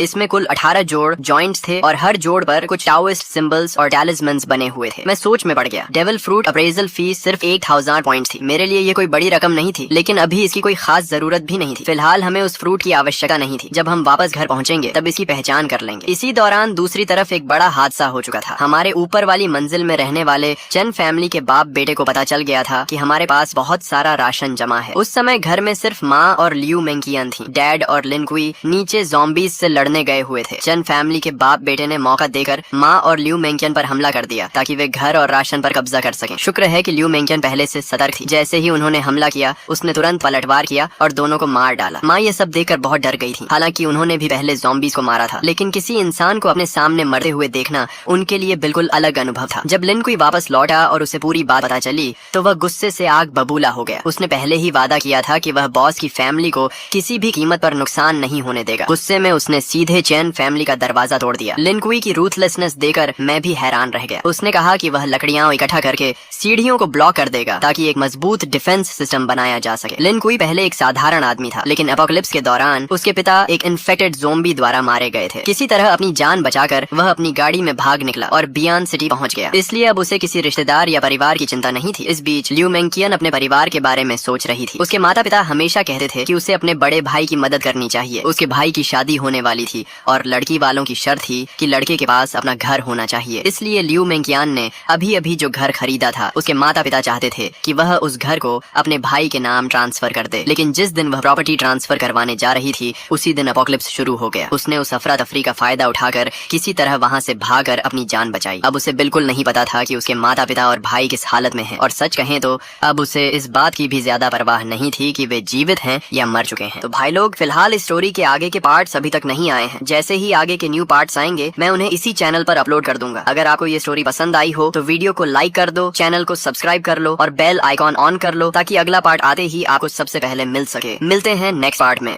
इसमें कुल 18 जोड़ जॉइंट्स थे और हर जोड़ पर कुछ टाओइस्ट सिंबल्स और टैलिस्मन्स बने हुए थे। मैं सोच में पड़ गया। डेविल फ्रूट अप्रेजल फीस सिर्फ 1000 पॉइंट थी। मेरे लिए ये कोई बड़ी रकम नहीं थी, लेकिन अभी इसकी कोई खास जरूरत भी नहीं थी। फिलहाल हमें उस फ्रूट की आवश्यकता नहीं थी। जब हम वापस घर पहुंचेंगे तब इसकी पहचान कर लेंगे। इसी दौरान दूसरी तरफ एक बड़ा हादसा हो चुका था। हमारे ऊपर वाली मंजिल में रहने वाले चेन फैमिली के बाप बेटे को पता चल गया था कि हमारे पास बहुत सारा राशन जमा है। उस समय घर में सिर्फ माँ और लियू मेंकियन थी। डैड और लिन कुई नीचे ज़ॉम्बीज से लड़ने गए हुए थे। चेन फैमिली के बाप बेटे ने मौका देकर माँ और लियू मेंकियन पर हमला कर दिया ताकि वे घर और राशन पर कब्जा कर सकें। शुक्र है कि लियू मेंकियन पहले से सतर्क थी। जैसे ही उन्होंने हमला किया उसने तुरंत पलटवार किया और दोनों को मार डाला। माँ ये सब देखकर बहुत डर गई थी। हालांकि उन्होंने भी पहले ज़ॉम्बीज को मारा था, लेकिन किसी इंसान को अपने सामने मरते हुए देखना उनके लिए बिल्कुल अलग अनुभव था। जब लिन कुई वापस लौटा और उसे पूरी बात पता चली तो वह गुस्से से आग बबूला हो गया। उसने पहले ही वादा किया था कि वह बॉस की फैमिली को किसी भी कीमत पर नुकसान नहीं होने देगा। गुस्से में उसने सीधे चैन फैमिली का दरवाजा तोड़ दिया। लिन कुई की रूथलेसनेस देकर मैं भी हैरान रह गया। उसने कहा कि वह लकड़ियां इकट्ठा करके सीढ़ियों को ब्लॉक कर देगा ताकि एक मजबूत डिफेंस सिस्टम बनाया जा सके। लिन कुई पहले एक साधारण आदमी था, लेकिन एपोकलिप्स के दौरान उसके पिता एक इन्फेक्टेड ज़ोंबी द्वारा मारे गए थे। किसी तरह अपनी जान बचाकर वह अपनी गाड़ी में भाग निकला और बियॉन्ड सिटी पहुंच गया। इसलिए अब उसे किसी रिश्तेदार या परिवार की चिंता नहीं थी। इस बीच लियू मेंकियन अपने परिवार के बारे में सोच रही थी। उसके माता पिता हमेशा कहते थे कि उसे अपने बड़े भाई की मदद करनी चाहिए। उसके भाई की शादी होने वाली थी और लड़की वालों की शर्त थी कि लड़के के पास अपना घर होना चाहिए। इसलिए लियू मेंकियन ने अभी अभी जो घर खरीदा था उसके माता पिता चाहते थे कि वह उस घर को अपने भाई के नाम ट्रांसफर कर दे। लेकिन जिस दिन वह प्रॉपर्टी ट्रांसफर करवाने जा रही थी उसी दिन एपोकलिप्स शुरू हो गया। उसने उस अफरा तफरी का फायदा उठाकर किसी तरह वहाँ से भागकर अपनी जान बचाई। अब उसे बिल्कुल नहीं पता था कि उसके माता पिता और भाई किस हालत में हैं, और सच कहें तो अब उसे इस बात की भी ज्यादा परवाह नहीं थी कि वे जीवित हैं या मर चुके हैं। तो भाई लोग, फिलहाल इस स्टोरी के आगे के पार्ट्स अभी तक नहीं आए हैं। जैसे ही आगे के न्यू पार्ट्स आएंगे मैं उन्हें इसी चैनल पर अपलोड कर दूंगा। अगर आपको ये स्टोरी पसंद आई हो तो वीडियो को लाइक कर दो, चैनल को सब्सक्राइब कर लो और बेल आइकॉन ऑन कर लो ताकि अगला पार्ट आते ही आपको सबसे पहले मिल सके। मिलते हैं नेक्स्ट पार्ट में।